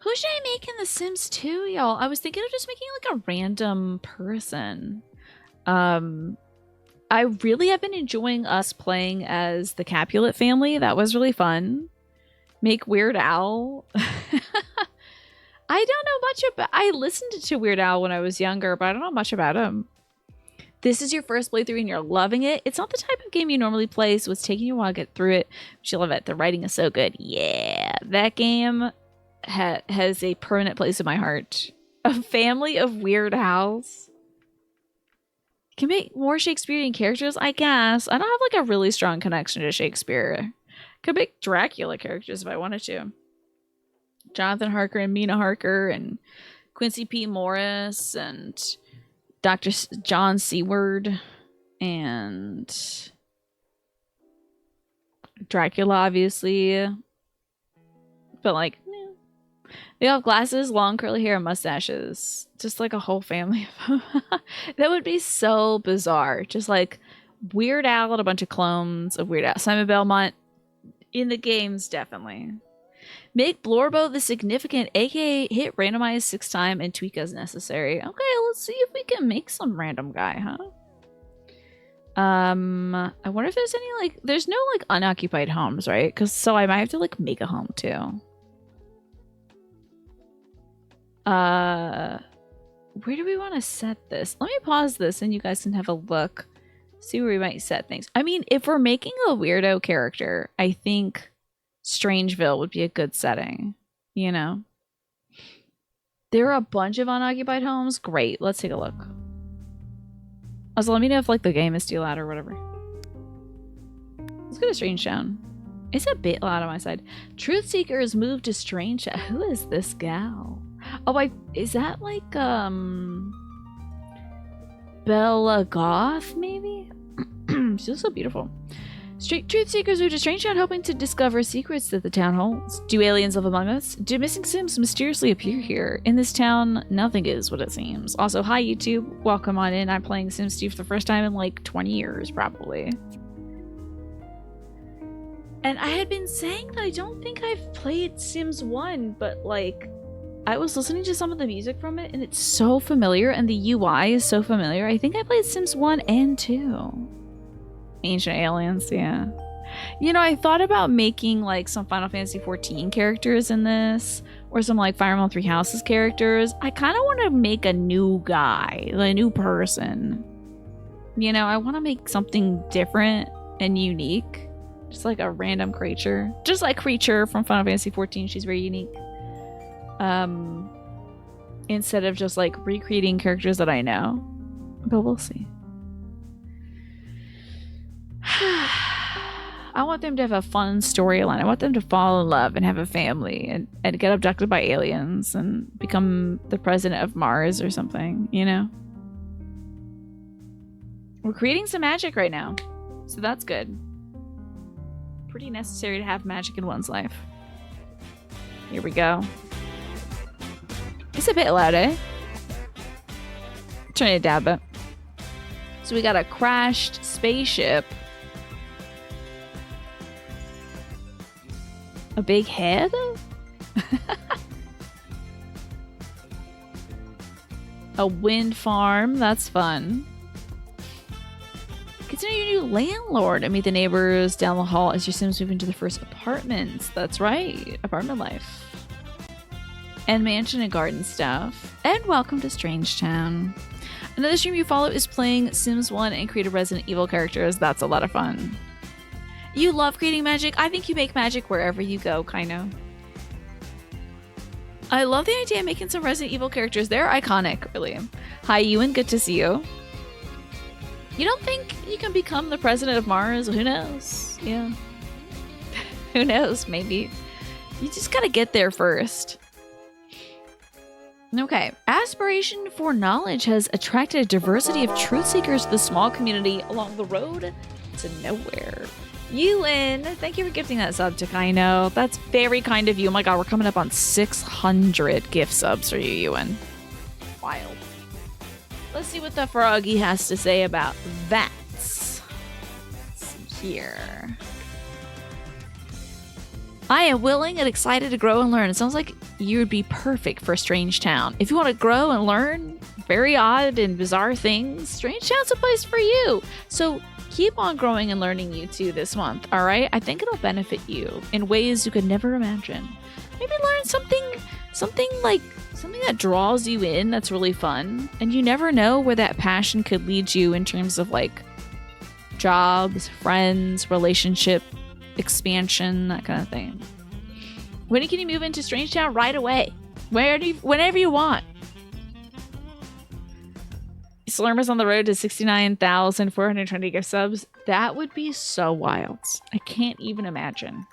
Who should I make in The Sims 2, y'all? I was thinking of just making like a random person. I really have been enjoying us playing as the Capulet family. That was really fun. Make Weird Al. I don't know much about. I listened to Weird Al when I was younger, but I don't know much about him. This is your first playthrough and you're loving it. It's not the type of game you normally play, so it's taking you a while to get through it. But you love it. The writing is so good. Yeah, that game has a permanent place in my heart. A family of Weird Als. Can make more Shakespearean characters, I guess. I don't have like a really strong connection to Shakespeare. Could make Dracula characters if I wanted to. Jonathan Harker and Mina Harker and Quincy P. Morris and Dr. John Seward and Dracula, obviously. But like, they all have glasses, long curly hair, and mustaches. Just like a whole family of them. That would be so bizarre. Just like Weird Al and a bunch of clones of Weird Al. Simon Belmont in the games, definitely. Make Blorbo the significant, aka hit randomize 6 times and tweak as necessary. Okay, let's see if we can make some random guy, huh? I wonder if there's any like, there's no like unoccupied homes, right? Because so I might have to like make a home too. Where do we want to set this? Let me pause this and you guys can have a look. See where we might set things. I mean, if we're making a weirdo character, I think Strangeville would be a good setting, you know? There are a bunch of unoccupied homes. Great. Let's take a look. Also, let me know if like the game is too loud or whatever. Let's go to Strangetown. It's a bit loud on my side. Truth Seekers moved to Strangetown. Who is this gal? Oh, is that like Bella Goth maybe? She looks so beautiful. Truth Seekers moved to Strangetown hoping to discover secrets that the town holds. Do aliens live among us? Do missing Sims mysteriously appear here? In this town, nothing is what it seems. Also, hi YouTube. Welcome on in. I'm playing Sims 2 for the first time in like 20 years, probably. And I had been saying that I don't think I've played Sims 1, but like, I was listening to some of the music from it and it's so familiar and the UI is so familiar. I think I played Sims 1 and 2. Ancient Aliens, yeah. You know, I thought about making like some Final Fantasy 14 characters in this, or some like Fire Emblem 3 Houses characters. I kind of want to make a new guy, like a new person. You know, I want to make something different and unique. Just like a random creature. Just like Creature from Final Fantasy 14, she's very unique. Instead of just like recreating characters that I know. But we'll see. I want them to have a fun storyline. I want them to fall in love and have a family and get abducted by aliens and become the president of Mars or something, you know? We're creating some magic right now, so that's good. Pretty necessary to have magic in one's life. Here we go. It's a bit loud, eh? Turn it down a bit. So we got a crashed spaceship. A big head? A wind farm. That's fun. Consider your new landlord and meet the neighbors down the hall as your Sims move into the first apartments. That's right. Apartment life. And mansion and garden stuff. And welcome to Strangetown. Another stream you follow is playing Sims 1 and create a Resident Evil characters. That's a lot of fun. You love creating magic? I think you make magic wherever you go, kind of. I love the idea of making some Resident Evil characters. They're iconic, really. Hi, Ewan. Good to see you. You don't think you can become the president of Mars? Who knows? Yeah. Who knows? Maybe. You just gotta get there first. Okay. Aspiration for knowledge has attracted a diversity of truth seekers to the small community along the road to nowhere. Ewan, thank you for gifting that sub to Kaino. That's very kind of you. Oh my god, we're coming up on 600 gift subs for you, Ewan. Wild. Let's see what the froggy has to say about that. Let's see here. I am willing and excited to grow and learn. It sounds like you would be perfect for Strange Town. If you want to grow and learn very odd and bizarre things, Strange Town's a place for you. So keep on growing and learning, you two, this month, all right? I think it'll benefit you in ways you could never imagine. Maybe learn something that draws you in that's really fun. And you never know where that passion could lead you in terms of like jobs, friends, relationship, expansion, that kind of thing. When can you move into Strange Town? Right away. Whenever you want. Slurmer's on the road to 69,420 gift subs. That would be so wild. I can't even imagine.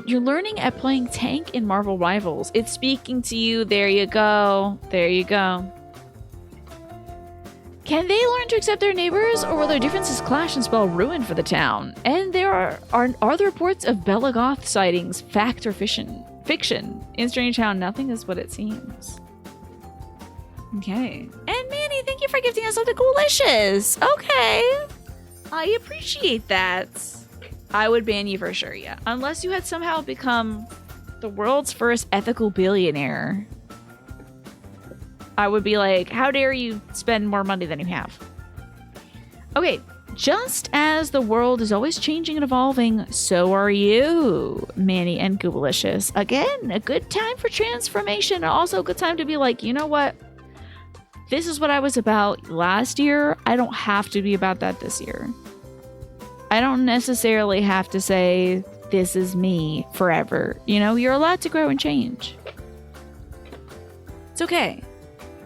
You're learning at playing tank in Marvel Rivals. It's speaking to you. There you go. There you go. Can they learn to accept their neighbors, or will their differences clash and spell ruin for the town? And there are the reports of Bella Goth sightings fact or fiction? In Strange Town, nothing is what it seems. Okay. And Manny, thank you for gifting us something coolicious. Okay. I appreciate that. I would ban you for sure, yeah. Unless you had somehow become the world's first ethical billionaire. I would be like, how dare you spend more money than you have? Okay, just as the world is always changing and evolving, so are you, Manny and Goobleicious. Again, a good time for transformation, and also a good time to be like, you know what? This is what I was about last year. I don't have to be about that this year. I don't necessarily have to say, this is me forever. You know, you're allowed to grow and change. It's okay.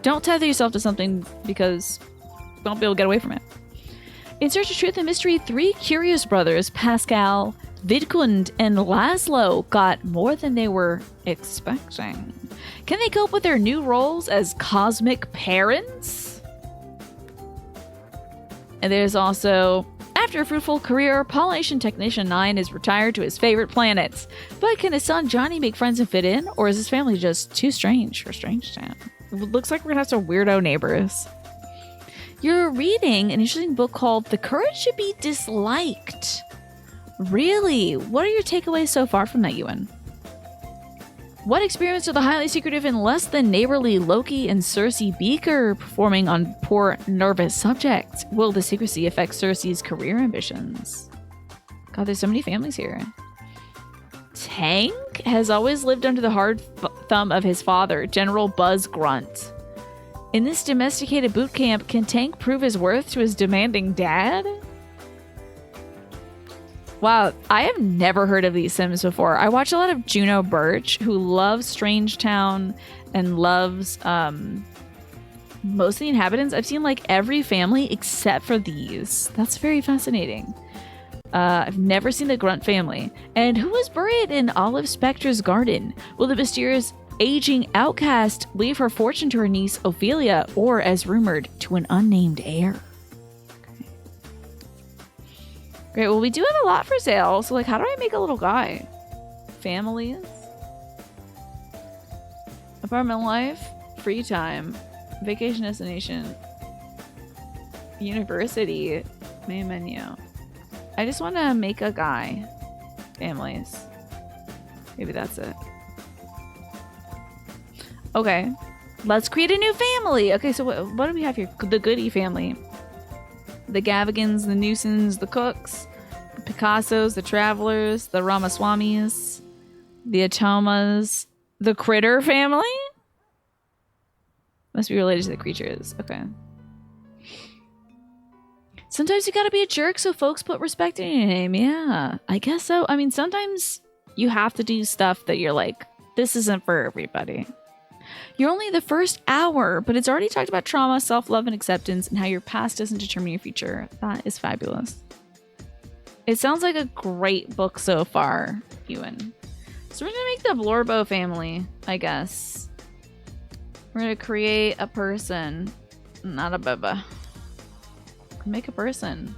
Don't tether yourself to something because you won't be able to get away from it. In Search of Truth and Mystery, 3 curious brothers, Pascal, Vidkund, and Laszlo, got more than they were expecting. Can they cope with their new roles as cosmic parents? And there's also, after a fruitful career, Pollination Technician 9 is retired to his favorite planets. But can his son Johnny make friends and fit in, or is his family just too strange for Strange Town? It looks like we're gonna have some weirdo neighbors. You're reading an interesting book called The Courage to Be Disliked. Really? What are your takeaways so far from that, Ewan? What experiments are the highly secretive and less than neighborly Loki and Cersei Beaker performing on poor, nervous subjects? Will the secrecy affect Cersei's career ambitions? God, there's so many families here. Tank has always lived under the hard thumb of his father, General Buzz Grunt. In this domesticated boot camp, can Tank prove his worth to his demanding dad? Wow, I have never heard of these Sims before. I watch a lot of Juno Birch, who loves Strange Town and loves most of the inhabitants. I've seen like every family except for these. That's very fascinating. I've never seen the Grunt family. And who was buried in Olive Specter's garden? Will the mysterious aging outcast leave her fortune to her niece Ophelia, or, as rumored, to an unnamed heir? Great, well, we do have a lot for sale, so, like, how do I make a little guy? Families? Apartment life? Free time? Vacation destination? University? Main menu. I just want to make a guy. Families. Maybe that's it. Okay. Let's create a new family! Okay, so what do we have here? The Goody family. The Gavigans, the Newsons, the Cooks, the Picassos, the Travelers, the Ramaswamis, the Atomas, the Critter family? Must be related to the creatures. Okay. Sometimes you gotta be a jerk so folks put respect in your name. Yeah, I guess so. I mean, sometimes you have to do stuff that you're like, this isn't for everybody. You're only the first hour, but it's already talked about trauma, self-love, and acceptance, and how your past doesn't determine your future. That is fabulous. It sounds like a great book so far, Ewan. So we're gonna make the Blorbo family, I guess. We're gonna create a person, not a baba. Make a person.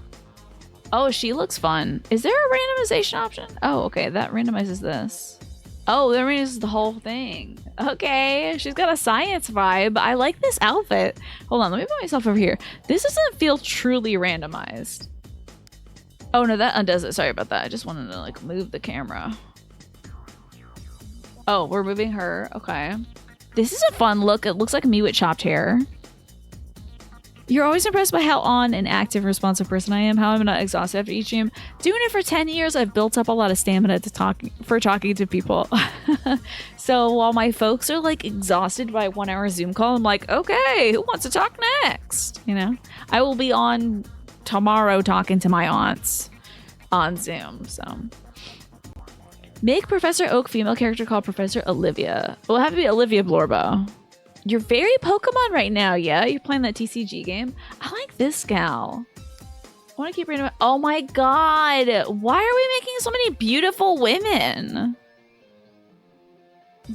Oh, she looks fun. Is there a randomization option? Oh, okay, that randomizes this. Oh, that randomizes the whole thing. Okay, she's got a science vibe. I like this outfit. Hold on, let me put myself over here. This doesn't feel truly randomized. Oh no, that undoes it. Sorry about that. I just wanted to like move the camera. Oh, we're moving her. Okay. This is a fun look. It looks like me with chopped hair. You're always impressed by how on and active and responsive person I am, how I'm not exhausted after each gym. Doing it for 10 years, I've built up a lot of stamina to talking to people. So while my folks are like exhausted by a 1 hour Zoom call, I'm like, okay, who wants to talk next? You know, I will be on tomorrow talking to my aunts on Zoom. So make Professor Oak female character called Professor Olivia. It will have to be Olivia Blorbo. You're very Pokemon right now, yeah? You're playing that TCG game? I like this gal. I want to keep reading about— oh my god! Why are we making so many beautiful women?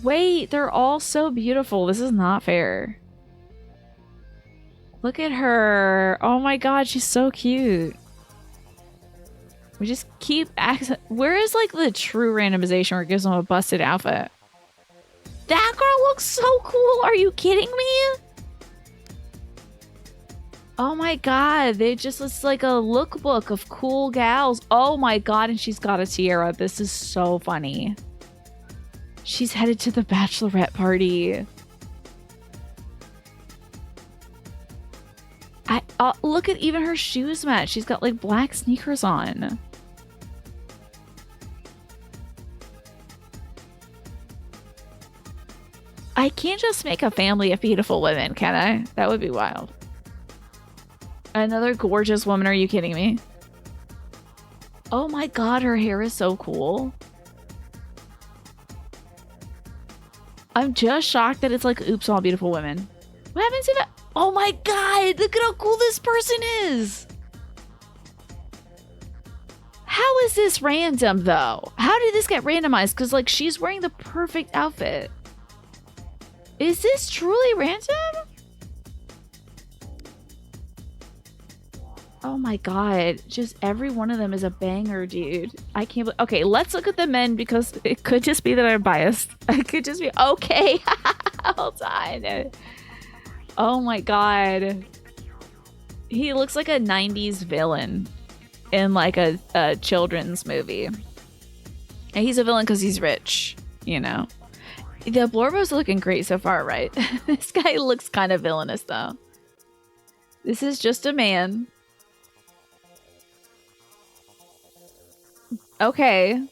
Wait, they're all so beautiful. This is not fair. Look at her. Oh my god, she's so cute. We just keep— where is like the true randomization where it gives them a busted outfit? That girl looks so cool. Are you kidding me? Oh my god. They just— it's like a lookbook of cool gals. Oh my god. And she's got a tiara. This is so funny. She's headed to the bachelorette party. Look at even her shoes match. She's got like black sneakers on. I can't just make a family of beautiful women, can I? That would be wild. Another gorgeous woman, are you kidding me? Oh my god, her hair is so cool. I'm just shocked that it's like, oops, all beautiful women. What happens to that? Oh my god, look at how cool this person is. How is this random though? How did this get randomized? Because like she's wearing the perfect outfit. Is this truly random? Oh my god. Just every one of them is a banger, dude. I can't believe— okay, let's look at the men because it could just be that I'm biased. It could just be— okay. Hold on. Oh my god. He looks like a 90s villain in like a children's movie. And he's a villain because he's rich, you know. The Blorbos are looking great so far, right? This guy looks kind of villainous, though. This is just a man. Okay.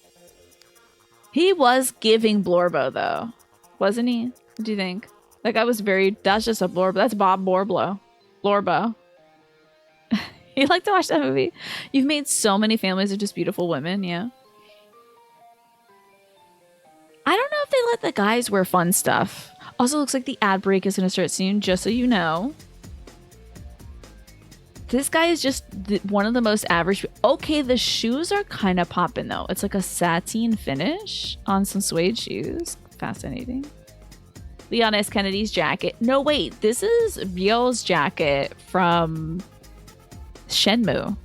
He was giving Blorbo, though. Wasn't he? What do you think? That guy was very— that's just a Blorbo. That's Bob Blorbo. Blorbo. You like to watch that movie? You've made so many families of just beautiful women, yeah. I don't know if they let the guys wear fun stuff. Also looks like the ad break is going to start soon, just so you know. This guy is just one of the most average— okay, the shoes are kind of popping though. It's like a sateen finish on some suede shoes. Fascinating. Leon S. Kennedy's jacket. No, wait. This is Ryo's jacket from Shenmue.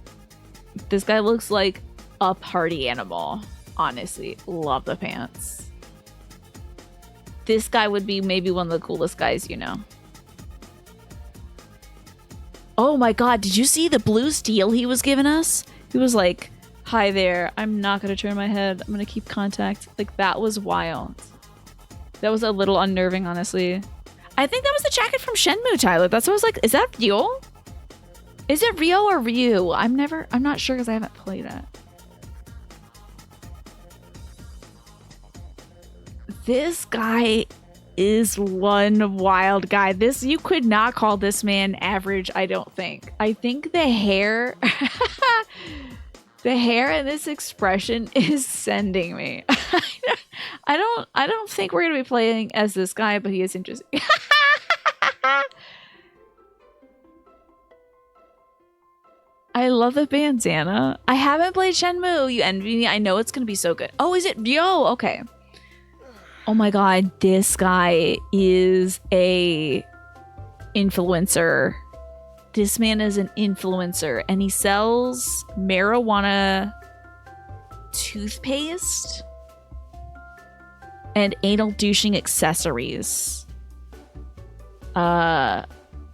This guy looks like a party animal. Honestly, love the pants. This guy would be maybe one of the coolest guys, you know. Oh my god, did you see the blue steel he was giving us? He was like, hi there, I'm not going to turn my head. I'm going to keep contact. Like, that was wild. That was a little unnerving, honestly. I think that was the jacket from Shenmue, Tyler. That's what I was like, is that Ryo? Is it Ryo or Ryu? I'm not sure because I haven't played it. This guy is one wild guy. This— you could not call this man average, I don't think. I think the hair the hair and this expression is sending me. I don't think we're gonna be playing as this guy, but he is interesting. I love the bandana. I haven't played Shenmue. You envy me. I know it's gonna be so good. Oh, is it Ryo? Okay. Oh my god, this guy is a influencer. This man is an influencer and he sells marijuana toothpaste and anal douching accessories. I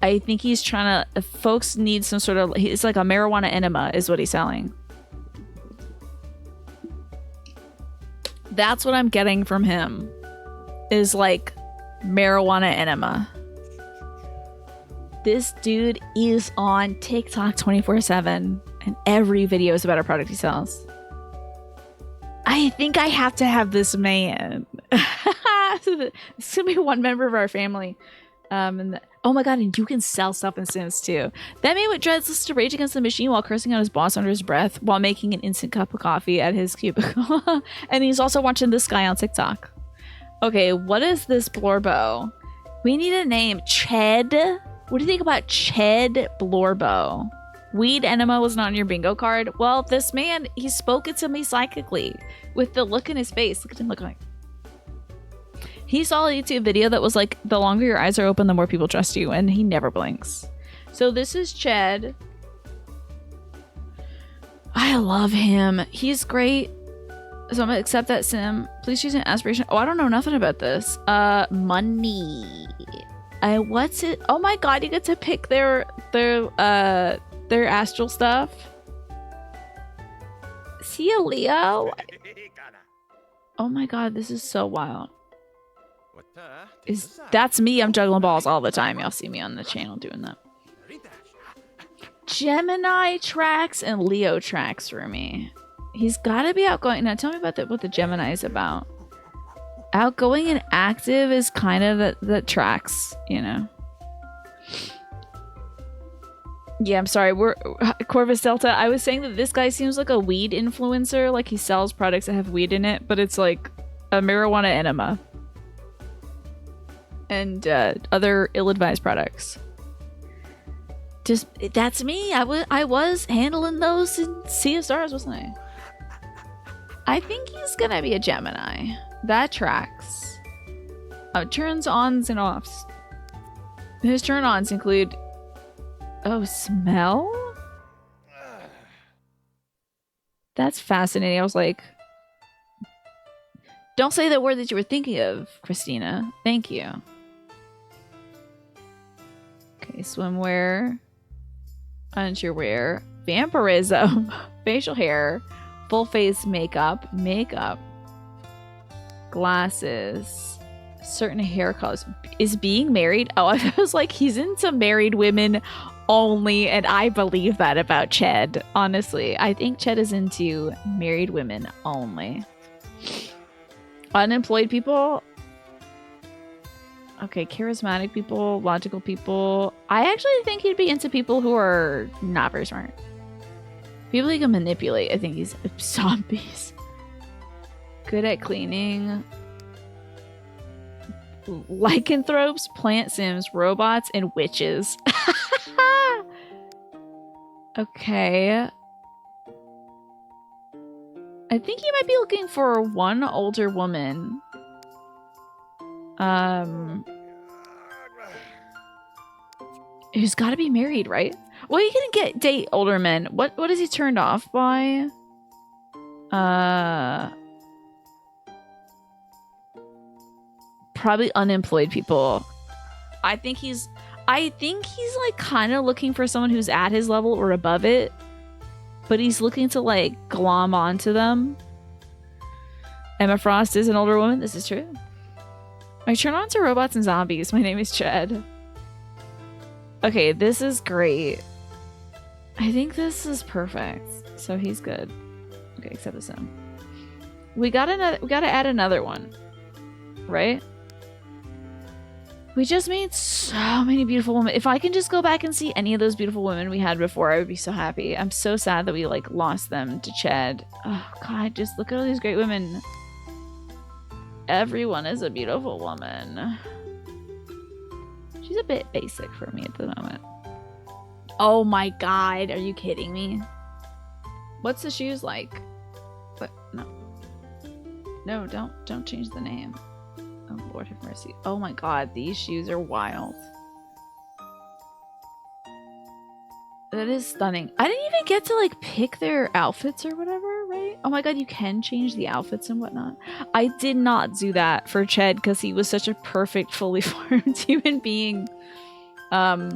think he's trying to— folks need some sort of— it's like a marijuana enema is what he's selling. That's what I'm getting from him. is like marijuana enema. This dude is on TikTok 24/7 and every video is about a product he sells. I think I have to have this man. It's gonna be one member of our family. Oh my god, and you can sell stuff in Sims too. That man with dreads listens to Rage Against the Machine while cursing out his boss under his breath while making an instant cup of coffee at his cubicle. And he's also watching this guy on TikTok. Okay, what is this Blorbo? We need a name. Ched? What do you think about Ched Blorbo? Weed enema was not on your bingo card. Well, this man, he spoke it to me psychically with the look in his face. Look at him looking like. He saw a YouTube video that was like, the longer your eyes are open, the more people trust you, and he never blinks. So this is Ched. I love him. He's great. So I'm gonna accept that sim. Please choose an aspiration. Oh, I don't know nothing about this. Money. What's it? Oh my god, you get to pick their astral stuff. See a Leo? Oh my god, this is so wild. That's me. I'm juggling balls all the time. Y'all see me on the channel doing that. Gemini tracks and Leo tracks for me. He's got to be outgoing. Now tell me about what the Gemini is about. Outgoing and active is kind of the tracks, you know. Yeah, I'm sorry. We're Corvus Delta. I was saying that this guy seems like a weed influencer. Like he sells products that have weed in it, but it's like a marijuana enema. And other ill-advised products. Just that's me. I was handling those in Sea of Stars, wasn't I? I think he's gonna be a Gemini. That tracks. Turns ons and offs. His turn-ons include smell? That's fascinating. I was like, don't say that word that you were thinking of, Christina. Thank you. Okay, swimwear, underwear, vampirism, facial hair, full face makeup, glasses, certain hair colors. Is being married? Oh, I was like, he's into married women only, and I believe that about Ched. Honestly, I think Ched is into married women only. Unemployed people. Okay, charismatic people, logical people. I actually think he'd be into people who are not very smart. People he can manipulate. I think he's zombies. Good at cleaning. Lycanthropes, plant sims, robots, and witches. Okay. I think he might be looking for one older woman. Who's got to be married, right? Well, you can date older men. What is he turned off by? Probably unemployed people. I think he's like kind of looking for someone who's at his level or above it, but he's looking to like glom onto them. Emma Frost is an older woman. This is true. I turn on to robots and zombies. My name is Ched. Okay, this is great. I think this is perfect. So he's good. Okay, except this him. We gotta add another one, right? We just made so many beautiful women. If I can just go back and see any of those beautiful women we had before, I would be so happy. I'm so sad that we like lost them to Ched. Oh god, just look at all these great women. Everyone is a beautiful woman. She's a bit basic for me at the moment. Oh my god, are you kidding me? What's the shoes like? What? No. No, don't change the name. Oh Lord have mercy. Oh my god, these shoes are wild. That is stunning. I didn't even get to like pick their outfits or whatever, right? Oh my god, you can change the outfits and whatnot. I did not do that for Ched because he was such a perfect, fully formed human being. Let's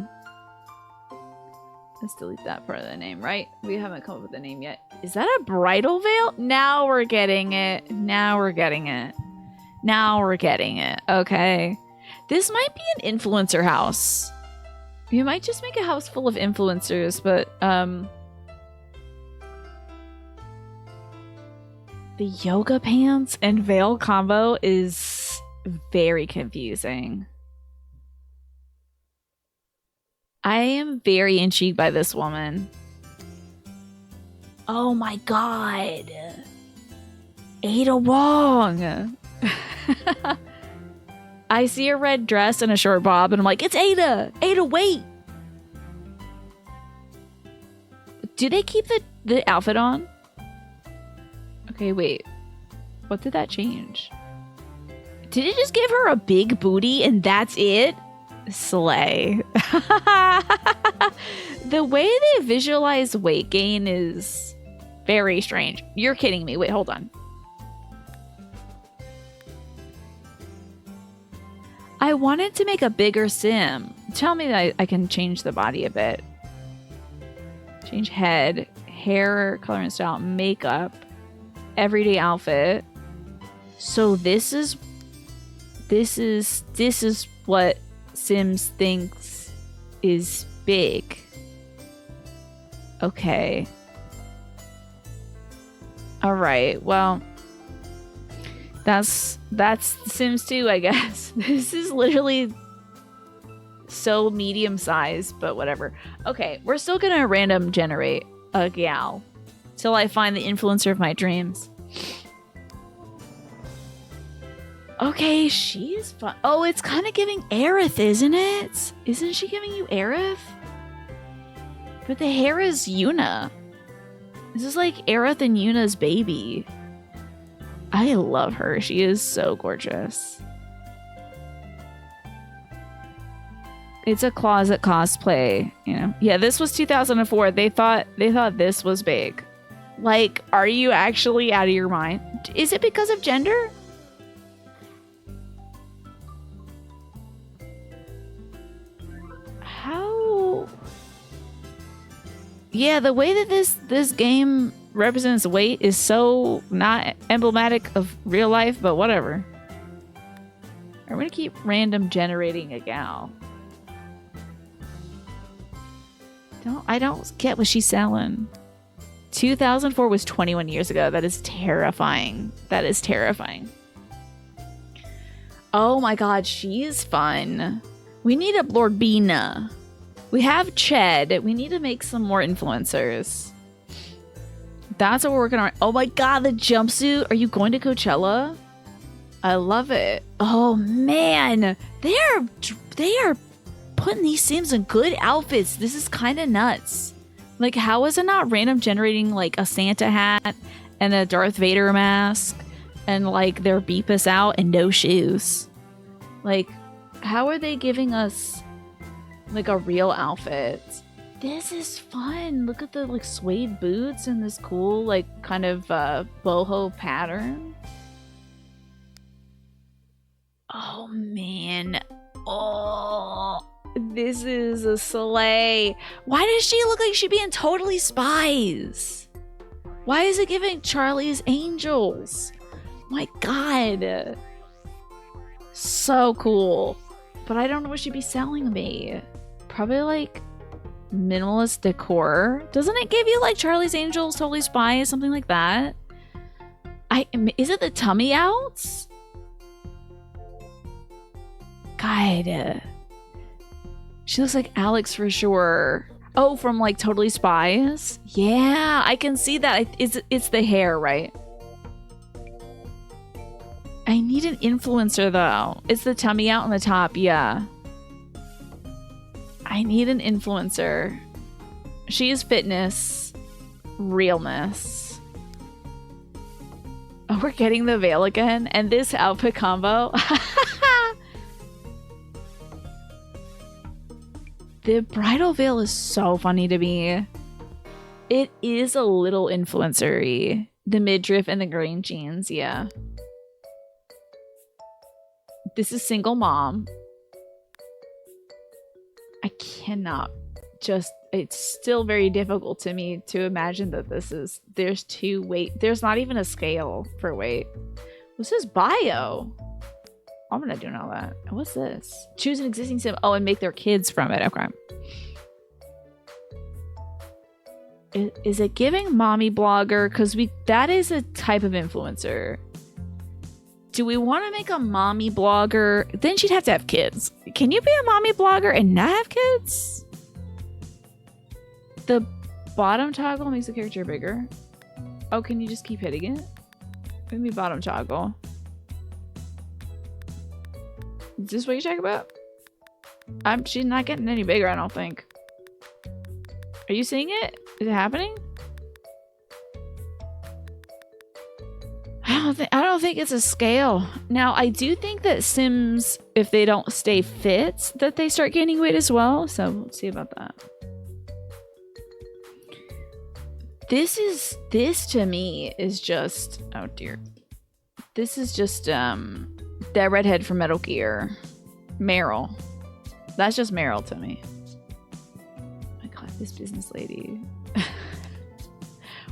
delete that part of the name, right? We haven't come up with a name yet. Is that a bridal veil? Now we're getting it. Now we're getting it. Now we're getting it. Okay. This might be an influencer house. You might just make a house full of influencers, but the yoga pants and veil combo is very confusing. I am very intrigued by this woman. Oh my god. Ada Wong. I see a red dress and a short bob and I'm like, it's Ada! Ada, wait! Do they keep the outfit on? Okay, wait. What did that change? Did it just give her a big booty and that's it? Slay. The way they visualize weight gain is very strange. You're kidding me. Wait, hold on. I wanted to make a bigger sim. Tell me that I can change the body a bit. Change head, hair, color and style, makeup, everyday outfit. So this is what Sims thinks is big. Okay. All right. Well, that's Sims 2, I guess. This is literally so medium sized, but whatever. Okay, we're still gonna random generate a gal till I find the influencer of my dreams. Okay, she is fun. Oh, it's kind of giving Aerith, isn't it? Isn't she giving you Aerith? But the hair is Yuna. This is like Aerith and Yuna's baby. I love her. She is so gorgeous. It's a closet cosplay, you know. Yeah, this was 2004. They thought this was big. Like, are you actually out of your mind? Is it because of gender? How? Yeah, the way that this game represents weight is so not emblematic of real life, but whatever. I'm gonna keep random generating a gal. I don't get what she's selling. 2004 was 21 years ago. That is terrifying. That is terrifying. Oh my god, she's fun. We need a Blorbina. We have Ched. We need to make some more influencers. That's what we're working on. Oh my god, the jumpsuit. Are you going to Coachella? I love it. Oh man. They are putting these Sims in good outfits. This is kind of nuts. Like, how is it not random generating like a Santa hat and a Darth Vader mask and like their beep us out and no shoes? Like, how are they giving us like a real outfit? This is fun. Look at the like suede boots and this cool like kind of boho pattern. Oh man. Oh, this is a sleigh. Why does she look like she'd be in Totally Spies? Why is it giving Charlie's Angels? My god. So cool. But I don't know what she'd be selling me. Probably like minimalist decor. Doesn't it give you like Charlie's Angels, Totally Spies, something like that? Is it the tummy outs? God. She looks like Alex for sure. Oh, from like Totally Spies? Yeah, I can see that. It's the hair, right? I need an influencer though. It's the tummy out on the top, yeah. I need an influencer. She is fitness, realness. Oh, we're getting the veil again, and this outfit combo. The bridal veil is so funny to me. It is a little influencer-y. The midriff and the green jeans, yeah. This is single mom. I cannot just, it's still very difficult to me to imagine that there's two weight. There's not even a scale for weight. What's his bio? I'm gonna do all that. What's this? Choose an existing sim. Oh, and make their kids from it. Okay. Is it giving mommy blogger? Because that is a type of influencer. Do we want to make a mommy blogger? Then she'd have to have kids. Can you be a mommy blogger and not have kids? The bottom toggle makes the character bigger. Oh, can you just keep hitting it? Give me bottom toggle. Is this what you're talking about? She's not getting any bigger, I don't think. Are you seeing it? Is it happening? I don't think it's a scale. Now, I do think that Sims, if they don't stay fit, that they start gaining weight as well. So we'll see about that. This to me is just, oh dear. This is just that redhead from Metal Gear. Meryl. That's just Meryl to me. Oh my god, this business lady.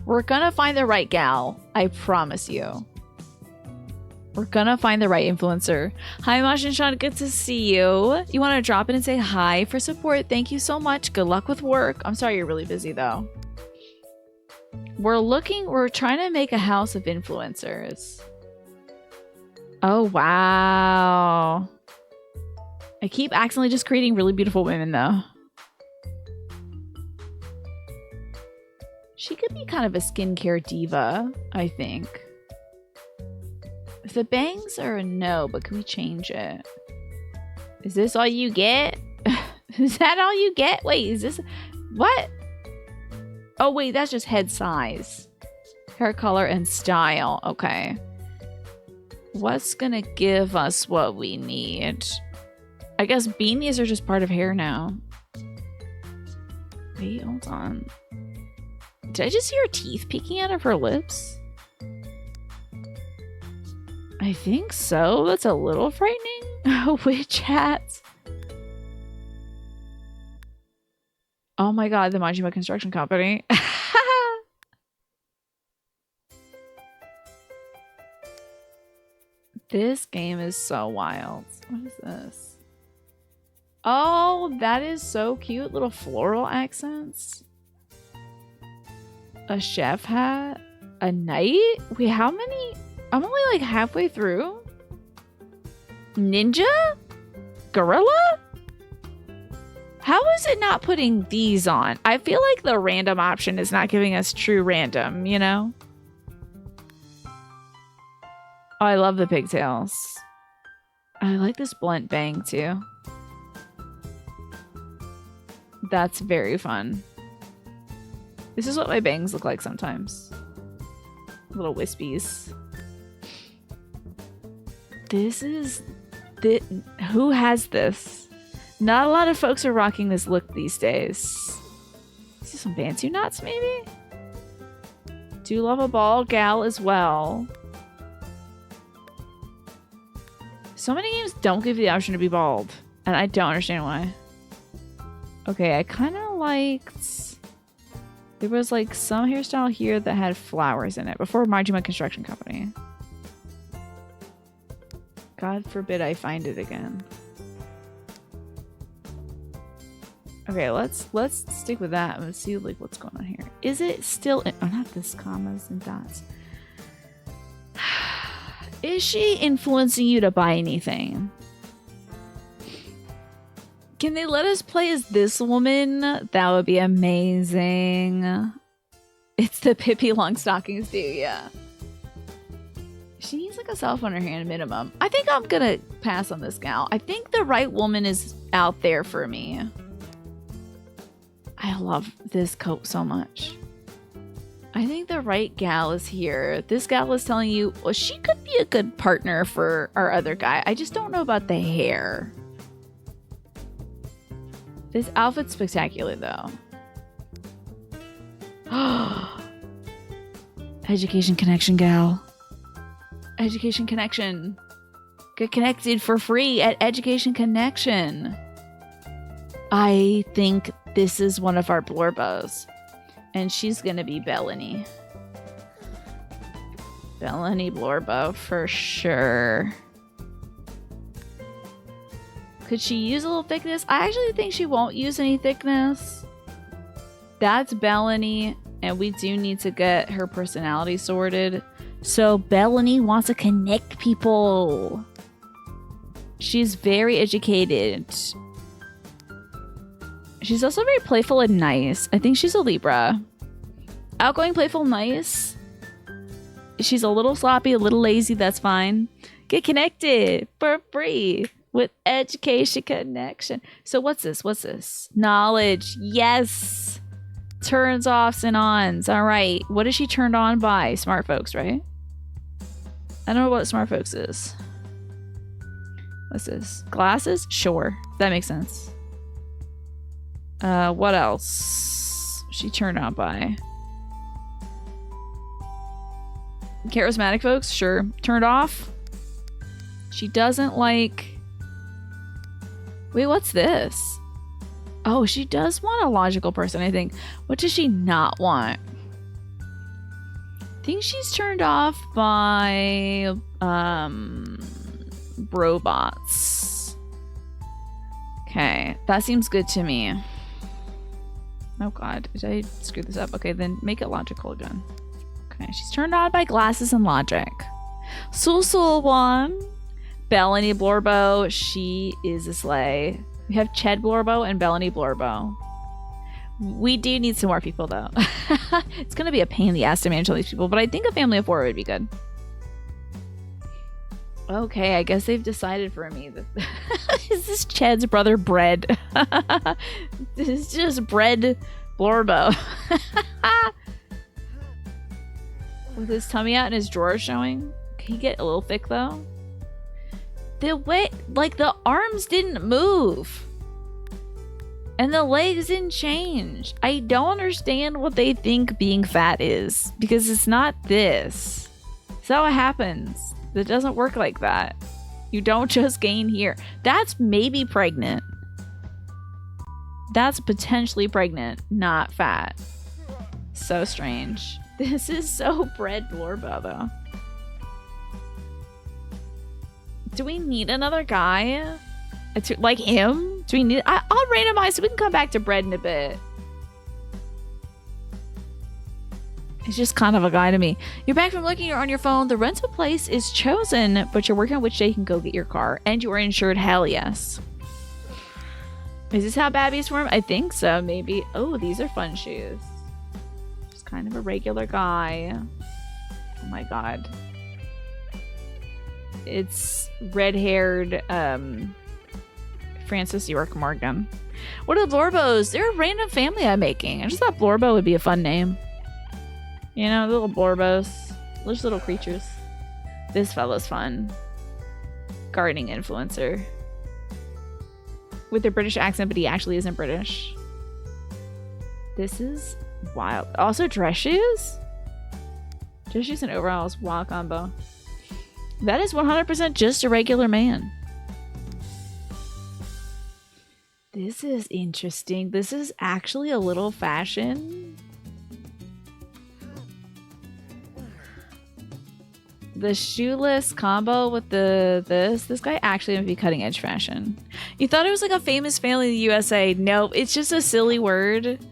We're gonna find the right gal. I promise you. We're gonna find the right influencer. Hi, Mosh and Sean. Good to see you. You want to drop in and say hi for support? Thank you so much. Good luck with work. I'm sorry you're really busy, though. We're trying to make a house of influencers. Oh, wow. I keep accidentally just creating really beautiful women, though. She could be kind of a skincare diva, I think. If the bangs are a no, but can we change it? Is this all you get? Is that all you get? Wait, is this... What? Oh, wait, that's just head size. Hair color and style. Okay. What's gonna give us what we need? I guess beanies are just part of hair now. Wait, hold on. Did I just hear teeth peeking out of her lips? I think so. That's a little frightening. Witch hats. Oh my god, the Majima Construction Company. This game is so wild. What is this? Oh, that is so cute. Little floral accents. A chef hat. A knight? Wait, how many? I'm only like halfway through. Ninja? Gorilla? How is it not putting these on? I feel like the random option is not giving us true random, you know? Oh, I love the pigtails. I like this blunt bang too. That's very fun. This is what my bangs look like sometimes. Little wispies. This is... Who has this? Not a lot of folks are rocking this look these days. See some Bantu knots, maybe? Do love a bald gal as well. So many games don't give you the option to be bald. And I don't understand why. Okay, I kind of liked... There was like some hairstyle here that had flowers in it before Majima Construction Company. God forbid I find it again. Okay, let's stick with that and see like what's going on here. Is it still in, oh, not this commas and dots. Is she influencing you to buy anything? Can they let us play as this woman? That would be amazing. It's the Pippi Longstockings, dude, yeah. She needs like a cell phone in her hand minimum. I think I'm gonna pass on this gal. I think the right woman is out there for me. I love this coat so much. I think the right gal is here. This gal is telling you, well, she could be a good partner for our other guy. I just don't know about the hair. This outfit's spectacular, though. Education connection, gal. Education connection. Get connected for free at Education Connection. I think this is one of our Blorbos. And she's gonna be Bellany. Bellany Blorbo for sure. Could she use a little thickness? I actually think she won't use any thickness. That's Bellany, and we do need to get her personality sorted. So Bellany wants to connect people. She's very educated. She's also very playful and nice. I think she's a Libra. Outgoing, playful, nice. She's a little sloppy, a little lazy. That's fine. Get connected for free with education connection. So what's this? What's this? Knowledge. Yes. Turns offs and ons. All right. What is she turned on by? Smart folks, right? I don't know what smart folks is. What's this? Glasses? Sure. That makes sense. What else? She turned on by. Charismatic folks? Sure. Turned off? She doesn't like... Wait, what's this? Oh, she does want a logical person, I think. What does she not want? I think she's turned off by... robots. Okay, that seems good to me. Oh god, did I screw this up? Okay, then make it logical again. Okay, she's turned on by glasses and logic. Sul Bellany Blorbo, she is a slay. We have Ched Blorbo and Bellany Blorbo. We do need some more people though. It's gonna be a pain in the ass to manage all these people, but I think a family of 4 would be good. Okay, I guess they've decided for me that is this Ched's brother Bread? This is just Bread Blorbo. With his tummy out and his drawers showing. Can he get a little thick though? The way, like the arms didn't move. And the legs didn't change. I don't understand what they think being fat is. Because it's not this. That's how it happens. It doesn't work like that. You don't just gain here. That's maybe pregnant. That's potentially pregnant, not fat. So strange. This is so Bread Blorbo though. Do we need another guy? Like him? Do we need... I'll randomize so we can come back to Bread in a bit. He's just kind of a guy to me. You're back from looking on your phone. The rental place is chosen, but you're working on which day you can go get your car. And you are insured. Hell yes. Is this how Babbies form? I think so, maybe. Oh, these are fun shoes. Just kind of a regular guy. Oh my god. It's red-haired Francis York Morgan. What are the Blorbos? They're a random family I'm making. I just thought Blorbo would be a fun name. You know, the little Blorbos. Those little creatures. This fellow's fun. Gardening influencer. With a British accent, but he actually isn't British. This is wild. Also, dress shoes? Dress shoes and overalls. Wild combo. That is 100% just a regular man. This is interesting. This is actually a little fashion. The shoeless combo with this guy actually might be cutting edge fashion. You thought it was like a famous family in the USA. Nope, it's just a silly word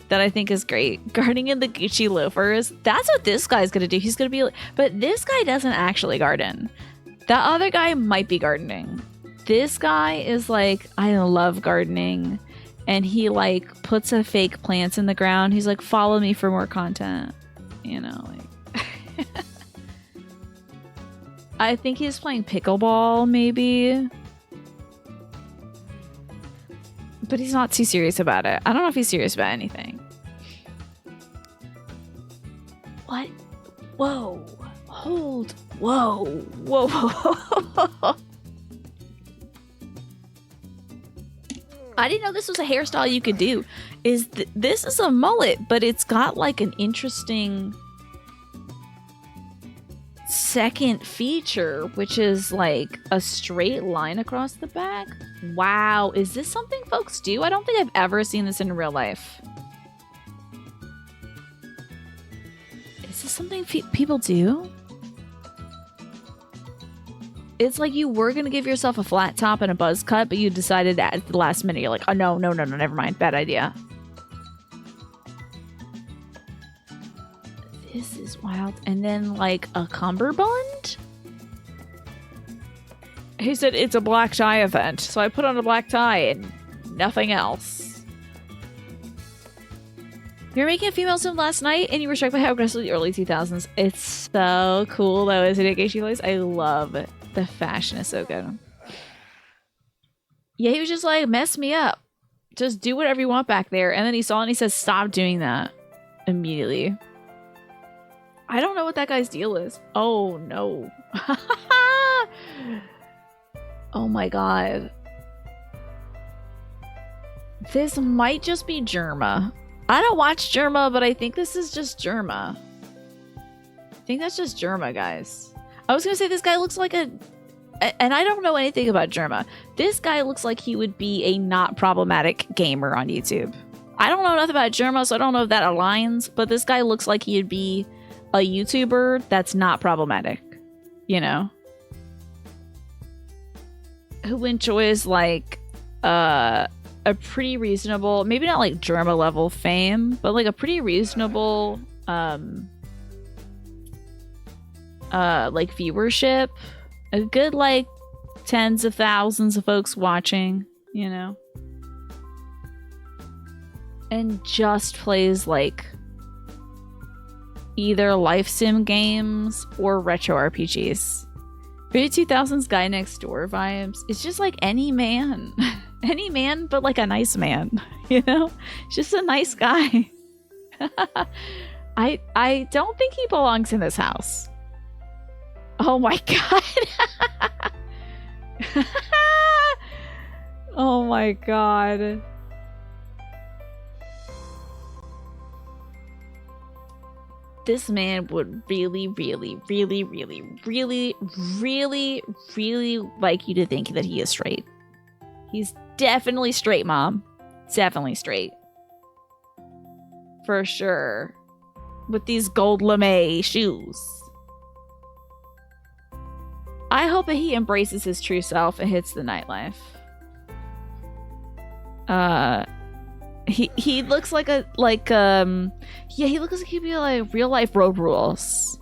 that I think is great. Gardening in the Gucci loafers. That's what this guy's gonna do. He's gonna be like, but this guy doesn't actually garden. That other guy might be gardening. This guy is like, I love gardening. And he like puts a fake plants in the ground. He's like, follow me for more content. You know, like I think he's playing pickleball, maybe. But he's not too serious about it. I don't know if he's serious about anything. What? Whoa. Hold. Whoa. Whoa. I didn't know this was a hairstyle you could do. This is a mullet, but it's got like an interesting second feature, which is like a straight line across the back. Wow, is this something folks do? I don't think I've ever seen this in real life. Is this something people do? It's like you were gonna give yourself a flat top and a buzz cut, but you decided at the last minute, you're like, oh no, never mind. Bad idea. This is wild. And then like a cummerbund? He said it's a black tie event, so I put on a black tie and nothing else. You're making a female sim last night and you were struck by how aggressively early 2000s. It's so cool though, isn't it, Geishi Boys? I love it. The fashion is so good. Yeah, he was just like, mess me up. Just do whatever you want back there. And then he saw it and he says, stop doing that. Immediately. I don't know what that guy's deal is. Oh, no. Oh my god. This might just be Germa. I don't watch Germa, but I think this is just Germa. I think that's just Germa, guys. I was gonna say this guy looks like a... And I don't know anything about Germa. This guy looks like he would be a not problematic gamer on YouTube. I don't know nothing about Germa, so I don't know if that aligns, but this guy looks like he'd be a YouTuber that's not problematic. You know? Who enjoys, like, a pretty reasonable... Maybe not, like, Germa level fame, but, like, a pretty reasonable... like viewership, a good like tens of thousands of folks watching, you know, and just plays like either life sim games or retro RPGs. Very 2000s guy next door vibes. It's just like any man, any man, but like a nice man, you know, just a nice guy. I don't think he belongs in this house. Oh my god. Oh my god. This man would really like you to think that he is straight. He's definitely straight, Mom. Definitely straight. For sure. With these gold lame shoes. I hope that he embraces his true self and hits the nightlife. He looks like yeah, he looks like he'd be like real life Road Rules.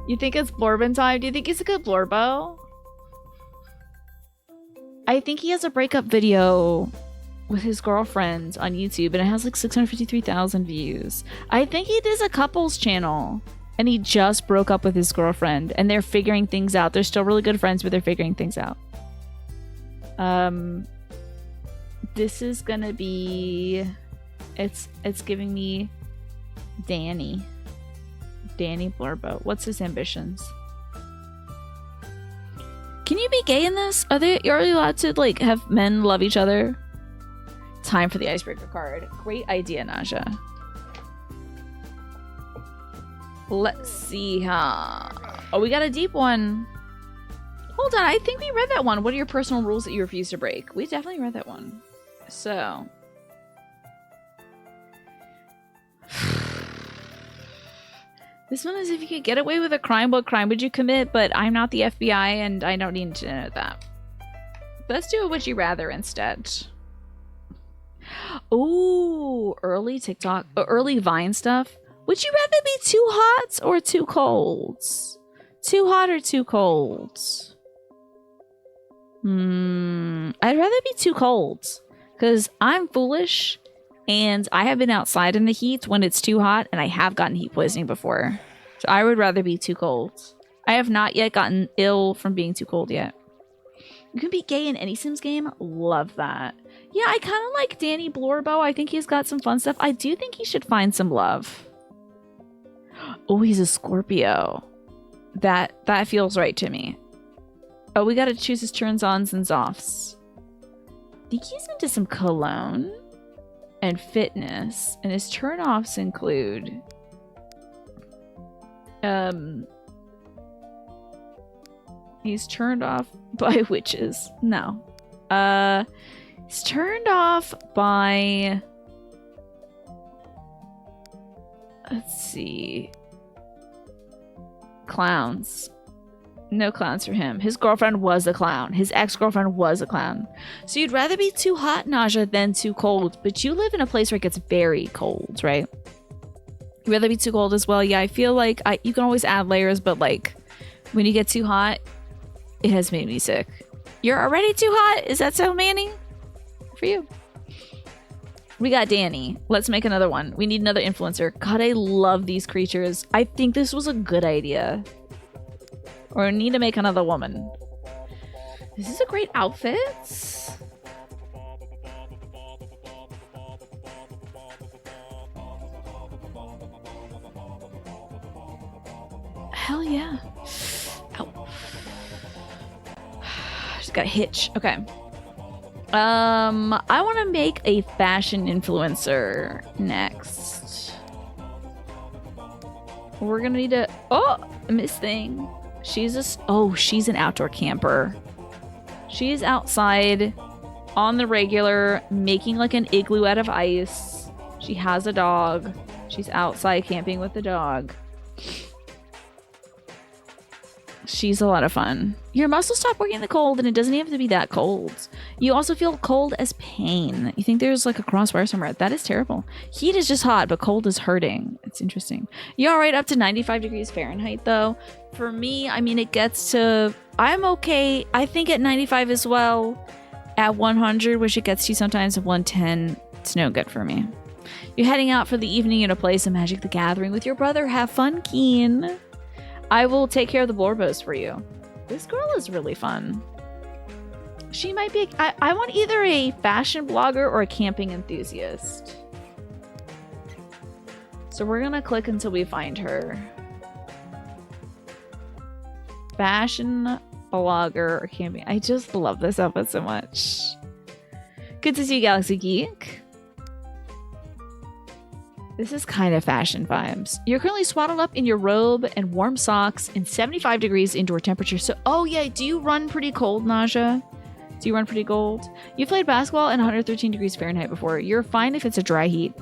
You think it's Blorbin time? Do you think he's a good Blorbo? I think he has a breakup video with his girlfriend on YouTube and it has like 653,000 views. I think he does a couples channel. And he just broke up with his girlfriend and they're figuring things out. They're still really good friends, but they're figuring things out. This is gonna be... It's giving me Danny. Danny Blorbo. What's his ambitions? Can you be gay in this? Are you allowed to like have men love each other? Time for the icebreaker card. Great idea, Naja. Let's see, huh? Oh, we got a deep one. Hold on, I think we read that one. What are your personal rules that you refuse to break? We definitely read that one. So. This one is if you could get away with a crime, what crime would you commit? But I'm not the FBI and I don't need to know that. Let's do a would you rather instead. Ooh, early TikTok, early Vine stuff. Would you rather be too hot or too cold? Too hot or too cold? I'd rather be too cold. Because I'm foolish and I have been outside in the heat when it's too hot and I have gotten heat poisoning before. So I would rather be too cold. I have not yet gotten ill from being too cold yet. You can be gay in any Sims game? Love that. Yeah, I kind of like Danny Blorbo. I think he's got some fun stuff. I do think he should find some love. Oh, he's a Scorpio. That feels right to me. Oh, we gotta choose his turns-ons and offs. I think he's into some cologne and fitness. And his turn-offs include... He's turned off by witches. No. He's turned off by... Let's see. Clowns. No clowns for him. His girlfriend was a clown. His ex-girlfriend was a clown. So you'd rather be too hot, Naja, than too cold. But you live in a place where it gets very cold, right? You'd rather be too cold as well. Yeah, I feel like you can always add layers, but like when you get too hot, it has made me sick. You're already too hot? Is that so, Manny? For you. We got Danny. Let's make another one. We need another influencer. God, I love these creatures. I think this was a good idea. Or we need to make another woman. This is a great outfit. Hell yeah. Ow. Just got a hitch. Okay. I want to make a fashion influencer next. We're gonna need to. Oh, Miss Thing. She's an outdoor camper. She is outside on the regular, making like an igloo out of ice. She has a dog. She's outside camping with the dog. She's a lot of fun. Your muscles stop working in the cold, and it doesn't have to be that cold. You also feel cold as pain. You think there's like a crossbar somewhere. That is terrible. Heat is just hot, but cold is hurting. It's interesting. You all right up to 95 degrees Fahrenheit, though? For me, I mean, it gets to... I'm okay. I think at 95 as well. At 100, which it gets to sometimes at 110, it's no good for me. You're heading out for the evening to play some Magic the Gathering with your brother. Have fun, Keen. I will take care of the Blorbos for you. This girl is really fun. She might be... I want either a fashion blogger or a camping enthusiast. So we're gonna click until we find her. Fashion blogger or camping. I just love this outfit so much. Good to see you, Galaxy Geek. This is kind of fashion vibes. You're currently swaddled up in your robe and warm socks in 75 degrees indoor temperature. So, oh yeah, do you run pretty cold, Naja? Do you run pretty cold? You played basketball in 113 degrees Fahrenheit before. You're fine if it's a dry heat.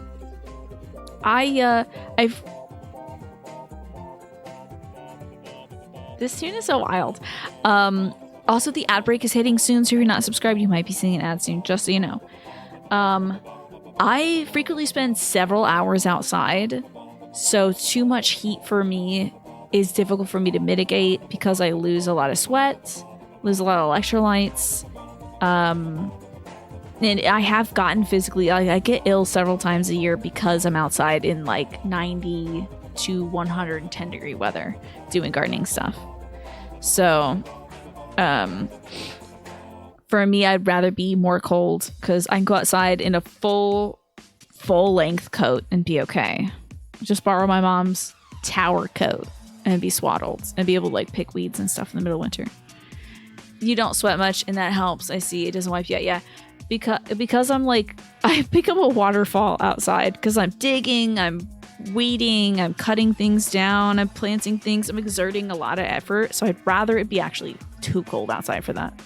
This tune is so wild. Also, the ad break is hitting soon, so if you're not subscribed, you might be seeing an ad soon, just so you know. I frequently spend several hours outside, so too much heat for me is difficult for me to mitigate because I lose a lot of sweat, lose a lot of electrolytes, and I have gotten physically, I get ill several times a year because I'm outside in like 90 to 110 degree weather doing gardening stuff. So, for me, I'd rather be more cold because I can go outside in a full length coat and be okay. Just borrow my mom's tower coat and be swaddled and be able to like pick weeds and stuff in the middle of winter. You don't sweat much and that helps. I see. It doesn't wipe you out. Yeah. Because I'm like, I become a waterfall outside because I'm digging, I'm weeding, I'm cutting things down, I'm planting things, I'm exerting a lot of effort. So I'd rather it be actually too cold outside for that.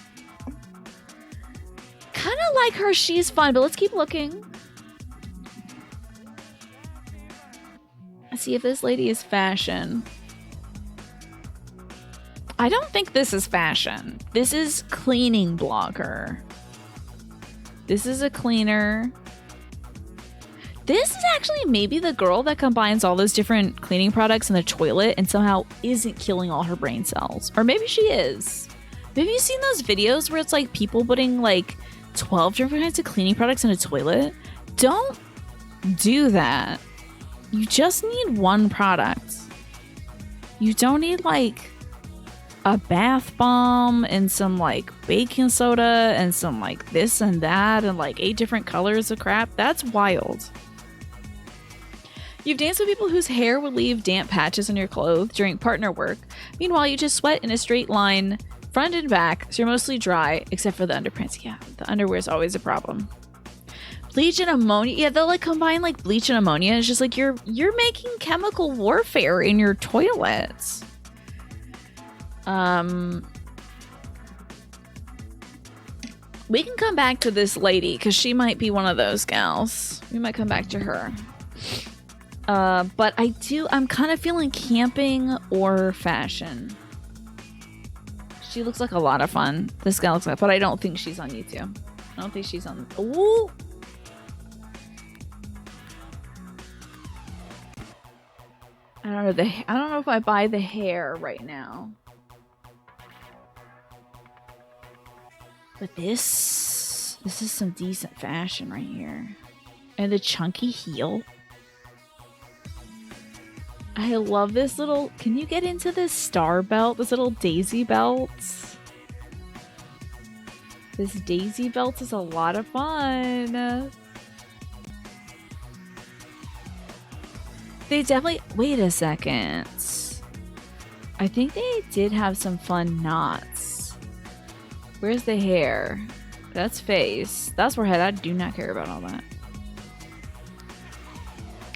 Kind of like her. She's fun, but let's keep looking. Let's see if this lady is fashion. I don't think this is fashion. This is cleaning blogger. This is a cleaner. This is actually maybe the girl that combines all those different cleaning products in the toilet and somehow isn't killing all her brain cells. Or maybe she is. Have you seen those videos where it's like people putting like 12 different kinds of cleaning products in a toilet? Don't do that. You just need one product. You don't need like a bath bomb and some like baking soda and some like this and that and like 8 different colors of crap. That's wild. You've danced with people whose hair would leave damp patches on your clothes during partner work. Meanwhile, you just sweat in a straight line front and back, so you're mostly dry, except for the underpants. Yeah, the underwear is always a problem. Bleach and ammonia. Yeah, they'll like combine like bleach and ammonia. It's just like you're making chemical warfare in your toilets. We can come back to this lady because she might be one of those gals. We might come back to her. But I'm kind of feeling camping or fashion. She looks like a lot of fun. This guy looks like, but I don't think she's on YouTube. I don't think she's on. Ooh. I don't know. I don't know if I buy the hair right now. But this is some decent fashion right here. And the chunky heel. I love this little... Can you get into this star belt? This little daisy belt? This daisy belt is a lot of fun. They definitely... Wait a second. I think they did have some fun knots. Where's the hair? That's face. That's forehead. I do not care about all that.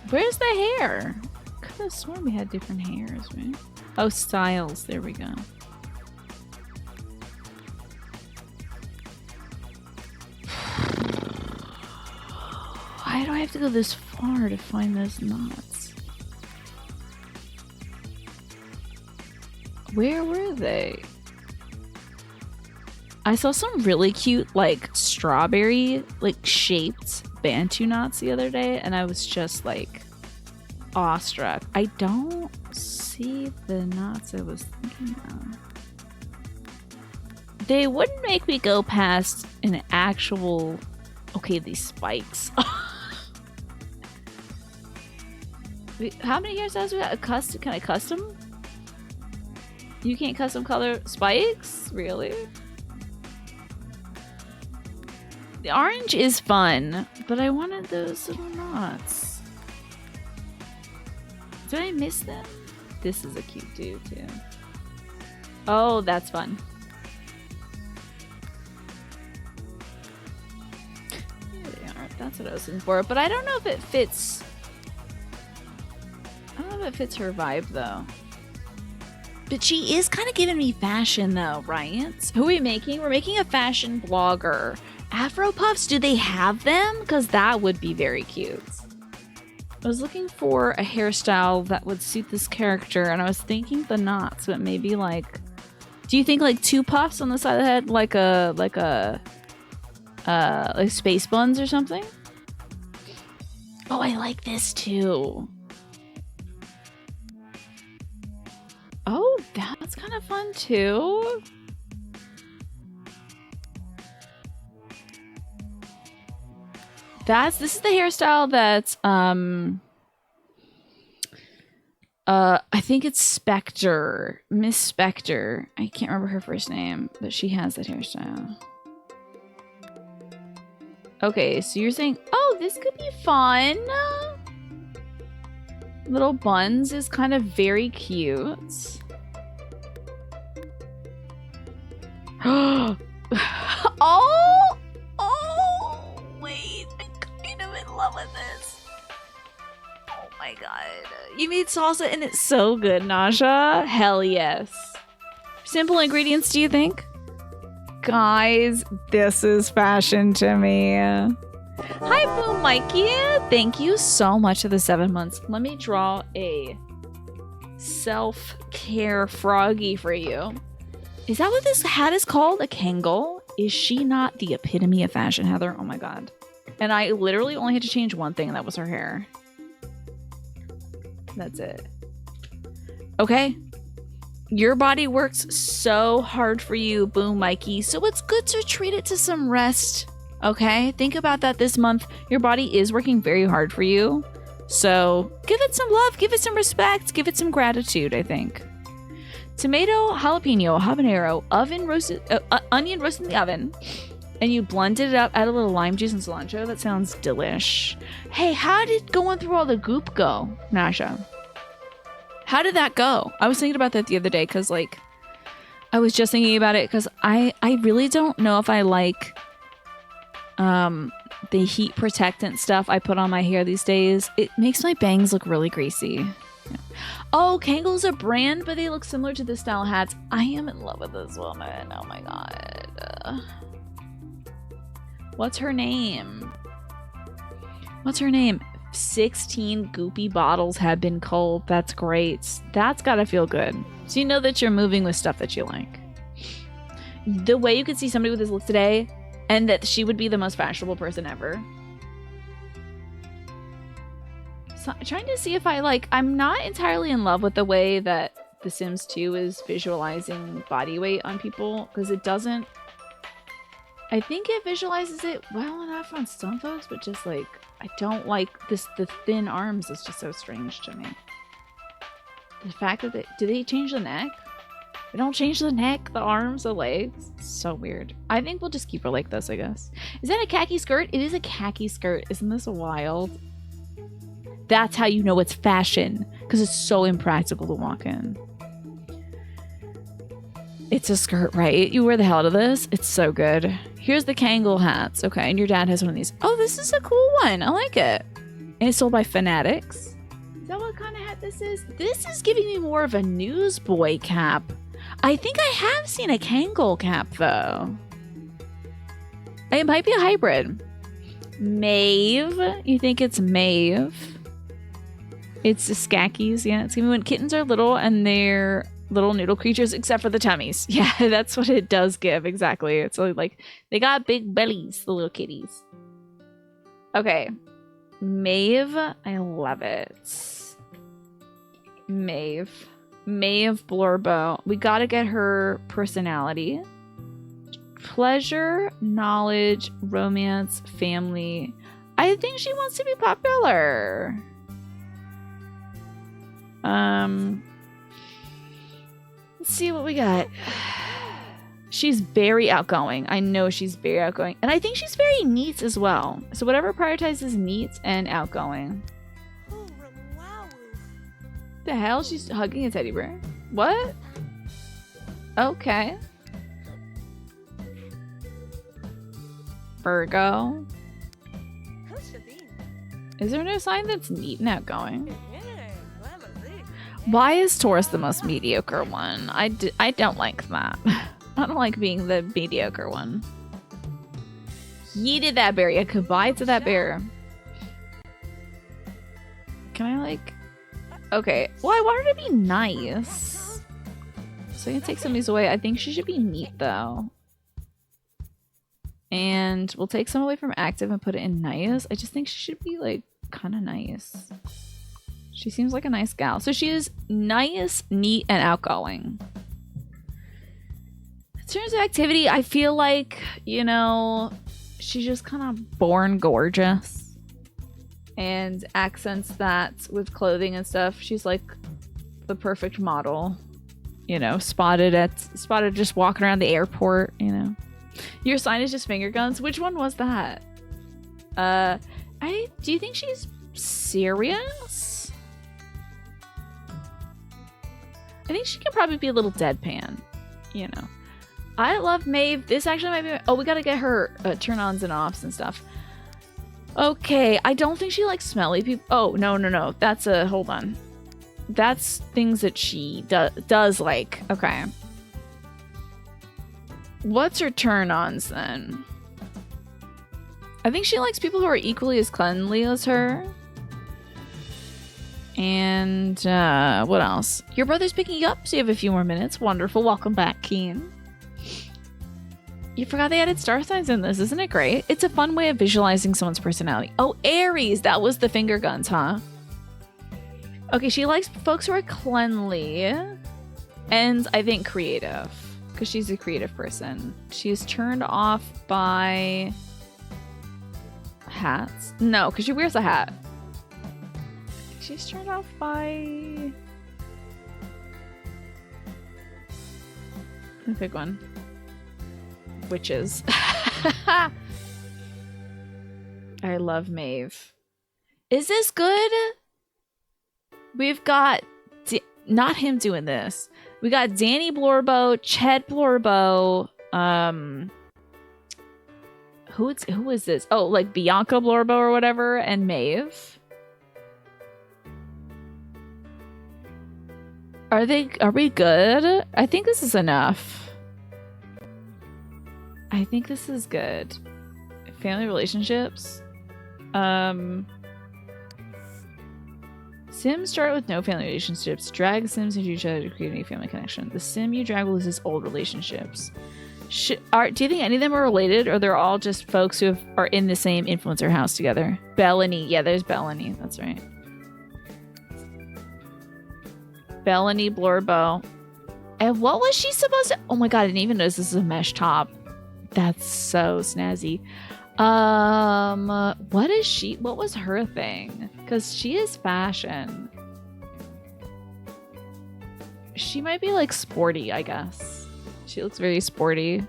Where's the hair? I could have sworn we had different hairs, right? Oh, styles. There we go. Why do I have to go this far to find those knots? Where were they? I saw some really cute, like, strawberry, like, shaped Bantu knots the other day, and I was just, like, awestruck. I don't see the knots I was thinking of. They wouldn't make me go past an actual... Okay, these spikes. How many hairstyles do we have? Can I custom? You can't custom color spikes? Really? The orange is fun, but I wanted those little knots. Did I miss them? This is a cute dude, too. Oh, that's fun. There they are. That's what I was looking for. But I don't know if it fits... I don't know if it fits her vibe, though. But she is kind of giving me fashion, though, right? Who are we making? We're making a fashion blogger. Afro puffs, do they have them? Because that would be very cute. I was looking for a hairstyle that would suit this character, and I was thinking the knots, but maybe like... Do you think like 2 puffs on the side of the head? Like space buns or something? Oh, I like this too. Oh, that's kind of fun too. This is the hairstyle that I think it's Spectre. Miss Spectre. I can't remember her first name, but she has that hairstyle. Okay, so you're saying, oh, this could be fun. Little buns is kind of very cute. Oh! Oh! Wait, I'm kind of in love with this. Oh my god. You made salsa and it's so good, Nasha. Hell yes. Simple ingredients, do you think? Guys, this is fashion to me. Hi, Boom Mikey. Thank you so much for the 7 months. Let me draw a self-care froggy for you. Is that what this hat is called? A Kangol? Is she not the epitome of fashion, Heather? Oh my god. And I literally only had to change one thing, and that was her hair. That's it. Okay. Your body works so hard for you, Boom Mikey, so it's good to treat it to some rest. Okay? Think about that this month. Your body is working very hard for you. So give it some love, give it some respect, give it some gratitude, I think. Tomato, jalapeno, habanero, onion roasted in the oven. And you blended it up, add a little lime juice and cilantro. That sounds delish. Hey, how did going through all the goop go, Nasha? How did that go? I was thinking about that the other day because, like, I was just thinking about it because I really don't know if I like the heat protectant stuff I put on my hair these days. It makes my bangs look really greasy. Yeah. Oh, Kangol's a brand, but they look similar to the style hats. I am in love with this woman. Oh my god. What's her name? What's her name? 16 goopy bottles have been culled. That's great. That's gotta feel good. So you know that you're moving with stuff that you like. the way you could see somebody with this look today and that she would be the most fashionable person ever. So I'm trying to see if I'm not entirely in love with the way that The Sims 2 is visualizing body weight on people, because it doesn't. I think it visualizes it well enough on some folks, but just like, I don't like this. The thin arms is just so strange to me. The fact that do they change the neck? They don't change the neck, the arms, the legs. It's so weird. I think we'll just keep her like this, I guess. Is that a khaki skirt? It is a khaki skirt. Isn't this wild? That's how you know it's fashion, because it's so impractical to walk in. It's a skirt, right? You wear the hell out of this. It's so good. Here's the Kangol hats. Okay, and your dad has one of these. Oh, this is a cool one. I like it. And it's sold by Fanatics. Is that what kind of hat this is? This is giving me more of a newsboy cap. I think I have seen a Kangol cap, though. It might be a hybrid. Maeve. You think it's Maeve? It's the skakis. Yeah, it's gonna be when kittens are little and they're little noodle creatures, except for the tummies. Yeah, that's what it does give. Exactly. It's like they got big bellies, the little kitties. Okay. Maeve. I love it. Maeve Blorbo. We gotta get her personality. Pleasure, knowledge, romance, family. I think she wants to be popular. Let's see what we got. She's very outgoing. I know she's very outgoing. And I think she's very neat as well. So whatever prioritizes neat and outgoing. The hell? She's hugging a teddy bear? What? Okay. Virgo. Is there no sign that's neat and outgoing? Why is Taurus the most mediocre one? I don't like that. I don't like being the mediocre one. Yeeted that bear. Yeah, goodbye to that bear. Can I like... Okay. Well, I want her to be nice. So I can take some of these away. I think she should be neat, though. And we'll take some away from active and put it in nice. I just think she should be, like, kind of nice. She seems like a nice gal. So she is nice, neat, and outgoing. In terms of activity, I feel like, you know, she's just kind of born gorgeous. And accents that with clothing and stuff. She's like the perfect model. You know, spotted just walking around the airport, you know. Your sign is just finger guns. Which one was that? Do you think she's serious? I think she can probably be a little deadpan, you know. I love Maeve. This actually might be... Oh, we gotta get her turn-ons and offs and stuff. Okay, I don't think she likes smelly people. Oh, no. That's a... Hold on. That's things that she does like. Okay. What's her turn-ons, then? I think she likes people who are equally as cleanly as her. And what else? Your brother's picking you up, so you have a few more minutes. Wonderful. Welcome back, Keen. You forgot they added star signs in this. Isn't it great? It's a fun way of visualizing someone's personality. Oh, Aries. That was the finger guns, huh? Okay, she likes folks who are cleanly. And I think creative. Because she's a creative person. She's turned off by... hats? No, because she wears a hat. She's turned off by... Pick one. Witches. I love Maeve. Is this good? We've got... not him doing this. We got Danny Blorbo, Ched Blorbo, who is this? Oh, like Bianca Blorbo or whatever, and Maeve. Are we good? I think this is enough. I think this is good. Family relationships. Sims start with no family relationships. Drag Sims into each other to create a new family connection. The Sim you drag will lose his old relationships. Do you think any of them are related, or they're all just folks who are in the same influencer house together? Bellany. Yeah, there's Bellany. That's right. Bellany Blorbo. And what was she supposed to... Oh my god, I didn't even notice this is a mesh top. That's so snazzy. What is she... What was her thing? Because she is fashion. She might be like sporty, I guess. She looks very sporty.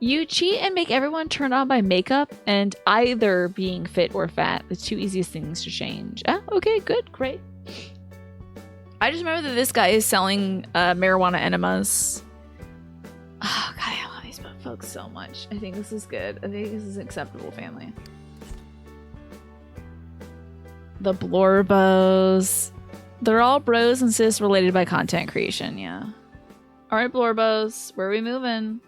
You cheat and make everyone turn on by makeup and either being fit or fat. The two easiest things to change. Ah, okay, good, great. I just remember that this guy is selling marijuana enemas. Oh, God, I love these folks so much. I think this is good. I think this is an acceptable family. The Blorbos. They're all bros and sis related by content creation, yeah. All right, Blorbos, where are we moving?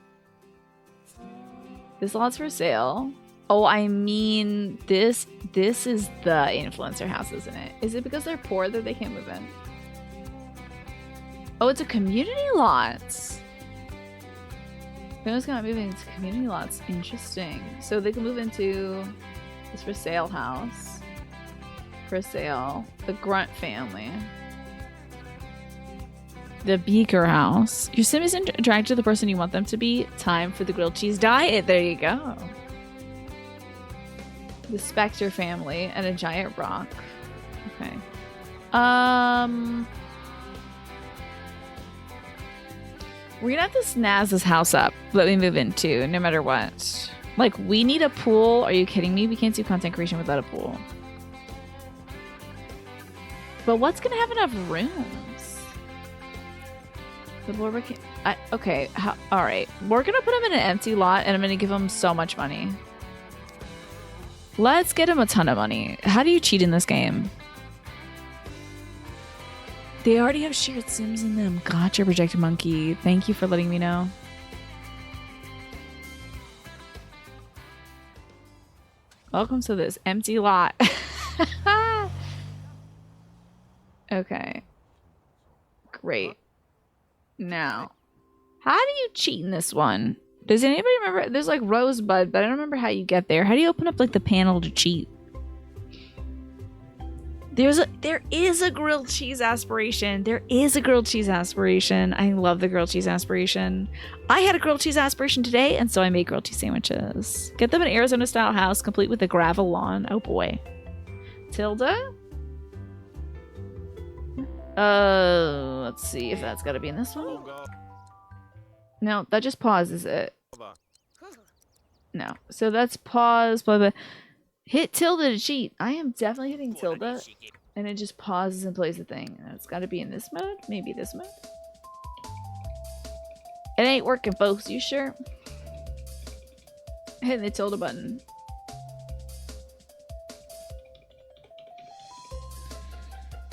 This lot's for sale. Oh, I mean, this is the influencer house, isn't it? Is it because they're poor that they can't move in? Oh, it's a community lot. Family's not moving into community lots. Interesting. So they can move into this for sale house. For sale. The Grunt family. The Beaker house. Your sim is attracted to the person you want them to be. Time for the grilled cheese diet. There you go. The Spectre family and a giant rock. Okay. We're gonna have to snazz this house up that we move into, no matter what. Like, we need a pool. Are you kidding me? We can't do content creation without a pool. But what's gonna have enough rooms? The Blorbo can... okay, alright. We're gonna put him in an empty lot, and I'm gonna give him so much money. Let's get him a ton of money. How do you cheat in this game? They already have shared sims in them. Gotcha, Projected Monkey. Thank you for letting me know. Welcome to this empty lot. Okay. Great. Now, how do you cheat in this one? Does anybody remember? There's like Rosebud, but I don't remember how you get there. How do you open up like the panel to cheat? There is a grilled cheese aspiration. There is a grilled cheese aspiration. I love the grilled cheese aspiration. I had a grilled cheese aspiration today, and so I made grilled cheese sandwiches. Get them an Arizona-style house, complete with a gravel lawn. Oh boy. Tilda? Let's see if that's gotta be in this one. No, that just pauses it. No. So that's pause, blah, blah. Hit tilde to cheat. I am definitely hitting tilde. And it just pauses and plays the thing. And it's gotta be in this mode. Maybe this mode. It ain't working, folks. You sure? Hit the tilde button.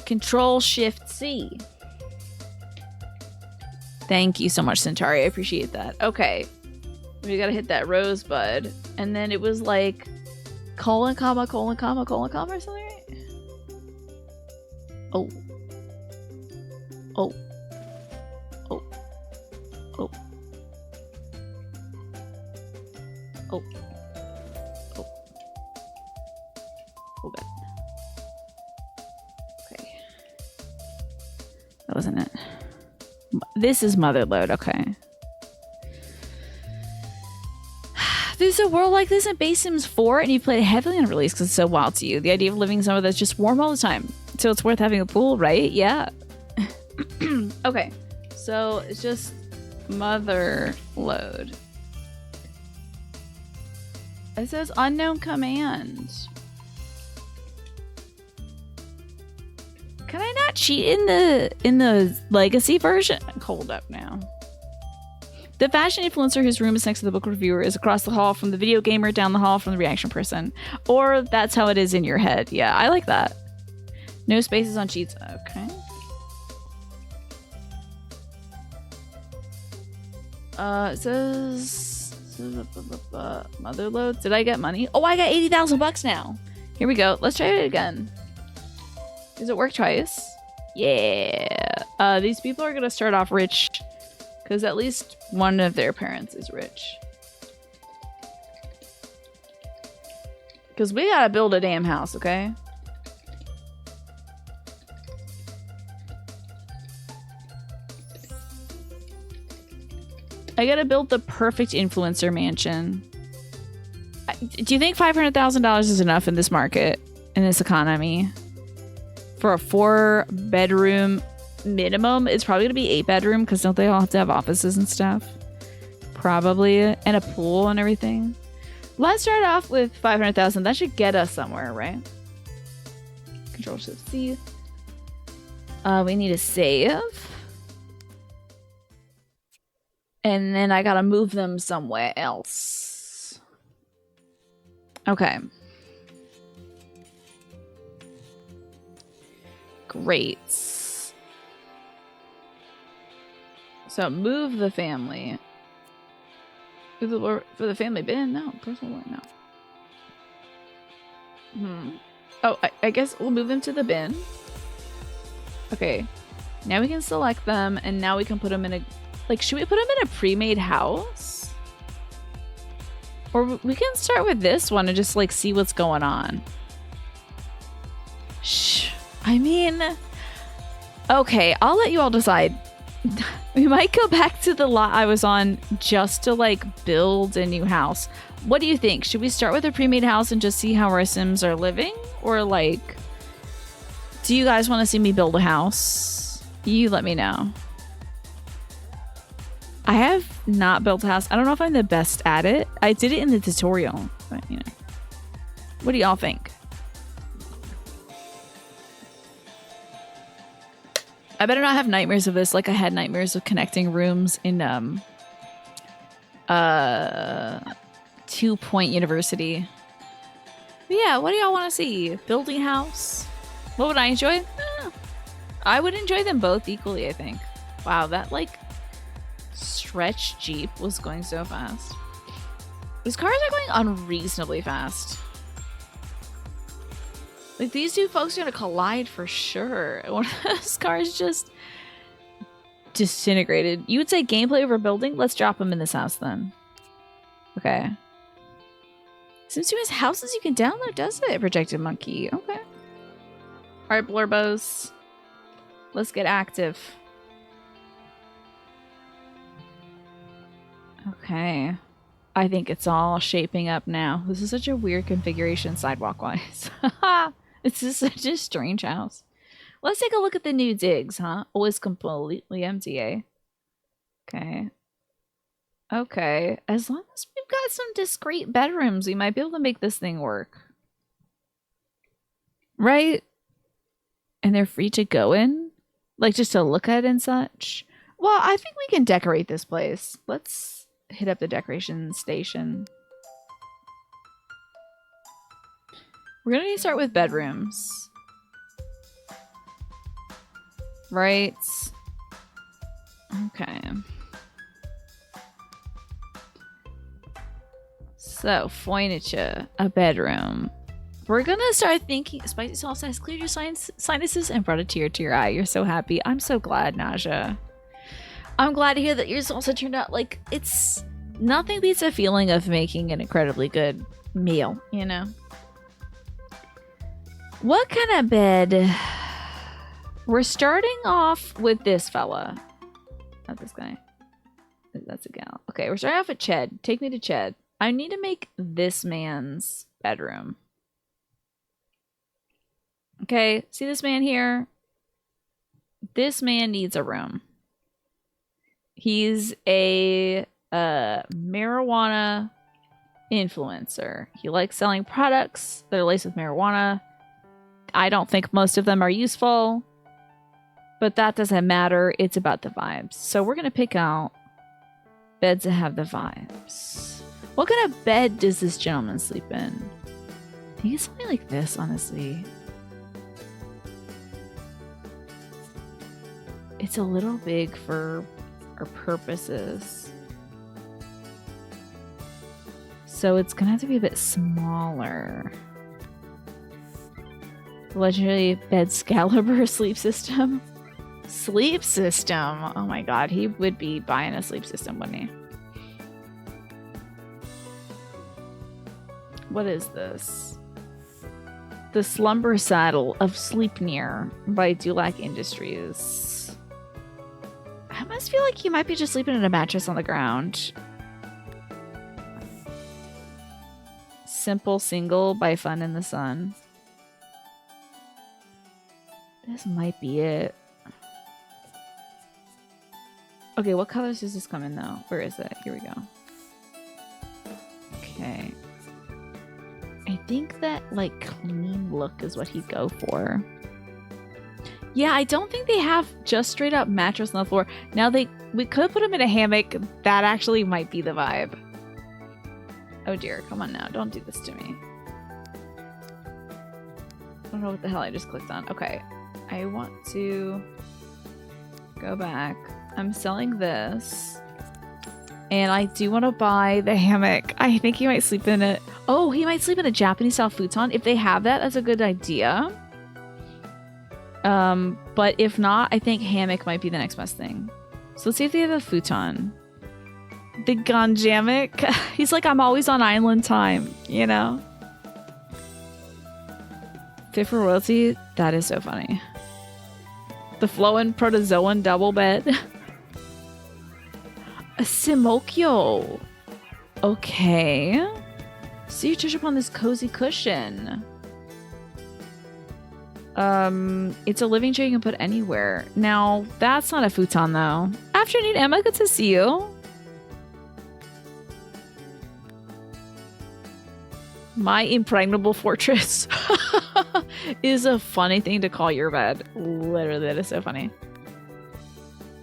Control-Shift-C. Thank you so much, Centauri. I appreciate that. Okay. We gotta hit that rosebud. And then it was like... colon, comma, colon, comma, colon, comma, or something, right? Oh. Oh. Oh. Oh. Oh. Oh. Oh, God. Okay. That wasn't it. This is Motherload, okay. There's a world like this in Base Sims 4, and you played it heavily on release because it's so wild to you. The idea of living somewhere that's just warm all the time. So it's worth having a pool, right? Yeah. Okay. So it's just mother load. It says unknown command. Can I not cheat in the legacy version? Hold up now. The fashion influencer whose room is next to the book reviewer is across the hall from the video gamer, down the hall from the reaction person. Or that's how it is in your head. Yeah, I like that. No spaces on cheats. Okay. It says motherload. Did I get money? Oh, I got 80,000 bucks now. Here we go. Let's try it again. Does it work twice? Yeah. These people are gonna start off rich. Because at least one of their parents is rich. Because we gotta build a damn house, okay? I gotta build the perfect influencer mansion. Do you think $500,000 is enough in this market, in this economy? For a 4-bedroom minimum? It's probably gonna be 8-bedroom because don't they all have to have offices and stuff? Probably. And a pool and everything. Let's start off with 500,000. That should get us somewhere, right? Control Shift C. We need to save. And then I gotta move them somewhere else. Okay. Great. So move the family. For the family bin? No. Personal one? No. Oh, I guess we'll move them to the bin. Okay. Now we can select them, and now we can put them in a... Like, should we put them in a pre-made house? Or we can start with this one and just, like, see what's going on. Shh. I mean... Okay, I'll let you all decide. We might go back to the lot I was on just to, like, build a new house. What do you think? Should we start with a pre-made house and just see how our Sims are living? Or, like... Do you guys want to see me build a house? You let me know. I have not built a house. I don't know if I'm the best at it. I did it in the tutorial, but you know. What do y'all think? I better not have nightmares of this like I had nightmares of connecting rooms in 2 Point University. But yeah, what do y'all want to see? Building a house? What would I enjoy? I would enjoy them both equally, I think. Wow, that like stretch Jeep was going so fast. These cars are going unreasonably fast. Like, these two folks are gonna collide for sure. One of those cars just disintegrated. You would say gameplay over building? Let's drop them in this house then. Okay. Sims 2 has houses you can download, does it? Projected monkey. Okay. Alright, Blorbos. Let's get active. Okay. I think it's all shaping up now. This is such a weird configuration sidewalk-wise. It's just such a strange house. Let's take a look at the new digs, huh? Oh, it's completely empty, eh? Okay. Okay. As long as we've got some discrete bedrooms, we might be able to make this thing work. Right? And they're free to go in? Like, just to look at and such? Well, I think we can decorate this place. Let's hit up the decoration station. We're gonna need to start with bedrooms. Right? Okay. So, furniture, a bedroom. We're gonna start thinking. Spicy sauce has cleared your sinuses and brought a tear to your eye. You're so happy. I'm so glad, Naja. I'm glad to hear that yours also turned out like it's nothing beats a feeling of making an incredibly good meal, you know? What kind of bed? We're starting off with this fella. Not this guy. That's a gal. Okay, we're starting off at Ched. Take me to Ched. I need to make this man's bedroom. Okay, see this man here? This man needs a room. He's a marijuana influencer. He likes selling products that are laced with marijuana. I don't think most of them are useful, but that doesn't matter. It's about the vibes. So we're going to pick out beds that have the vibes. What kind of bed does this gentleman sleep in? I think it's something like this, honestly. It's a little big for our purposes. So it's gonna have to be a bit smaller. Legendary Bedscalibur sleep system. Sleep system. Oh my god, he would be buying a sleep system, wouldn't he? What is this? The Slumber Saddle of Sleipnir by Dulac Industries. I must feel like he might be just sleeping in a mattress on the ground. Simple Single by Fun in the Sun. This might be it. Okay, what colors does this come in though? Where is it? Here we go. Okay. I think that like clean look is what he'd go for. Yeah, I don't think they have just straight up mattress on the floor. Now we could put him in a hammock. That actually might be the vibe. Oh dear, come on now. Don't do this to me. I don't know what the hell I just clicked on. Okay. I want to go back. I'm selling this. And I do want to buy the hammock. I think he might sleep in it. Oh, he might sleep in a Japanese style futon. If they have that, that's a good idea. But if not, I think hammock might be the next best thing. So let's see if they have a futon. The Gonjamic. He's like, I'm always on island time, you know? Fit for royalty? That is so funny. The Flowin' Protozoan double bed. A Simokyo. Okay. So you touch upon this cozy cushion. It's a living chair you can put anywhere. Now, that's not a futon though. Afternoon, Emma. Good to see you. My impregnable fortress is a funny thing to call your bed. Literally, that is so funny.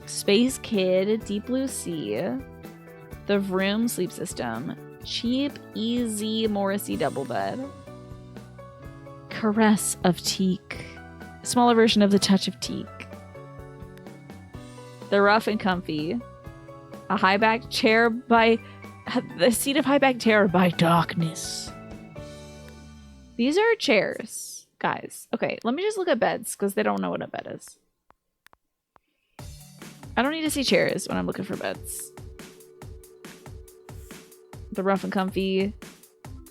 Space Kid, Deep Blue Sea, The Vroom Sleep System, Cheap, Easy Morrissey Double Bed, Caress of Teak, smaller version of The Touch of Teak, The Rough and Comfy, a high back chair by the seat of high back chair by Darkness. These are chairs, guys. Okay, let me just look at beds because they don't know what a bed is. I don't need to see chairs when I'm looking for beds. The Rough and Comfy,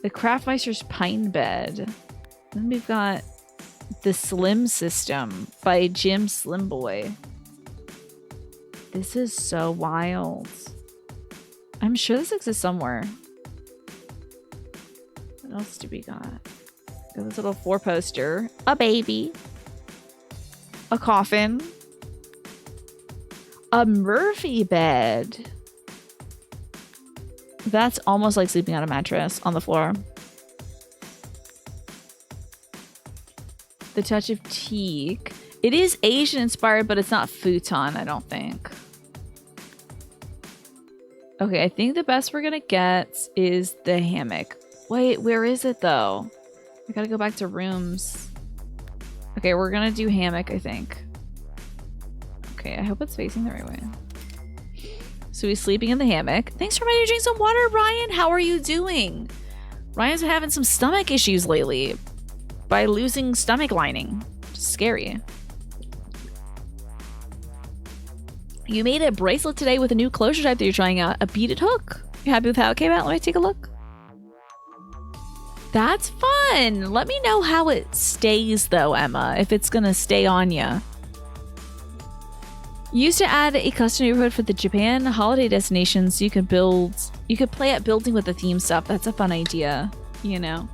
the Craftmeister's Pine Bed. Then we've got the Slim System by Jim Slimboy. This is so wild. I'm sure this exists somewhere. What else do we got? Got this little 4-poster. A baby. A coffin. A Murphy bed. That's almost like sleeping on a mattress on the floor. The Touch of Teak. It is Asian inspired, but it's not futon, I don't think. Okay, I think the best we're gonna get is the hammock. Wait, where is it though? I gotta go back to rooms. Okay, we're gonna do hammock, I think. Okay, I hope it's facing the right way. So he's sleeping in the hammock. Thanks for letting me drink some water, Ryan. How are you doing? Ryan's been having some stomach issues lately by losing stomach lining. Scary. You made a bracelet today with a new closure type that you're trying out. A beaded hook. You happy with how it came out? Let me take a look. That's fun. Let me know how it stays though, Emma, if it's gonna stay on ya. Used to add a custom neighborhood for the Japan holiday destination so you could play at building with the theme stuff. That's a fun idea, you know.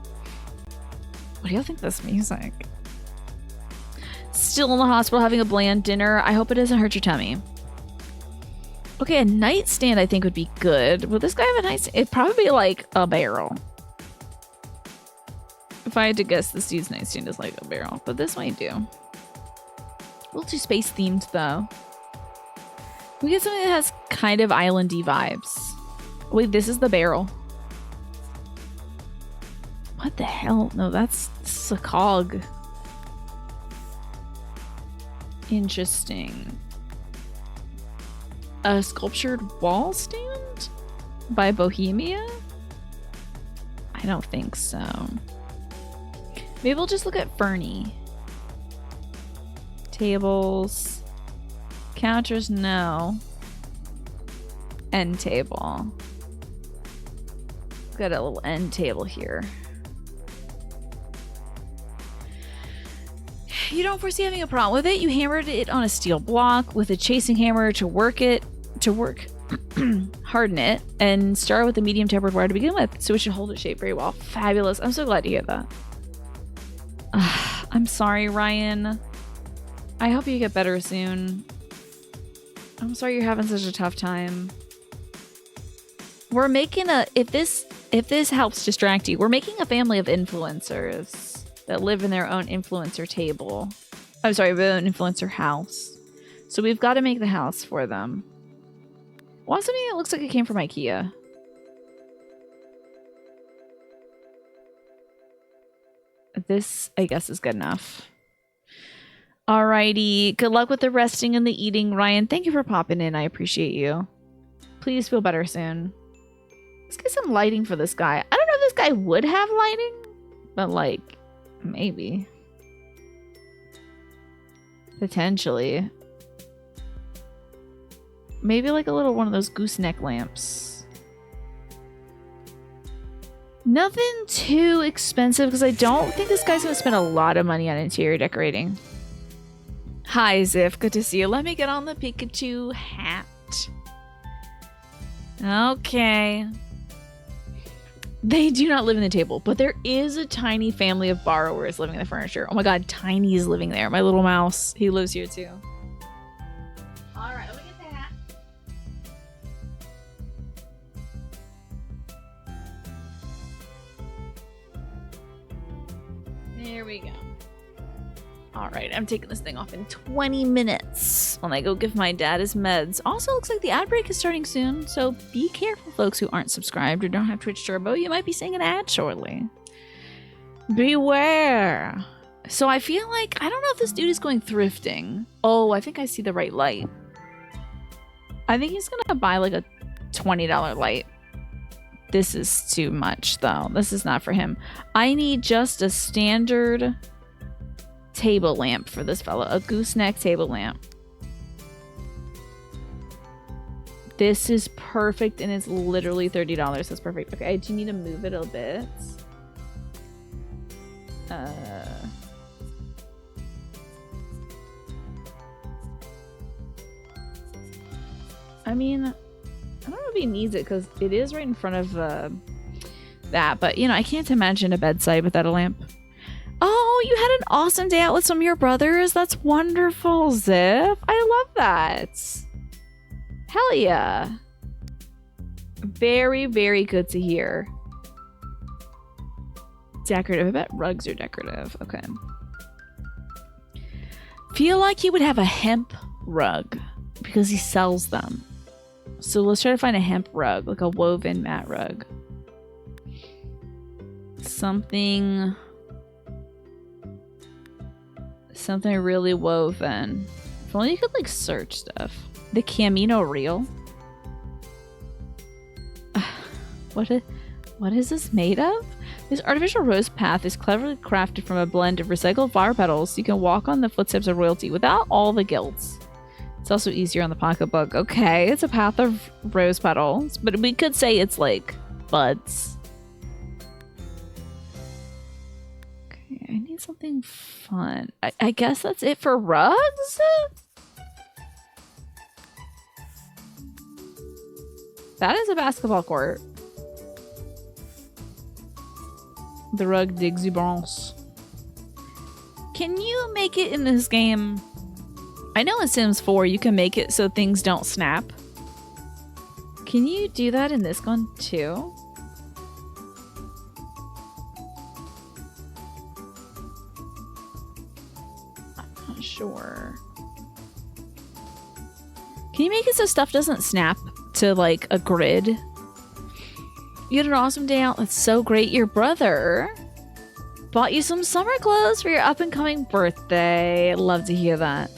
What do y'all think of this music? Still in the hospital having a bland dinner. I hope it doesn't hurt your tummy. Okay, a nightstand I think would be good. Will this guy have a nightstand? It'd probably be like a barrel. If I had to guess, this dude's nightstand is like a barrel, but this might do. A little too space themed though. We get something that has kind of islandy vibes. Wait, this is the barrel. What the hell? No, this is a cog. Interesting. A sculptured wall stand by Bohemia? I don't think so. Maybe we'll just look at Fernie. Tables. Counters, no. End table. Got a little end table here. You don't foresee having a problem with it. You hammered it on a steel block with a chasing hammer to harden it, and start with a medium tempered wire to begin with, so it should hold its shape very well. Fabulous. I'm so glad to hear that. I'm sorry, Ryan. I hope you get better soon. I'm sorry you're having such a tough time. We're making if this helps distract you, we're making a family of influencers that live in their own influencer table. I'm sorry, their own influencer house. So we've got to make the house for them. Want something that looks like it came from IKEA? This, I guess, is good enough. Alrighty. Good luck with the resting and the eating, Ryan. Thank you for popping in. I appreciate you. Please feel better soon. Let's get some lighting for this guy. I don't know if this guy would have lighting, but like, maybe. Potentially. Maybe like a little one of those gooseneck lamps. Nothing too expensive because I don't think this guy's going to spend a lot of money on interior decorating. Hi, Ziff. Good to see you. Let me get on the Pikachu hat. Okay. They do not live in the table, but there is a tiny family of borrowers living in the furniture. Oh my god, Tiny is living there. My little mouse. He lives here too. Alright, let me get the hat. There we go. Alright, I'm taking this thing off in 20 minutes when I go give my dad his meds. Also, looks like the ad break is starting soon, so be careful, folks who aren't subscribed or don't have Twitch Turbo. You might be seeing an ad shortly. Beware. So I feel like, I don't know if this dude is going thrifting. Oh, I think I see the right light. I think he's gonna buy like a $20 light. This is too much, though. This is not for him. I need just a standard table lamp for this fella. A gooseneck table lamp. This is perfect and it's literally $30. That's perfect. Okay, I do need to move it a bit. I mean, I don't know if he needs it because it is right in front of that, but you know, I can't imagine a bedside without a lamp. Oh, you had an awesome day out with some of your brothers. That's wonderful, Ziff. I love that. Hell yeah. Very, very good to hear. Decorative. I bet rugs are decorative. Okay. Feel like he would have a hemp rug because he sells them. So let's try to find a hemp rug, like a woven mat rug. Something really woven. If only you could like search stuff. The Camino reel. What is this made of? This artificial rose path is cleverly crafted from a blend of recycled flower petals so you can walk on the footsteps of royalty without all the guilt. It's also easier on the pocketbook. Okay, it's a path of rose petals, but we could say it's like buds. Okay, I need something fun. I guess that's it for rugs? That is a basketball court. The rug d'exuberance. Can you make it in this game? I know in Sims 4 you can make it so things don't snap. Can you do that in this one too? I'm not sure. Can you make it so stuff doesn't snap to like a grid? You had an awesome day out. That's so great. Your brother bought you some summer clothes for your up-and-coming birthday. Love to hear that.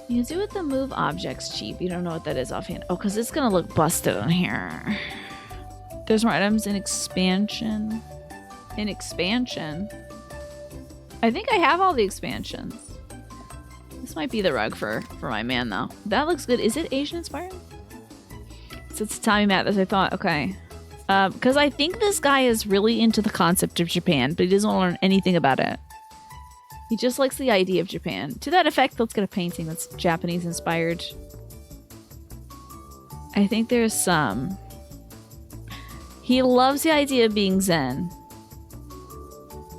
You do it the move objects cheap. You don't know what that is offhand. Oh, because it's going to look busted on here. There's more items in expansion. In expansion? I think I have all the expansions. This might be the rug for my man, though. That looks good. Is it Asian inspired? So it's a tatami mat, as I thought. Okay. Because I think this guy is really into the concept of Japan, but he doesn't want to learn anything about it. He just likes the idea of Japan. To that effect, let's get a painting that's Japanese inspired. I think there's some. He loves the idea of being Zen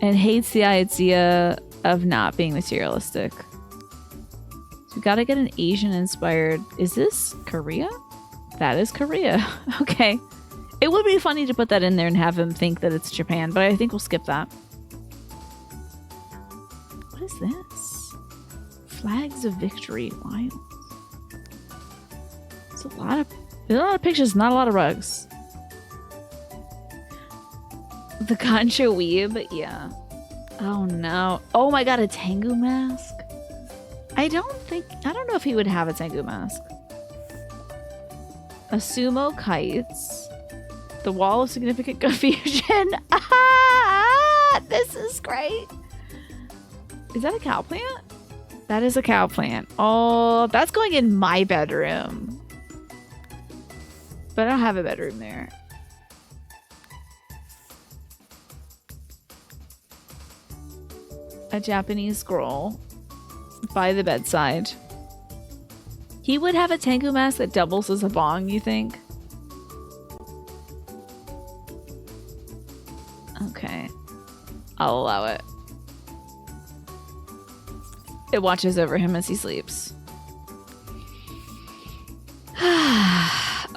and hates the idea of not being materialistic. So we gotta get an Asian inspired. Is this Korea? That is Korea. Okay. It would be funny to put that in there and have him think that it's Japan, but I think we'll skip that. What is this? Flags of Victory Wilds. There's a lot of pictures, not a lot of rugs. The Concha Weeb, yeah. Oh no. Oh my god, a Tengu mask? I don't know if he would have a Tengu mask. A Sumo Kites. The Wall of Significant Confusion. Ah, this is great. Is that a cow plant? That is a cow plant. Oh, that's going in my bedroom. But I don't have a bedroom there. A Japanese scroll by the bedside. He would have a Tengu mask that doubles as a bong, you think? Okay. I'll allow it. It watches over him as he sleeps.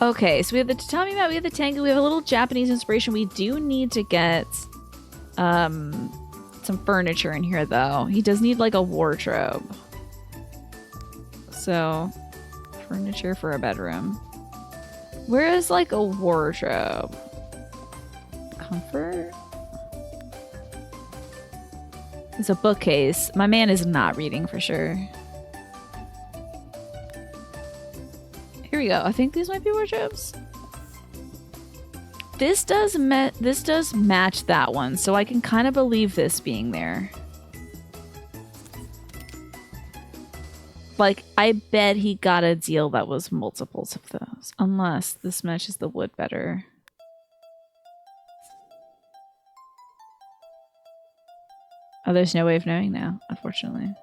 Okay, so we have the tatami mat, we have the Tengu, we have a little Japanese inspiration. We do need to get some furniture in here, though. He does need, like, a wardrobe. So, furniture for a bedroom. Where is, like, a wardrobe? Comfort? It's a bookcase. My man is not reading for sure. Here we go. I think these might be wardrobes. This does match that one, so I can kind of believe this being there. Like, I bet he got a deal that was multiples of those. Unless this matches the wood better. Oh, there's no way of knowing now, unfortunately.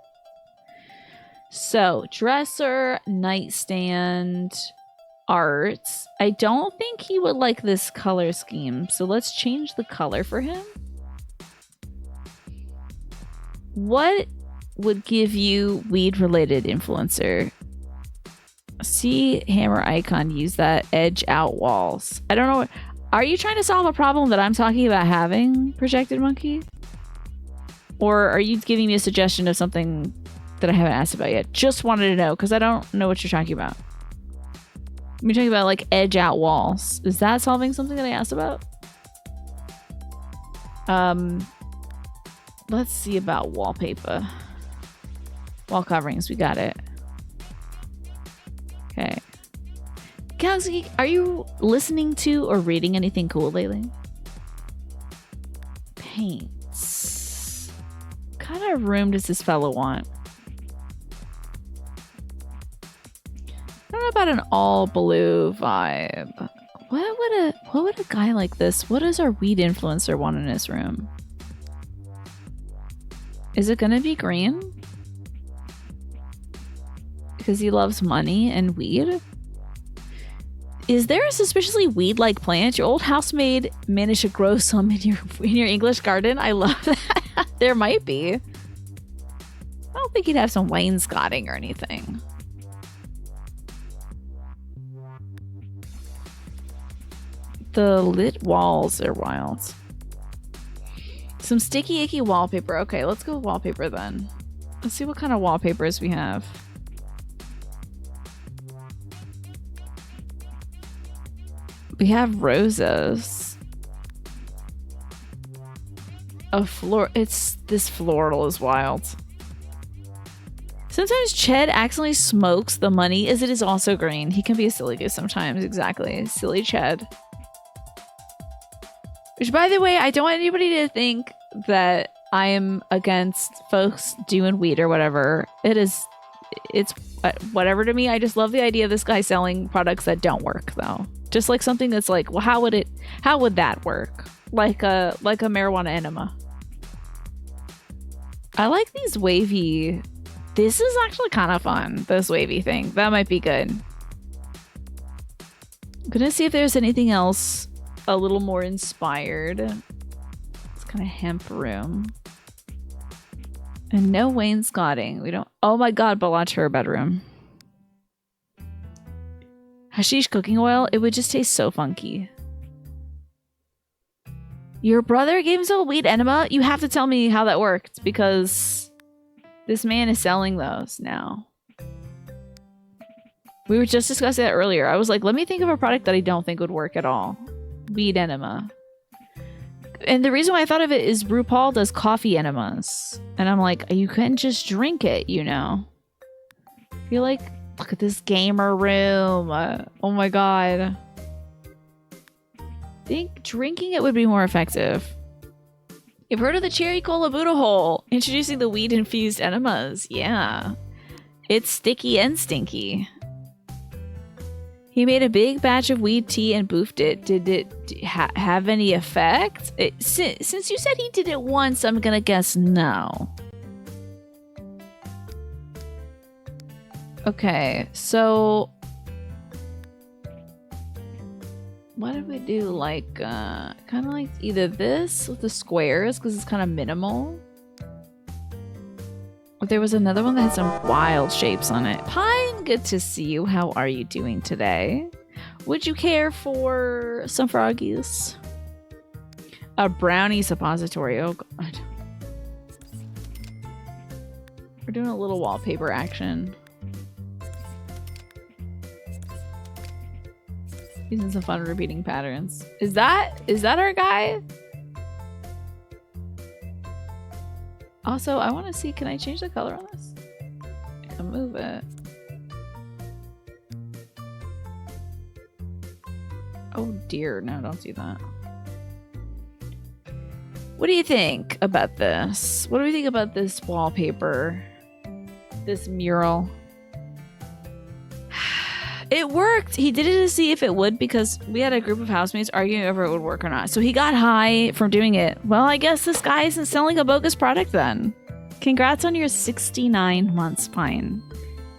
So, dresser, nightstand, art. I don't think he would like this color scheme, so let's change the color for him. What would give you weed-related influencer? See hammer icon, use that, edge out walls. I don't know. Are you trying to solve a problem that I'm talking about having, Projected Monkey? Or are you giving me a suggestion of something that I haven't asked about yet? Just wanted to know, because I don't know what you're talking about. You're talking about, like, edge out walls. Is that solving something that I asked about? Let's see about wallpaper. Wall coverings, we got it. Okay. Galaxy, are you listening to or reading anything cool lately? Paints. What kind of room does this fellow want? I don't know about an all blue vibe. What would a guy like this? What does our weed influencer want in his room? Is it gonna be green? Because he loves money and weed? Is there a suspiciously weed-like plant? Your old housemaid managed to grow some in your English garden? I love that. There might be. I don't think he'd have some wainscoting or anything. The lit walls are wild. Some sticky icky wallpaper. Okay, let's go with wallpaper then. Let's see what kind of wallpapers we have. We have roses. This floral is wild. Sometimes Ched accidentally smokes the money as it is also green. He can be a silly goose sometimes, exactly. Silly Ched. Which, by the way, I don't want anybody to think that I am against folks doing weed or whatever. It is it's whatever to me. I just love the idea of this guy selling products that don't work though. Just like something that's like, well, how would that work? Like a marijuana enema. I like these wavy. This is actually kind of fun. This wavy thing. That might be good. I'm gonna see if there's anything else a little more inspired. It's kind of hemp room. And no wainscoting. We don't. Oh my god, but watch her bedroom. Hashish cooking oil. It would just taste so funky. Your brother gave himself a weed enema? You have to tell me how that worked because this man is selling those now. We were just discussing that earlier. I was like, let me think of a product that I don't think would work at all. Weed enema. And the reason why I thought of it is RuPaul does coffee enemas. And I'm like, you couldn't just drink it, you know? You're like, look at this gamer room. Oh my god. I think drinking it would be more effective. You've heard of the cherry cola Buddha hole? Introducing the weed infused enemas. Yeah. It's sticky and stinky. He made a big batch of weed tea and boofed it. Did it have any effect? Since you said he did it once, I'm gonna guess no. Okay, so what did we do? Like, kind of like either this with the squares because it's kind of minimal. But there was another one that had some wild shapes on it. Pine, good to see you. How are you doing today? Would you care for some froggies? A brownie suppository. Oh god. We're doing a little wallpaper action. Using some fun repeating patterns. Is that our guy? Also, I want to see, can I change the color on this? I can move it. Oh dear, no, don't do that. What do you think about this? What do we think about this wallpaper? This mural? It worked. He did it to see if it would because we had a group of housemates arguing over it would work or not. So he got high from doing it. Well, I guess this guy isn't selling a bogus product then. Congrats on your 69 months, Pine.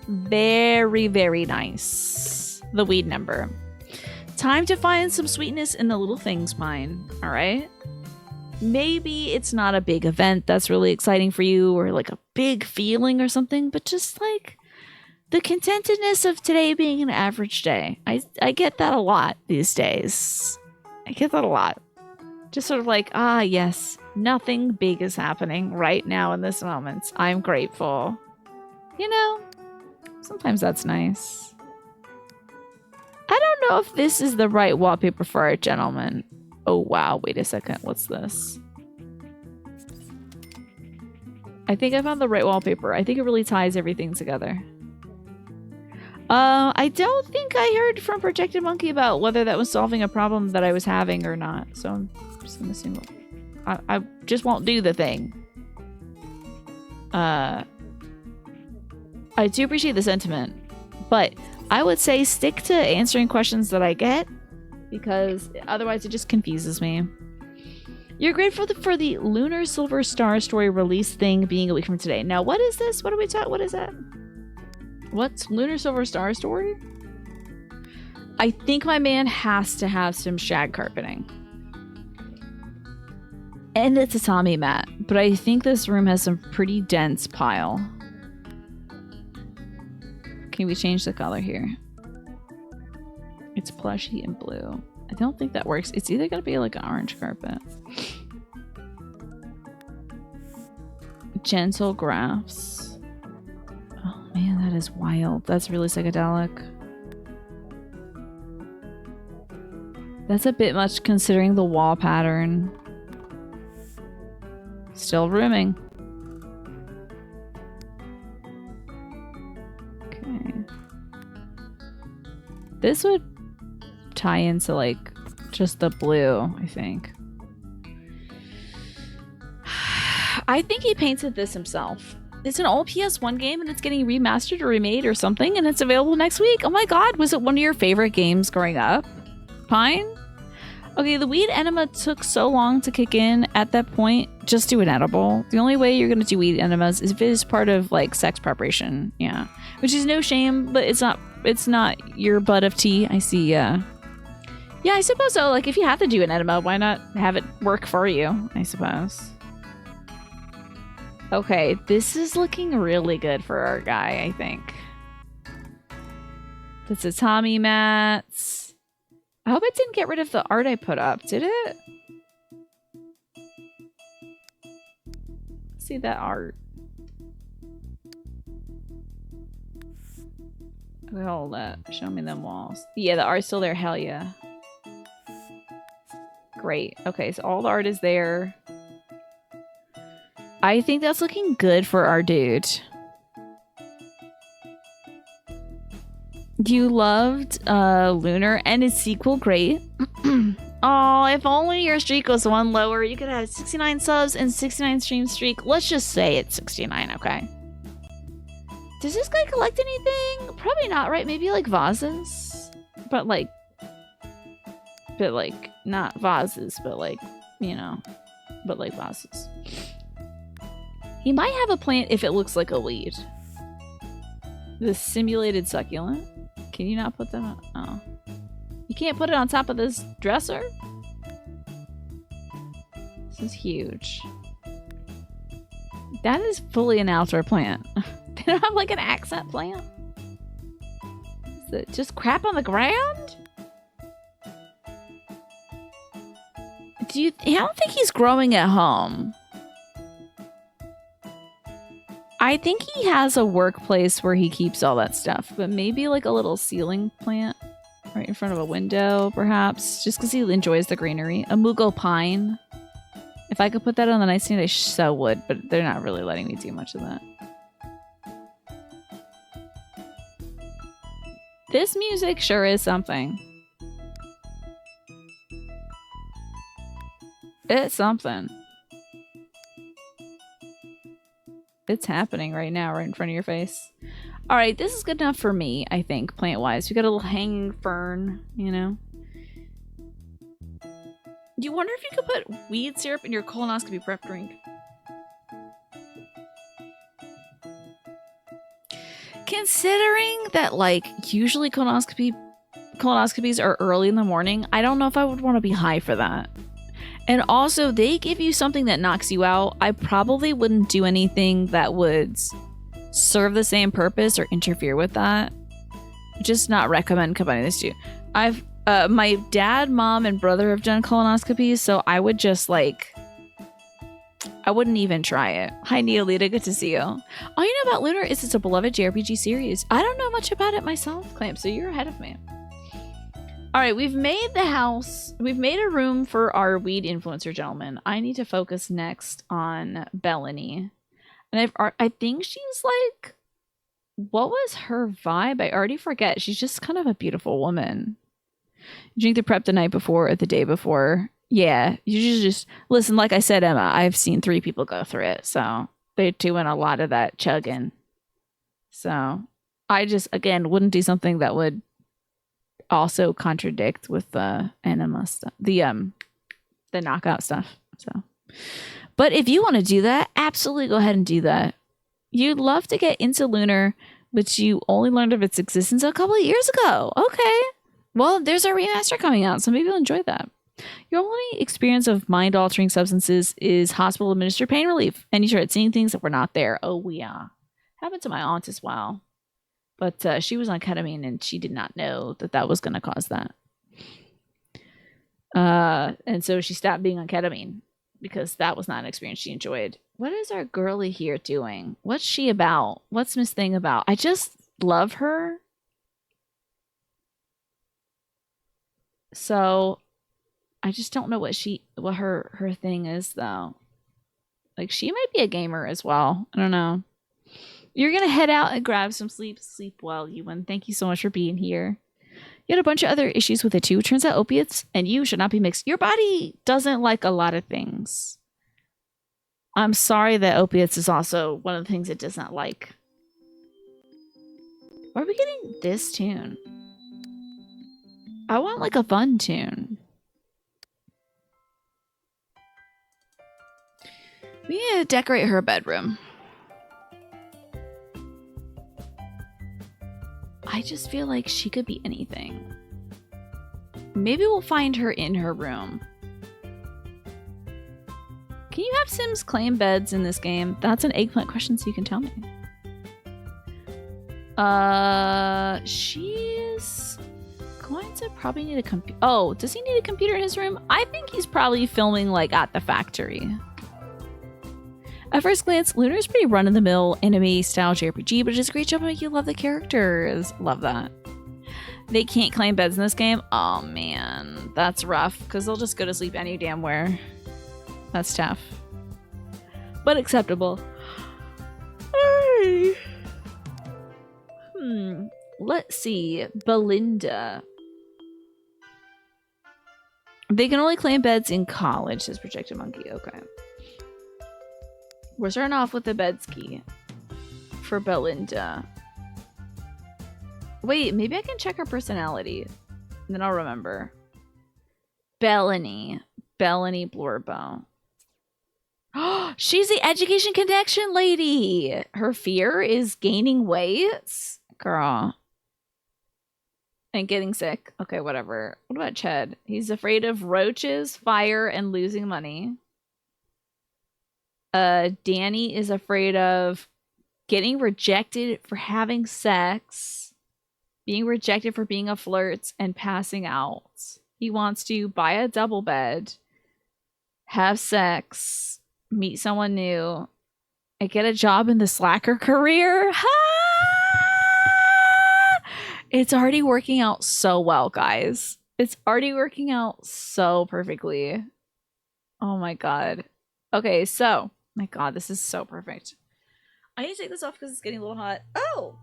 Very, very nice. The weed number. Time to find some sweetness in the little things, Pine. All right? Maybe it's not a big event that's really exciting for you or like a big feeling or something, but just like the contentedness of today being an average day. I get that a lot these days. I get that a lot. Just sort of like, ah, yes, nothing big is happening right now in this moment. I'm grateful. You know, sometimes that's nice. I don't know if this is the right wallpaper for our gentleman. Oh, wow. Wait a second. What's this? I think I found the right wallpaper. I think it really ties everything together. I don't think I heard from Projected Monkey about whether that was solving a problem that I was having or not. So I'm just gonna assume I just won't do the thing. I do appreciate the sentiment, but I would say stick to answering questions that I get because otherwise it just confuses me. You're grateful for the Lunar Silver Star Story release thing being a week from today. Now, what is this? What are we talking? What is that? What's Lunar Silver Star Story? I think my man has to have some shag carpeting. And it's a tatami mat, but I think this room has some pretty dense pile. Can we change the color here? It's plushy and blue. I don't think that works. It's either gonna be like an orange carpet. Gentle graphs. Oh man, that is wild. That's really psychedelic. That's a bit much considering the wall pattern. Still rooming. Okay. This would tie into like just the blue, I think. I think he painted this himself. It's an old PS1 game and it's getting remastered or remade or something, and it's available next week. Oh my god, was it one of your favorite games growing up? Pine? Okay, the weed enema took so long to kick in at that point. Just do an edible. The only way you're gonna do weed enemas is if it is part of like sex preparation. Yeah. Which is no shame, but it's not your butt of tea. I see, yeah, I suppose so. Like if you have to do an enema, why not have it work for you, I suppose. Okay, this is looking really good for our guy, I think. The tatami mats. I hope it didn't get rid of the art I put up, did it? Let's see that art. Okay, hold up. Show me them walls. Yeah, the art's still there. Hell yeah. Great. Okay, so all the art is there. I think that's looking good for our dude. You loved Lunar and its sequel, great. Oh, if only your streak was one lower, you could have 69 subs and 69 stream streak. Let's just say it's 69, okay? Does this guy collect anything? Probably not, right? Maybe like vases? But like, not vases, but like, you know, but like vases. He might have a plant if it looks like a weed. The simulated succulent. Can you not put that on? Oh. You can't put it on top of this dresser? This is huge. That is fully an outdoor plant. They don't have like an accent plant? Is it just crap on the ground? I don't think he's growing at home. I think he has a workplace where he keeps all that stuff, but maybe like a little ceiling plant right in front of a window, perhaps, just because he enjoys the greenery. A Mugo pine. If I could put that on the nightstand, I so would, but they're not really letting me do much of that. This music sure is something. It's something. It's happening right now, right in front of your face. All right, this is good enough for me, I think, plant-wise. We got a little hanging fern, you know. Do you wonder if you could put weed syrup in your colonoscopy prep drink? Considering that, like, usually colonoscopies are early in the morning, I don't know if I would want to be high for that. And also, they give you something that knocks you out. I probably wouldn't do anything that would serve the same purpose or interfere with that. Just not recommend combining these two. My dad, mom, and brother have done colonoscopies, so I would just like, I wouldn't even try it. Hi, Neolita, good to see you. All you know about Lunar is it's a beloved JRPG series. I don't know much about it myself, Clamp, so you're ahead of me. All right, we've made the house. We've made a room for our weed influencer gentleman. I need to focus next on Bellany. And I think she's like, what was her vibe? I already forget. She's just kind of a beautiful woman. You drink the prep the night before or the day before. Yeah, you just listen. Like I said, Emma, I've seen 3 people go through it. So they're doing a lot of that chugging. So I just, again, wouldn't do something that would also contradict with the enema stuff, the knockout stuff. So, but if you want to do that, absolutely go ahead and do that. You'd love to get into Lunar, which you only learned of its existence a couple of years ago. Okay, well, there's a remaster coming out, so maybe you'll enjoy that. Your only experience of mind-altering substances is hospital-administered pain relief, and you start seeing things that were not there. Oh yeah, happened to my aunt as well. But she was on ketamine and she did not know that that was going to cause that. And so she stopped being on ketamine because that was not an experience she enjoyed. What is our girly here doing? What's she about? What's Miss Thing about? I just love her. So I just don't know what her thing is though. Like she might be a gamer as well. I don't know. You're going to head out and grab some sleep. Sleep well, Ewan. Thank you so much for being here. You had a bunch of other issues with it too. Turns out opiates and you should not be mixed. Your body doesn't like a lot of things. I'm sorry that opiates is also one of the things it does not like. Why are we getting this tune? I want like a fun tune. We need to decorate her bedroom. I just feel like she could be anything. Maybe we'll find her in her room. Can you have Sims claim beds in this game? That's an eggplant question, so you can tell me. She's going to probably need a computer. Oh, does he need a computer in his room? I think he's probably filming like at the factory. At first glance, Lunar's pretty run-of-the-mill anime-style JRPG, but it does a great job of making you love the characters. Love that. They can't claim beds in this game? Oh, man. That's rough, because they'll just go to sleep any damn where. That's tough. But acceptable. Hey. Let's see. Belinda. They can only claim beds in college, says Projected Monkey. Okay. We're starting off with the bed ski for Belinda. Wait, maybe I can check her personality. And then I'll remember. Bellany. Bellany Blorbo. She's the education connection lady. Her fear is gaining weight. Girl. And getting sick. Okay, whatever. What about Ched? He's afraid of roaches, fire, and losing money. Danny is afraid of getting rejected for having sex, being rejected for being a flirt, and passing out. He wants to buy a double bed, have sex, meet someone new, and get a job in the slacker career. It's already working out so well, guys. It's already working out so perfectly. Oh my god. Okay, so my god, this is so perfect. I need to take this off because it's getting a little hot. Oh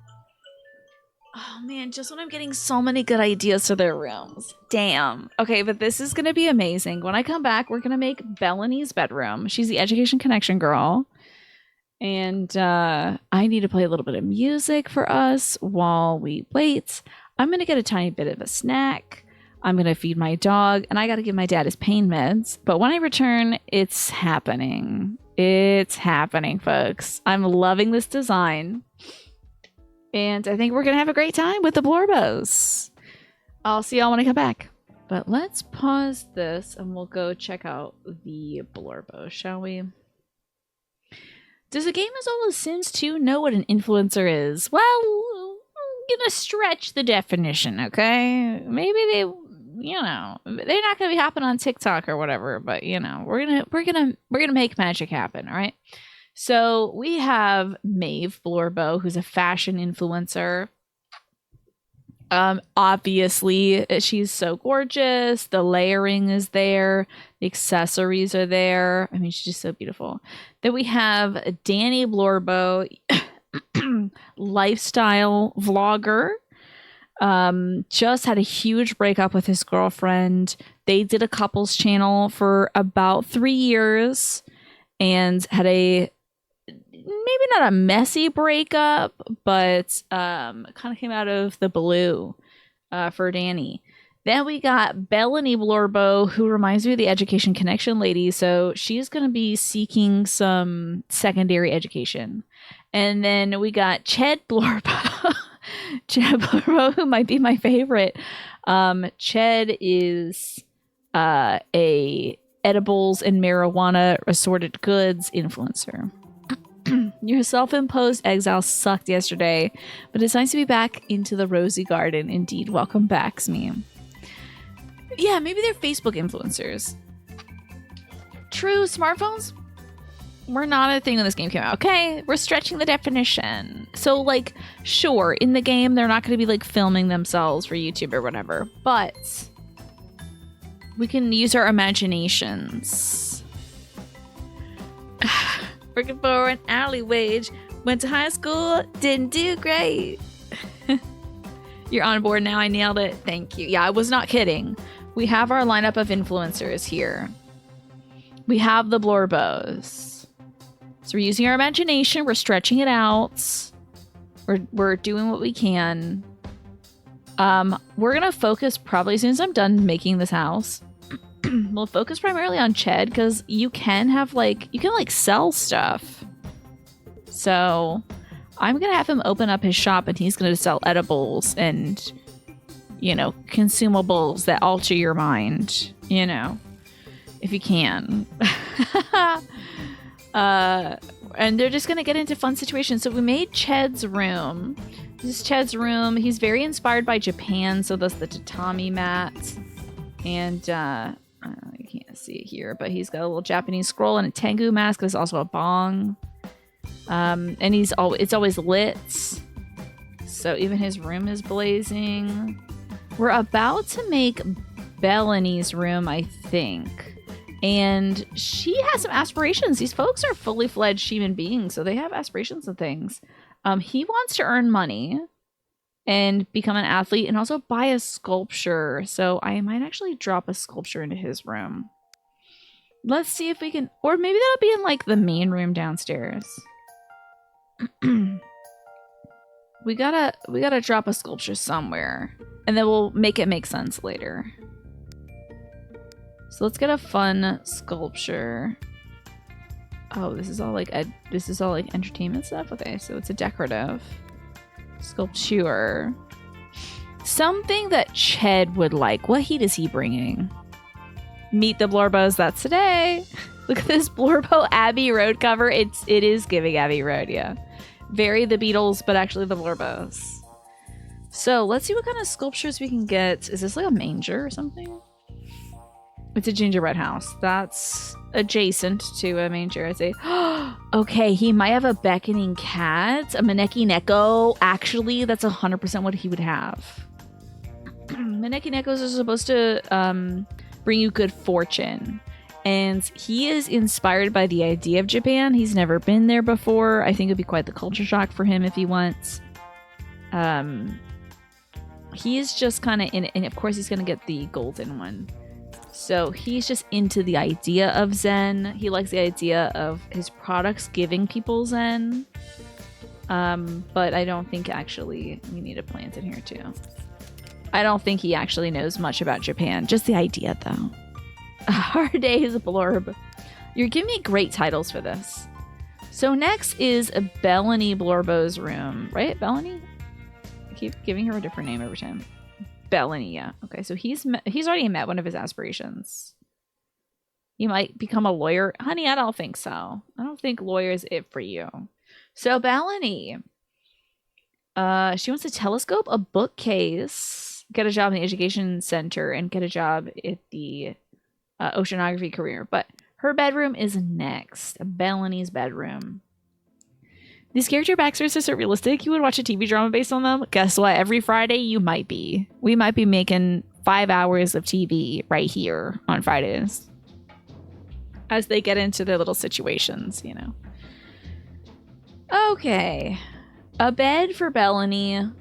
man, just when I'm getting so many good ideas for their rooms. Damn. Okay, but this is gonna be amazing. When I come back, we're gonna make Bellany's bedroom. She's the education connection girl. And I need to play a little bit of music for us while we wait. I'm gonna get a tiny bit of a snack. I'm going to feed my dog, and I got to give my dad his pain meds. But when I return, it's happening. It's happening, folks. I'm loving this design. And I think we're going to have a great time with the Blorbos. I'll see y'all when I come back. But let's pause this, and we'll go check out the Blorbos, shall we? Does a game as old as Sims 2 know what an influencer is? Well, I'm going to stretch the definition, okay? Maybe they... You know, they're not gonna be hopping on TikTok or whatever, but you know, we're gonna make magic happen, all right? So we have Maeve Blorbo, who's a fashion influencer. Obviously, she's so gorgeous. The layering is there. The accessories are there. I mean, she's just so beautiful. Then we have Danny Blorbo, lifestyle vlogger. Just had a huge breakup with his girlfriend. They did a couples channel for about 3 years and had a maybe not a messy breakup, but kind of came out of the blue for Danny. Then we got Bellany Blorbo, who reminds me of the education connection lady. So she's going to be seeking some secondary education. And then we got Ched Blorbo. Ched Blorbo, who might be my favorite. Ched is a edibles and marijuana assorted goods influencer. Your self-imposed exile sucked yesterday, but it's nice to be back into the rosy garden. Indeed, welcome back, Smee. Yeah, maybe they're Facebook influencers. True, smartphones were not a thing when this game came out. Okay, we're stretching the definition. So, like, sure, in the game, they're not going to be, like, filming themselves for YouTube or whatever, but we can use our imaginations. Working for an hourly wage. Went to high school. Didn't do great. You're on board now. I nailed it. Thank you. Yeah, I was not kidding. We have our lineup of influencers here. We have the Blorbos. So we're using our imagination. We're stretching it out. We're doing what we can. We're going to focus probably as soon as I'm done making this house. We'll focus primarily on Ched because you can have you can sell stuff. So I'm going to have him open up his shop and he's going to sell edibles and, consumables that alter your mind, if you can. And they're just going to get into fun situations. So we made Ched's room. This is Ched's room. He's very inspired by Japan. So that's the tatami mat. And, you can't see it here, but he's got a little Japanese scroll and a Tengu mask. There's also a bong. And it's always lit. So even his room is blazing. We're about to make Bellany's room, I think. And she has some aspirations. These folks are fully fledged human beings, so they have aspirations and things. He wants to earn money and become an athlete and also buy a sculpture. So I might actually drop a sculpture into his room. Let's see if we can, or maybe that'll be in the main room downstairs. we gotta drop a sculpture somewhere, and then we'll make it make sense later. So let's get a fun sculpture. Oh, this is all entertainment stuff. Okay, so it's a decorative sculpture. Something that Ched would like. What heat is he bringing? Meet the Blorbos. That's today. Look at this Blorbo Abbey Road cover. It is giving Abbey Road, yeah. Very the Beatles, but actually the Blorbos. So let's see what kind of sculptures we can get. Is this like a manger or something? It's a gingerbread house. That's adjacent to a manger. I'd say, okay, he might have a beckoning cat, a Maneki Neko. Actually, that's 100% what he would have. Maneki Nekos are supposed to bring you good fortune. And he is inspired by the idea of Japan. He's never been there before. I think it'd be quite the culture shock for him if he went. He's just kind of in it. And of course, he's going to get the golden one. So he's just into the idea of Zen. He likes the idea of his products giving people Zen. But I don't think actually we need a plant in here too. I don't think he actually knows much about Japan. Just the idea though. Hard Days Blorb. You're giving me great titles for this. So next is a Bellany Blorbo's room. Right? Bellany? I keep giving her a different name every time. Bellany, yeah. Okay, so he's already met one of his aspirations. He might become a lawyer. Honey, I don't think so. I don't think lawyer is it for you. So Bellany. She wants a telescope, a bookcase, get a job in the education center, and get a job at the oceanography career. But her bedroom is next. Bellany's bedroom. These character backstories are so realistic. You would watch a TV drama based on them. Guess what? Every Friday, you might be. We might be making 5 hours of TV right here on Fridays. As they get into their little situations, Okay. A bed for Bellany.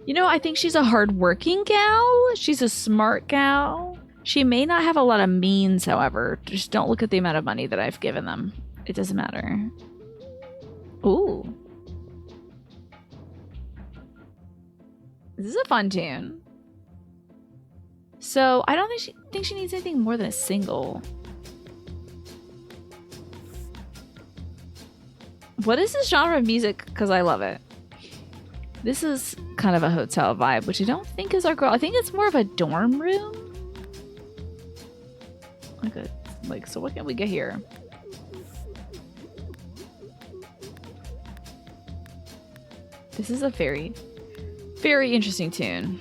I think she's a hardworking gal. She's a smart gal. She may not have a lot of means, however. Just don't look at the amount of money that I've given them. It doesn't matter. Ooh. This is a fun tune. So I don't think she needs anything more than a single. What is this genre of music? Because I love it. This is kind of a hotel vibe, which I don't think is our girl. I think it's more of a dorm room. So what can we get here? This is a very, very interesting tune.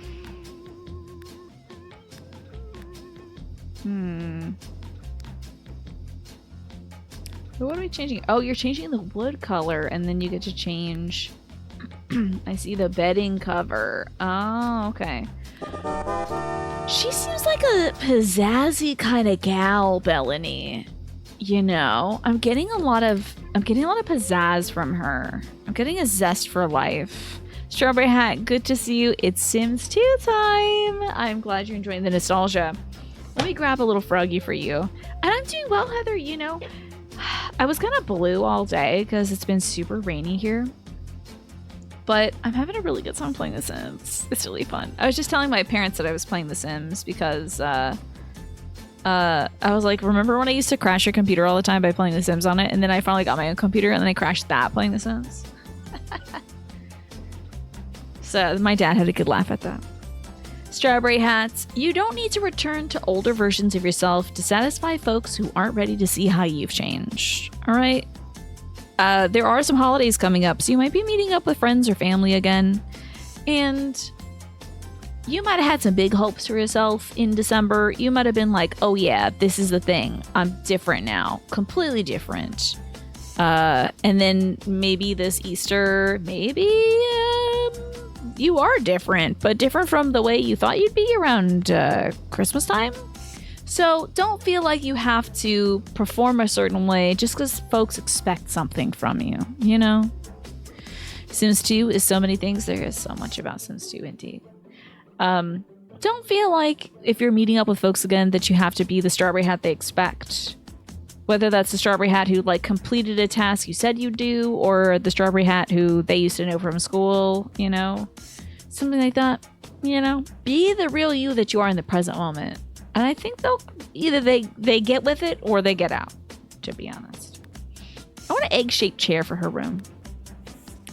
So what are we changing? Oh, you're changing the wood color, and then you get to change. I see the bedding cover. Oh, okay. She seems like a pizzazzy kind of gal, Bellany. I'm getting a lot of pizzazz from her. I'm getting a zest for life. Strawberry Hat, good to see you. It's Sims 2 time. I'm glad you're enjoying the nostalgia. Let me grab a little froggy for you. And I'm doing well, Heather. I was kind of blue all day because it's been super rainy here. But I'm having a really good time playing The Sims. It's really fun. I was just telling my parents that I was playing The Sims because I was like, remember when I used to crash your computer all the time by playing The Sims on it? And then I finally got my own computer and then I crashed that playing The Sims. So my dad had a good laugh at that. Strawberry hats. You don't need to return to older versions of yourself to satisfy folks who aren't ready to see how you've changed. All right? There are some holidays coming up, so you might be meeting up with friends or family again. And you might have had some big hopes for yourself in December. You might have been like, oh yeah, this is the thing. I'm different now. Completely different. And then maybe this Easter, maybe you are different, but different from the way you thought you'd be around Christmas time. So don't feel like you have to perform a certain way just because folks expect something from you, you know? Sims 2 is so many things. There is so much about Sims 2 indeed. Don't feel like if you're meeting up with folks again that you have to be the strawberry hat they expect. Whether that's the strawberry hat who like completed a task you said you'd do, or the strawberry hat who they used to know from school, you know? Something like that, you know? Be the real you that you are in the present moment. And I think they'll either they get with it or they get out, to be honest. I want an egg-shaped chair for her room.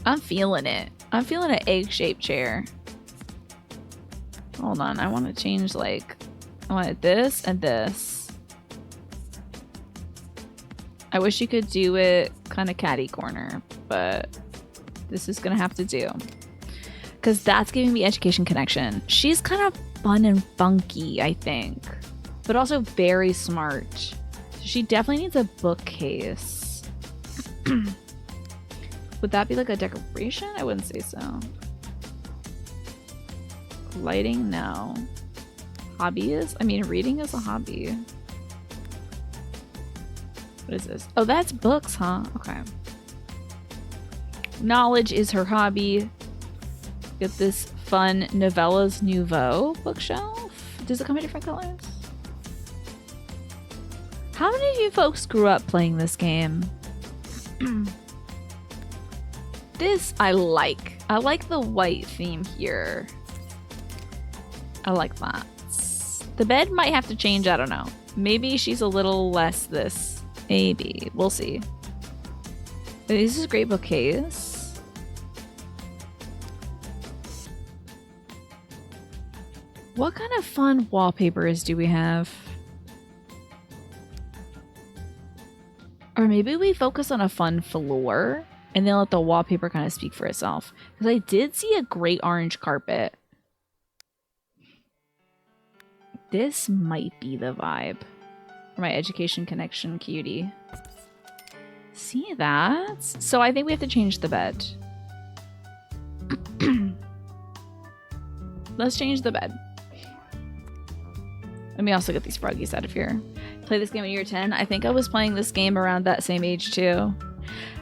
I'm feeling it. I'm feeling an egg-shaped chair. Hold on, I want to change like, I wanted this and this. I wish you could do it kind of catty corner, but this is going to have to do. Because that's giving me education connection. She's kind of fun and funky, I think. But also very smart. So she definitely needs a bookcase. Would that be like a decoration? I wouldn't say so. Lighting? No. Hobby is? I mean, reading is a hobby. What is this? Oh, that's books, huh? Okay. Knowledge is her hobby. Get this fun Novellas Nouveau bookshelf. Does it come in different colors? How many of you folks grew up playing this game? This I like. I like the white theme here. I like that. The bed might have to change. I don't know. Maybe she's a little less this. Maybe. We'll see. This is a great bookcase. What kind of fun wallpapers do we have? Or maybe we focus on a fun floor and then let the wallpaper kind of speak for itself. Because I did see a great orange carpet. This might be the vibe for my education connection cutie. See that? So I think we have to change the bed. Let's change the bed. Let me also get these froggies out of here. Play this game in year 10. I think I was playing this game around that same age too.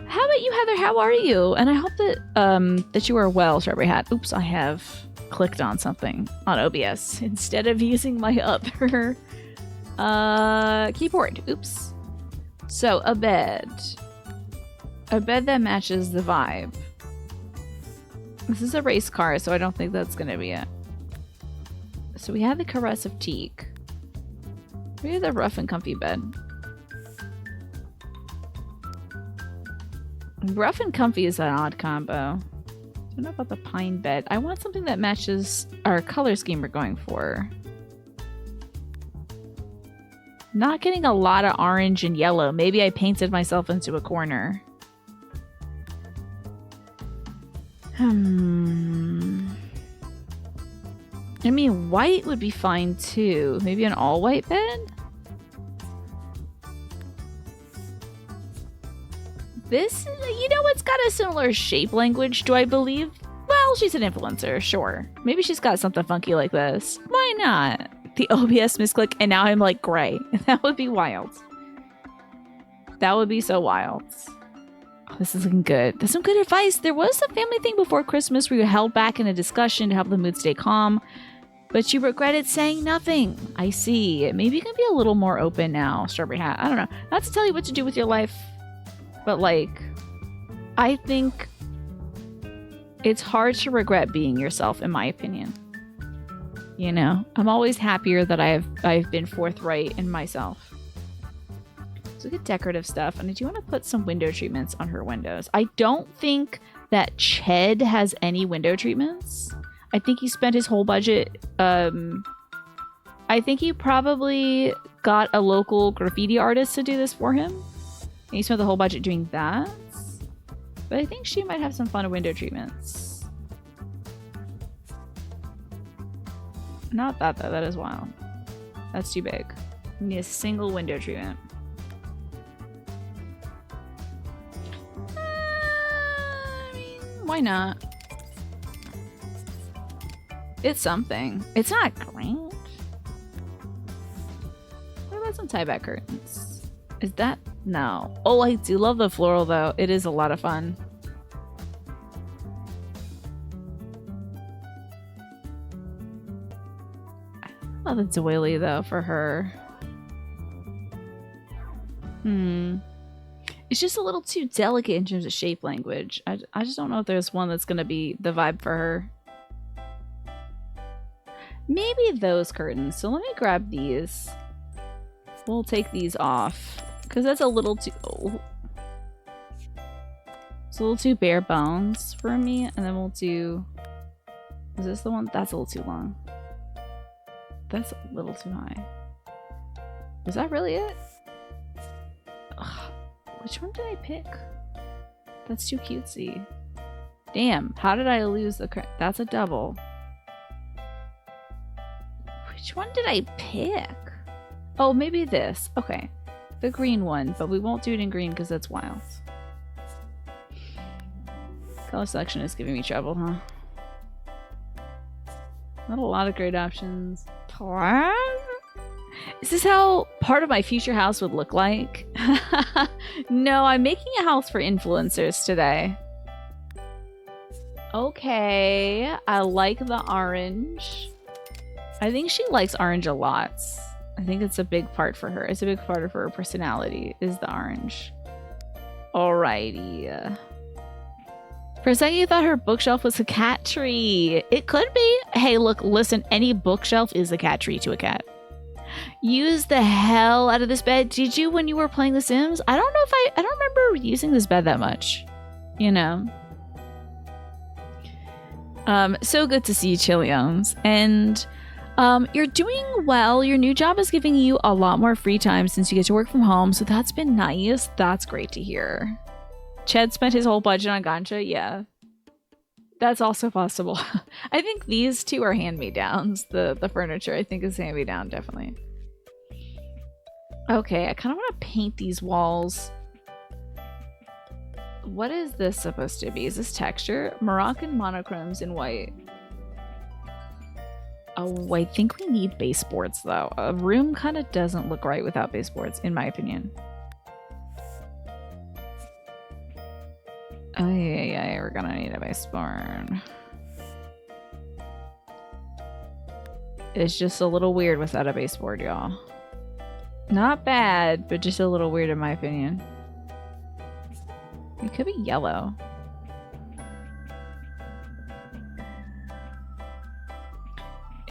How about you, Heather? How are you? And I hope that that you are well, Strawberry Hat. Oops, I have clicked on something on OBS instead of using my other keyboard. Oops. So a bed that matches the vibe. This is a race car, so I don't think that's gonna be it. So we have the Caress of Teak. We have the rough and comfy bed. Rough and comfy is an odd combo. I don't know about the pine bed. I want something that matches our color scheme we're going for. Not getting a lot of orange and yellow. Maybe I painted myself into a corner. I mean, white would be fine too. Maybe an all-white bed? This, you know, it's got a similar shape language, do I believe? Well, she's an influencer, sure. Maybe she's got something funky like this. Why not? The OBS misclick, and now I'm like gray. That would be wild. That would be so wild. Oh, this is looking good. That's some good advice. There was a family thing before Christmas where you held back in a discussion to help the mood stay calm. But you regretted saying nothing. I see. Maybe you can be a little more open now, Strawberry Hat. I don't know. Not to tell you what to do with your life, but like, I think it's hard to regret being yourself, in my opinion. You know, I'm always happier that I've been forthright in myself. Let's look at decorative stuff, and I do want to put some window treatments on her windows. I don't think that Ched has any window treatments. I think he spent his whole budget. I think he probably got a local graffiti artist to do this for him. And he spent the whole budget doing that. But I think she might have some fun window treatments. Not that, though. That is wild. That's too big. We need a single window treatment. I mean, why not? It's something. It's not great. What about some tie-back curtains? Is that? No. Oh, I do love the floral, though. It is a lot of fun. I love the doily, though, for her. It's just a little too delicate in terms of shape language. I just don't know if there's one that's going to be the vibe for her. Maybe those curtains. So let me grab these. We'll take these off. Because that's a little too... Oh. It's a little too bare bones for me. And then we'll do... Is this the one? That's a little too long. That's a little too high. Is that really it? Ugh. Which one did I pick? That's too cutesy. Damn, how did I lose the... That's a double. Which one did I pick? Oh, maybe this. Okay. The green one, but we won't do it in green because that's wild. Color selection is giving me trouble, huh? Not a lot of great options. Plaid? Is this how part of my future house would look like? No, I'm making a house for influencers today. Okay, I like the orange. I think she likes orange a lot. I think it's a big part for her. It's a big part of her personality, is the orange. Alrighty. For a second, you thought her bookshelf was a cat tree. It could be. Hey, look, listen, any bookshelf is a cat tree to a cat. Use the hell out of this bed. Did you when you were playing The Sims? I don't know if I don't remember using this bed that much. You know. So good to see you, Chillions. And you're doing well. Your new job is giving you a lot more free time since you get to work from home. So that's been nice. That's great to hear. Ched spent his whole budget on Gancha. Yeah. That's also possible. I think these two are hand-me-downs. The furniture, I think, is hand-me-down, definitely. Okay, I kind of want to paint these walls. What is this supposed to be? Is this texture? Moroccan monochromes in white. Oh, I think we need baseboards, though. A room kind of doesn't look right without baseboards, in my opinion. Oh, yeah, we're gonna need a baseboard. It's just a little weird without a baseboard, y'all. Not bad, but just a little weird in my opinion. It could be yellow.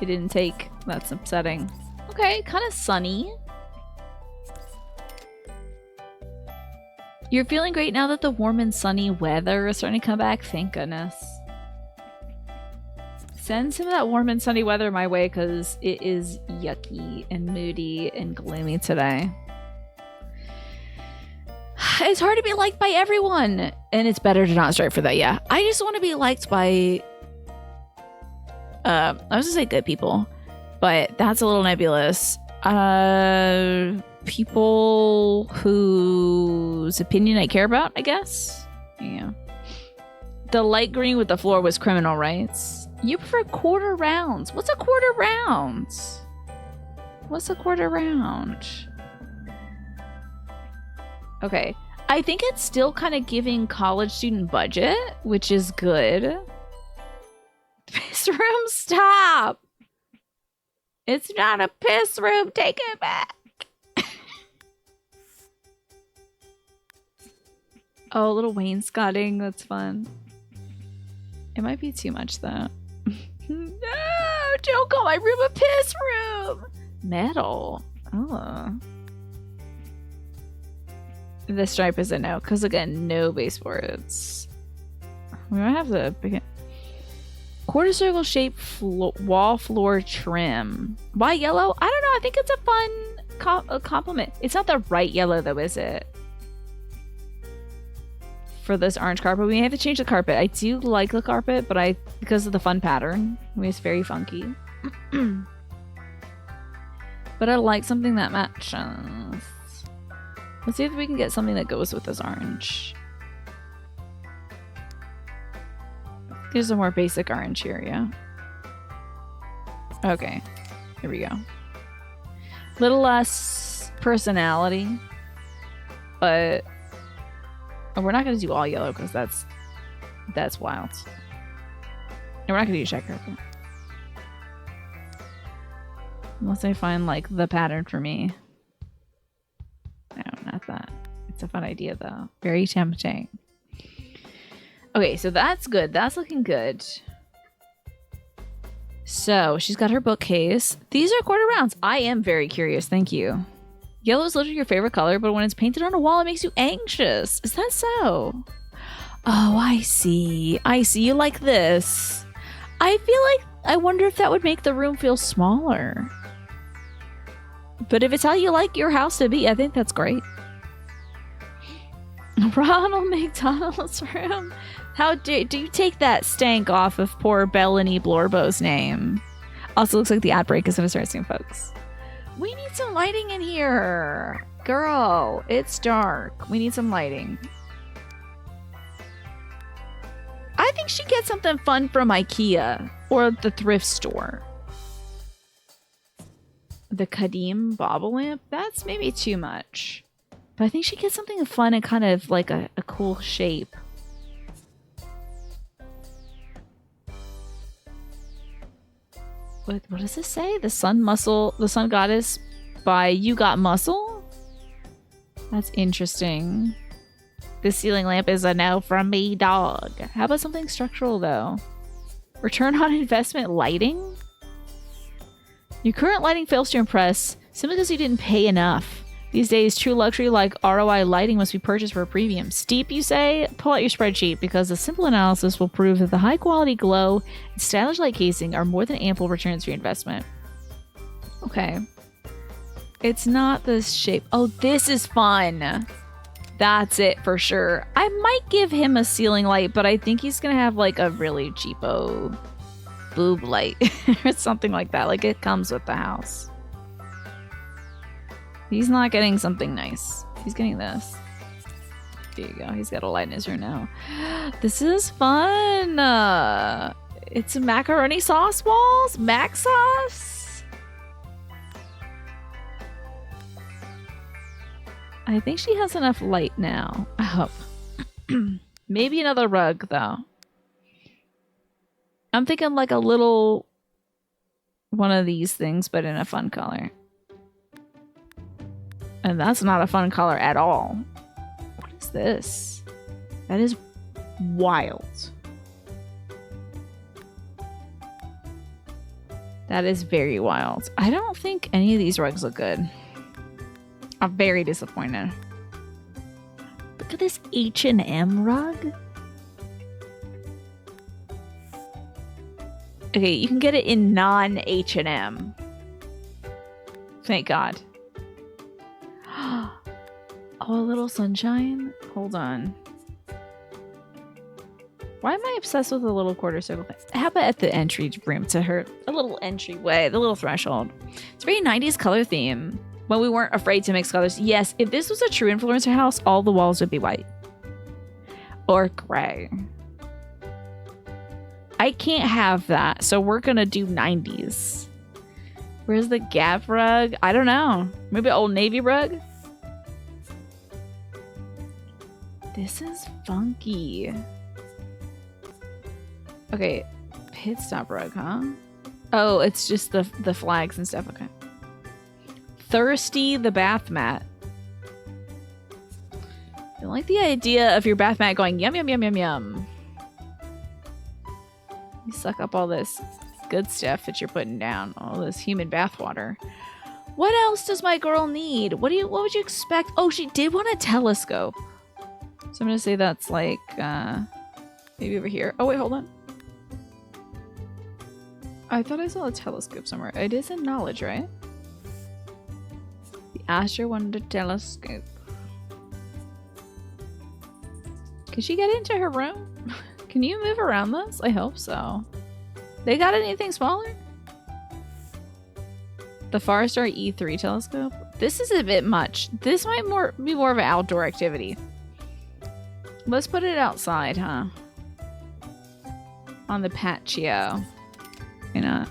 It didn't take. That's upsetting. Okay, kind of sunny. You're feeling great now that the warm and sunny weather is starting to come back? Thank goodness. Send some of that warm and sunny weather my way because it is yucky and moody and gloomy today. It's hard to be liked by everyone. And it's better to not strive for that, yeah. I just want to be liked by... I was going to say good people. But that's a little nebulous. People whose opinion I care about, I guess. Yeah. The light green with the floor was criminal, rights. You prefer quarter rounds. What's a quarter round? What's a quarter round? Okay. I think it's still kind of giving college student budget, which is good. This room, stop! It's not a piss room. Take it back. Oh, a little wainscoting. That's fun. It might be too much, though. No, don't call my room a piss room. Metal. Oh. The stripe is a no, because again, no baseboards. We might have to pick it. Quarter circle shape wall floor trim. Why yellow? I don't know. I think it's a fun compliment. It's not the right yellow though, is it? For this orange carpet, we may have to change the carpet. I do like the carpet, but because of the fun pattern, I mean, it's very funky. But I like something that matches. Let's see if we can get something that goes with this orange. Here's a more basic orange here, yeah. Okay, here we go. Little less personality, but we're not gonna do all yellow because that's wild. And we're not gonna do checker. Unless I find like the pattern for me. No, not that. It's a fun idea though. Very tempting. Okay, so that's good. That's looking good. So she's got her bookcase. These are quarter rounds. I am very curious. Thank you. Yellow is literally your favorite color, but when it's painted on a wall, it makes you anxious. Is that so? Oh, I see. I see. You like this. I feel like I wonder if that would make the room feel smaller. But if it's how you like your house to be, I think that's great. Ronald McDonald's room. How do you take that stank off of poor Bellany Blorbos' name? Also looks like the ad break is gonna start soon, folks. We need some lighting in here. Girl, it's dark. We need some lighting. I think she gets something fun from IKEA or the thrift store. The Kadim bobble lamp? That's maybe too much. But I think she gets something fun and kind of like a cool shape. What does this say? The sun goddess by You Got Muscle? That's interesting. The ceiling lamp is a no from me, dog. How about something structural though? Return on investment lighting? Your current lighting fails to impress simply because you didn't pay enough. These days, true luxury like ROI lighting must be purchased for a premium. Steep, you say? Pull out your spreadsheet because a simple analysis will prove that the high-quality glow and stylish light casing are more than ample returns for your investment. Okay. It's not this shape. Oh, this is fun. That's it for sure. I might give him a ceiling light, but I think he's going to have like a really cheapo boob light or something like that. Like it comes with the house. He's not getting something nice. He's getting this. There you go. He's got a light in his room now. This is fun. It's macaroni sauce balls. Mac sauce. I think she has enough light now. I hope. Maybe another rug, though. I'm thinking like a little one of these things, but in a fun color. And that's not a fun color at all. What is this? That is wild. That is very wild. I don't think any of these rugs look good. I'm very disappointed. Look at this H&M rug. Okay, you can get it in non-H&M. Thank God. Oh, a little sunshine? Hold on. Why am I obsessed with a little quarter circle thing? How about at the entry room to her? A little entryway, the little threshold. It's a very 90s color theme. When we weren't afraid to mix colors. Yes, if this was a true influencer house, all the walls would be white. Or gray. I can't have that, so we're gonna do 90s. Where's the Gap rug? I don't know. Maybe an Old Navy rug? This is funky. Okay, pit stop rug, huh? Oh, it's just the flags and stuff. Okay. Thirsty the bath mat. I like the idea of your bath mat going yum yum yum yum yum. You suck up all this good stuff that you're putting down, all this human bath water. What else does my girl need? What would you expect? Oh, she did want a telescope. So I'm gonna say that's like maybe over here. Oh wait, hold on. I thought I saw a telescope somewhere. It is in knowledge, right? The Asher wanted a telescope. Can she get into her room? Can you move around this? I hope so. They got anything smaller? The Farstar E3 telescope? This is a bit much. This might be more of an outdoor activity. Let's put it outside, huh? On the patio. You know?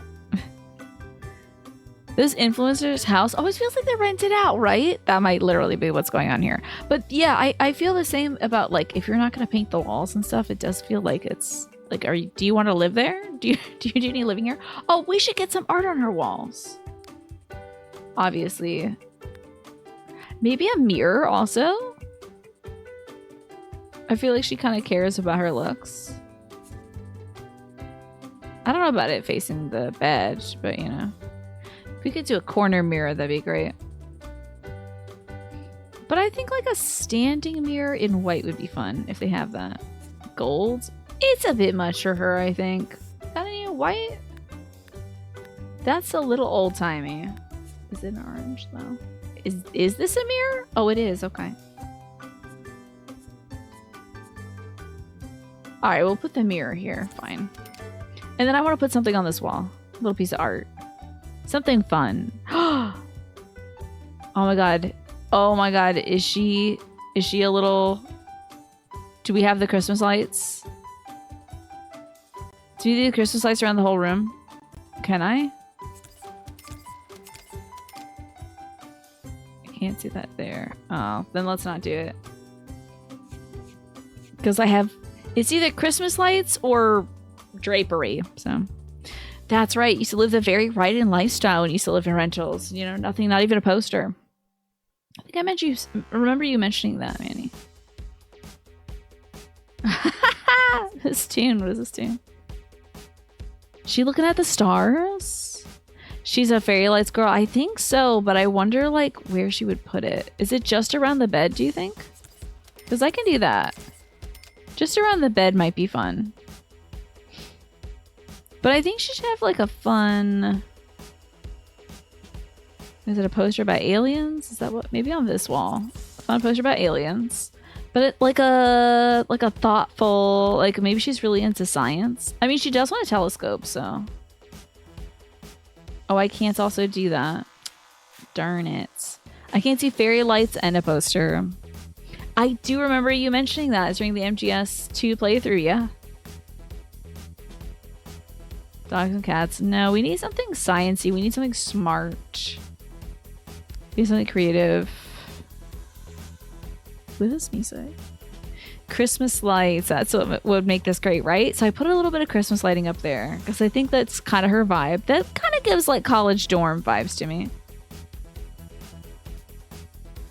This influencer's house always feels like they're rented out, right? That might literally be what's going on here. But yeah, I feel the same about, like, if you're not going to paint the walls and stuff, it does feel like it's like, do you want to live there? Do you do any living here? Oh, we should get some art on her walls. Obviously. Maybe a mirror also? I feel like she kind of cares about her looks. I don't know about it facing the bed, but you know. If we could do a corner mirror, that'd be great. But I think like a standing mirror in white would be fun if they have that. Gold? It's a bit much for her, I think. Got any white? That's a little old-timey. Is it an orange though? Is this a mirror? Oh, it is. Okay. All right, we'll put the mirror here. Fine. And then I want to put something on this wall. A little piece of art. Something fun. Oh my god. Oh my god. Is she a little... Do we have the Christmas lights? Do we do the Christmas lights around the whole room? Can I? I can't see that there. Oh, then let's not do it. Because I have... It's either Christmas lights or drapery, so... That's right. You used to live the very right-in lifestyle when you used to live in rentals. You know, nothing, not even a poster. I think I meant you... Remember you mentioning that, Manny. This tune. What is this tune? She looking at the stars? She's a fairy lights girl. I think so, but I wonder, like, where she would put it. Is it just around the bed, do you think? Because I can do that. Just around the bed might be fun. But I think she should have like a fun... Is it a poster about aliens? Is that what? Maybe on this wall. A fun poster about aliens. But it, like a thoughtful... Like maybe she's really into science. I mean, she does want a telescope, so... Oh, I can't also do that. Darn it. I can't see fairy lights and a poster. I do remember you mentioning that during the MGS2 playthrough, yeah. Dogs and cats. No, we need something sciencey. We need something smart. We need something creative. What does me say? Christmas lights. That's what would make this great, right? So I put a little bit of Christmas lighting up there because I think that's kind of her vibe. That kind of gives like college dorm vibes to me.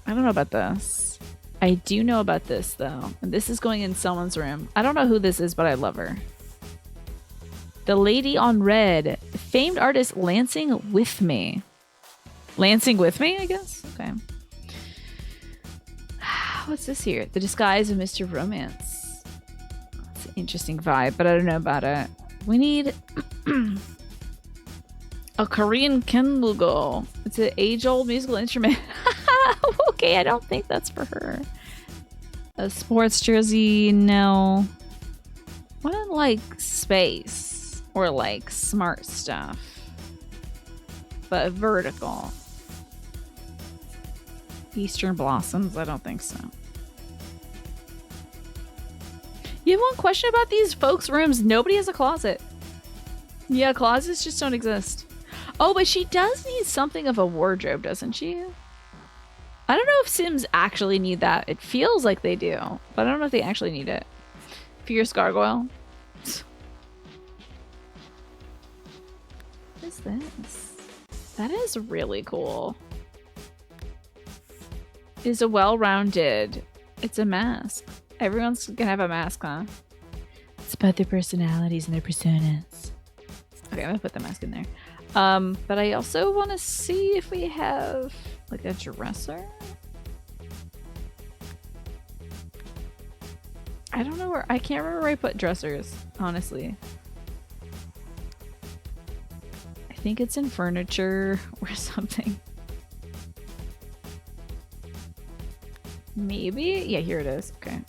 I don't know about this. I do know about this though. And this is going in someone's room. I don't know who this is, but I love her. The Lady on Red. Famed artist Lancing With Me. Lancing With Me, I guess? Okay. What's this here? The Disguise of Mr. Romance. It's an interesting vibe, but I don't know about it. We need a Korean kenbugo. It's an age-old musical instrument. Okay, I don't think that's for her. A sports jersey, no. What in like space? Or like smart stuff. But vertical. Eastern blossoms? I don't think so. You have one question about these folks' rooms. Nobody has a closet. Yeah, closets just don't exist. Oh, but she does need something of a wardrobe, doesn't she? I don't know if Sims actually need that. It feels like they do, but I don't know if they actually need it. Fierce gargoyle. What is this? That is really cool. It's a well-rounded. It's a mask. Everyone's gonna have a mask, huh? It's about their personalities and their personas. Okay, I'm gonna put the mask in there. But I also want to see if we have like a dresser. I don't know where. I can't remember where I put dressers, honestly. I think it's in furniture or something. Maybe? Yeah, here it is. Okay.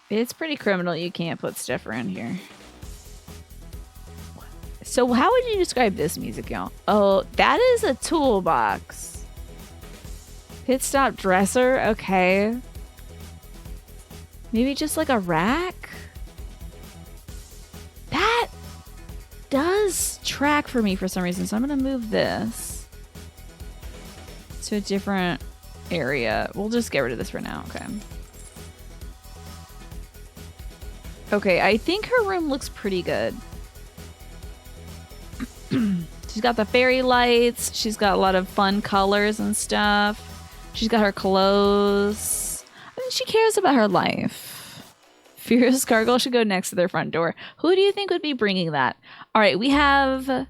It's pretty criminal you can't put stuff around here. So how would you describe this music, y'all? Oh, that is a toolbox. Pit stop dresser, okay. Maybe just like a rack? That does track for me for some reason, so I'm gonna move this to a different area. We'll just get rid of this for now, okay. Okay, I think her room looks pretty good. She's got the fairy lights. She's got a lot of fun colors and stuff. She's got her clothes. I mean, she cares about her life. Fierce Gargoyle should go next to their front door. Who do you think would be bringing that? All right, we have...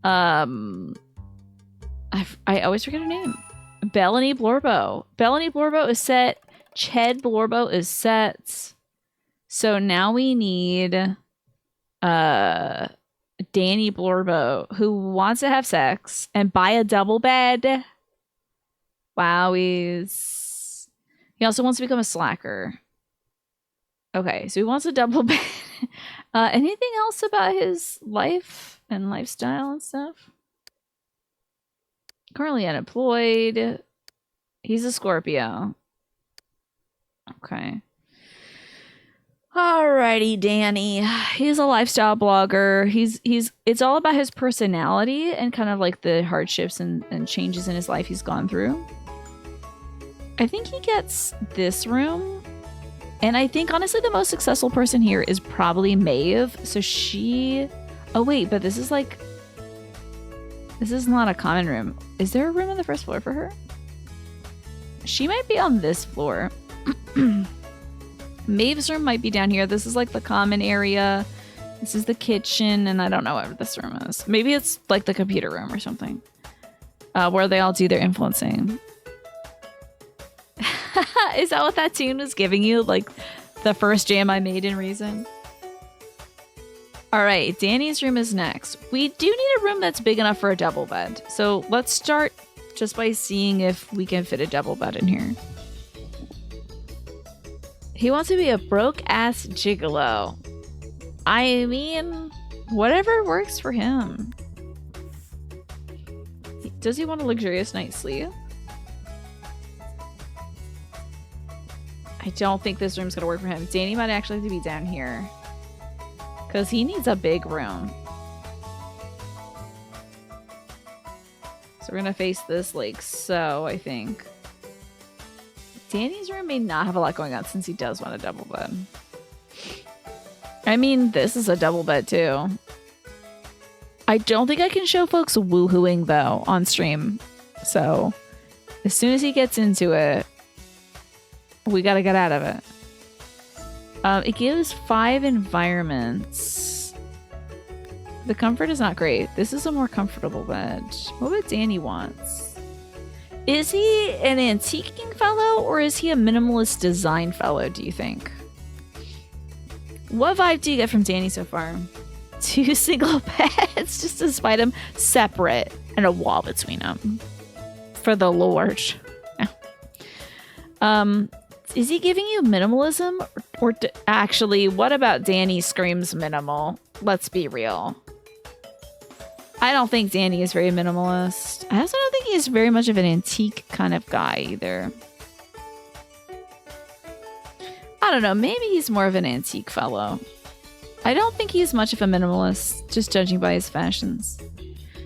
I always forget her name. Bellany Blorbo. Bellany Blorbo is set. Ched Blorbo is set. So now we need Danny Blorbo, who wants to have sex and buy a double bed. Wowies. He also wants to become a slacker. Okay, so he wants a double bed. Anything else about his life and lifestyle and stuff? Currently unemployed. He's a Scorpio. Okay. Alrighty, Danny. He's a lifestyle blogger. It's all about his personality and kind of like the hardships and changes in his life he's gone through. I think he gets this room. And I think honestly the most successful person here is probably Maeve. So she... Oh wait, but this is like... This is not a common room. Is there a room on the first floor for her? She might be on this floor. Maeve's room might be down here. This is like the common area. This is the kitchen, and I don't know what this room is. Maybe it's like the computer room or something. Where they all do their influencing. Is that what that tune was giving you? Like the first jam I made in Reason? Alright, Danny's room is next. We do need a room that's big enough for a double bed. So let's start just by seeing if we can fit a double bed in here. He wants to be a broke-ass gigolo. I mean, whatever works for him. Does he want a luxurious night's sleep? I don't think this room's gonna work for him. Danny might actually have to be down here. Because he needs a big room. So we're gonna face this like so, I think. Danny's room may not have a lot going on since he does want a double bed. I mean, this is a double bed too. I don't think I can show folks woohooing though on stream. So as soon as he gets into it, we gotta get out of it. It gives 5 environments. The comfort is not great. This is a more comfortable bed. What would Danny wants? Is he an antiquing fellow or is he a minimalist design fellow, do you think? What vibe do you get from Danny so far? 2 single beds just to spite him separate and a wall between them. For the Lord. Is he giving you minimalism? Or actually, what about Danny screams minimal? Let's be real. I don't think Danny is very minimalist. I also don't think he's very much of an antique kind of guy either. I don't know. Maybe he's more of an antique fellow. I don't think he's much of a minimalist, just judging by his fashions.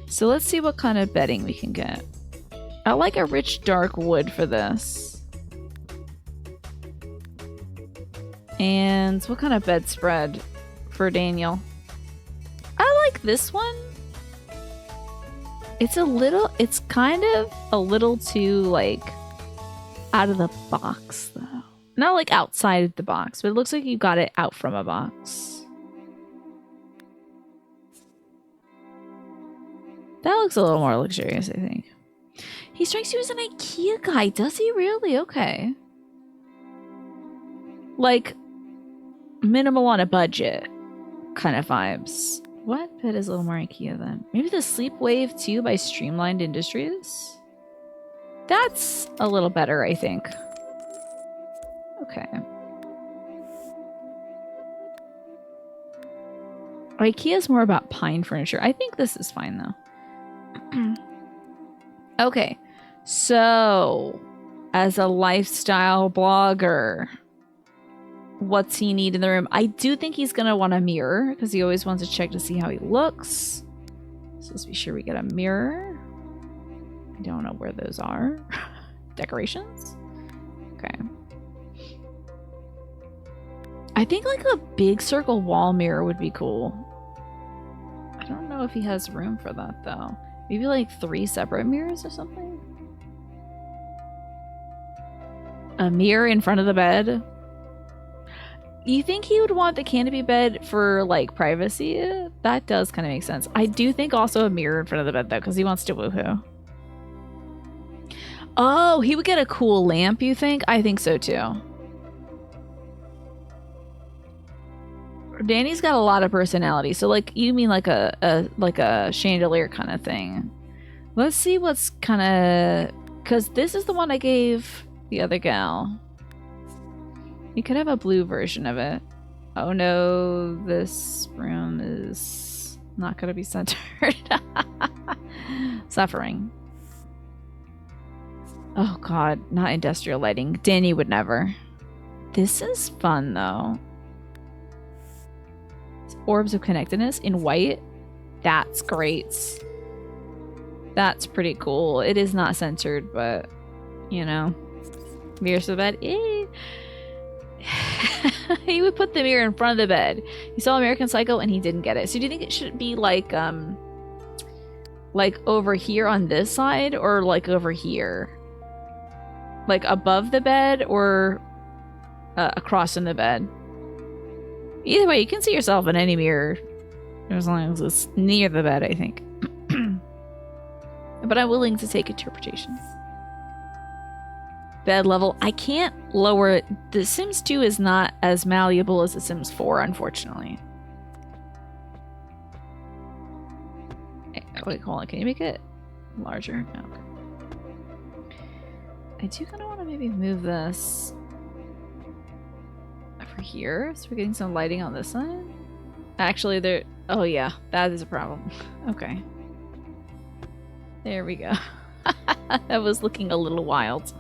So let's see what kind of bedding we can get. I like a rich dark wood for this. And what kind of bedspread for Daniel? think this one, it's kind of a little too, like, out of the box, though. Not, like, outside the box, but it looks like you got it out from a box. That looks a little more luxurious, I think. He strikes you as an IKEA guy. Does he really? Okay. Like, minimal on a budget kind of vibes. What bed is a little more IKEA then? Maybe the Sleep Wave 2 by Streamlined Industries? That's a little better, I think. Okay. IKEA's more about pine furniture. I think this is fine, though. Okay. So, as a lifestyle blogger, what's he need in the room? I do think he's going to want a mirror because he always wants to check to see how he looks. So let's be sure we get a mirror. I don't know where those are. Decorations? Okay. I think like a big circle wall mirror would be cool. I don't know if he has room for that though. Maybe like 3 separate mirrors or something? A mirror in front of the bed? You think he would want the canopy bed for like privacy? That does kind of make sense. I do think also a mirror in front of the bed though, because he wants to woohoo. Oh, he would get a cool lamp, you think? I think so too. Danny's got a lot of personality. So like you mean like a chandelier kind of thing. Let's see what's kind of, because this is the one I gave the other gal. You could have a blue version of it. Oh no, this room is not going to be centered. Suffering. Oh god, not industrial lighting. Danny would never. This is fun though. Orbs of connectedness in white. That's great. That's pretty cool. It is not centered, but you know. Mirrors of the bed. He would put the mirror in front of the bed. He saw American Psycho and he didn't get it. So do you think it should be like over here on this side or like over here? Like above the bed or across in the bed? Either way, you can see yourself in any mirror as long as it's near the bed, I think. But I'm willing to take interpretations. Bed level. I can't lower it. The Sims 2 is not as malleable as The Sims 4, unfortunately. What do you call it? Can you make it larger? No. I do kind of want to maybe move this over here, so we're getting some lighting on this side. Actually, there. Oh yeah, that is a problem. Okay. There we go. That was looking a little wild.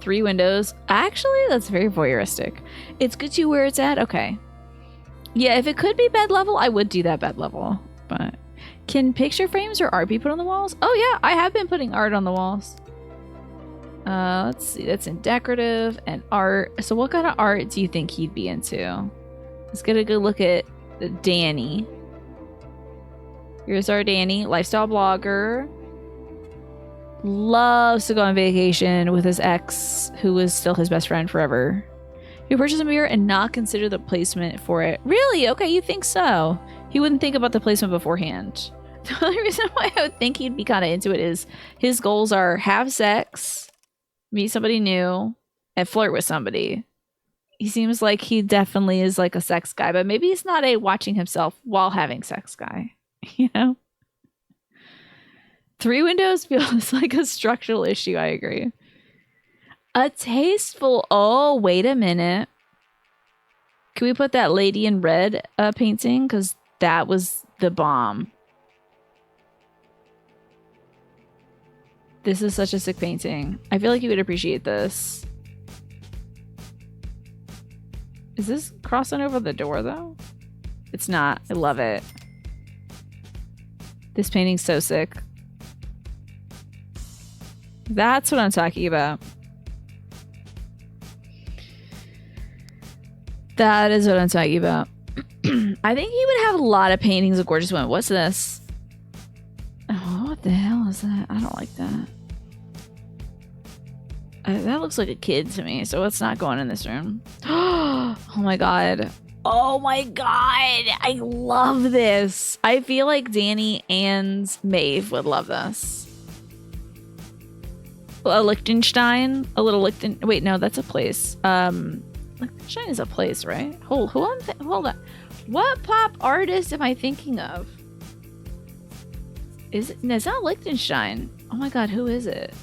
3 windows. Actually, that's very voyeuristic. It's good to where it's at. Okay. Yeah, if it could be bed level, I would do that bed level. But can picture frames or art be put on the walls? Oh yeah, I have been putting art on the walls. Let's see. That's in decorative and art. So what kind of art do you think he'd be into? Let's get a good look at Danny. Here's our Danny, lifestyle blogger. Loves to go on vacation with his ex, who was still his best friend forever. He purchased a mirror and not consider the placement for it. Really? Okay, you think so? He wouldn't think about the placement beforehand. The only reason why I would think he'd be kind of into it is his goals are have sex, meet somebody new, and flirt with somebody. He seems like he definitely is like a sex guy, but maybe he's not a watching himself while having sex guy. You know? 3 windows feels like a structural issue. I agree. A tasteful. Oh, wait a minute. Can we put that lady in red painting? Because that was the bomb. This is such a sick painting. I feel like you would appreciate this. Is this crossing over the door, though? It's not. I love it. This painting's so sick. That's what I'm talking about. That is what I'm talking about. I think he would have a lot of paintings of gorgeous women. What's this? Oh, what the hell is that? I don't like that. That looks like a kid to me, so it's not going in this room. Oh my god. Oh my god. I love this. I feel like Danny and Maeve would love this. A Liechtenstein? A little Liechtenstein. Wait, no, that's a place. Liechtenstein is a place, right? Hold on. What pop artist am I thinking of? It's not Liechtenstein. Oh my god, who is it?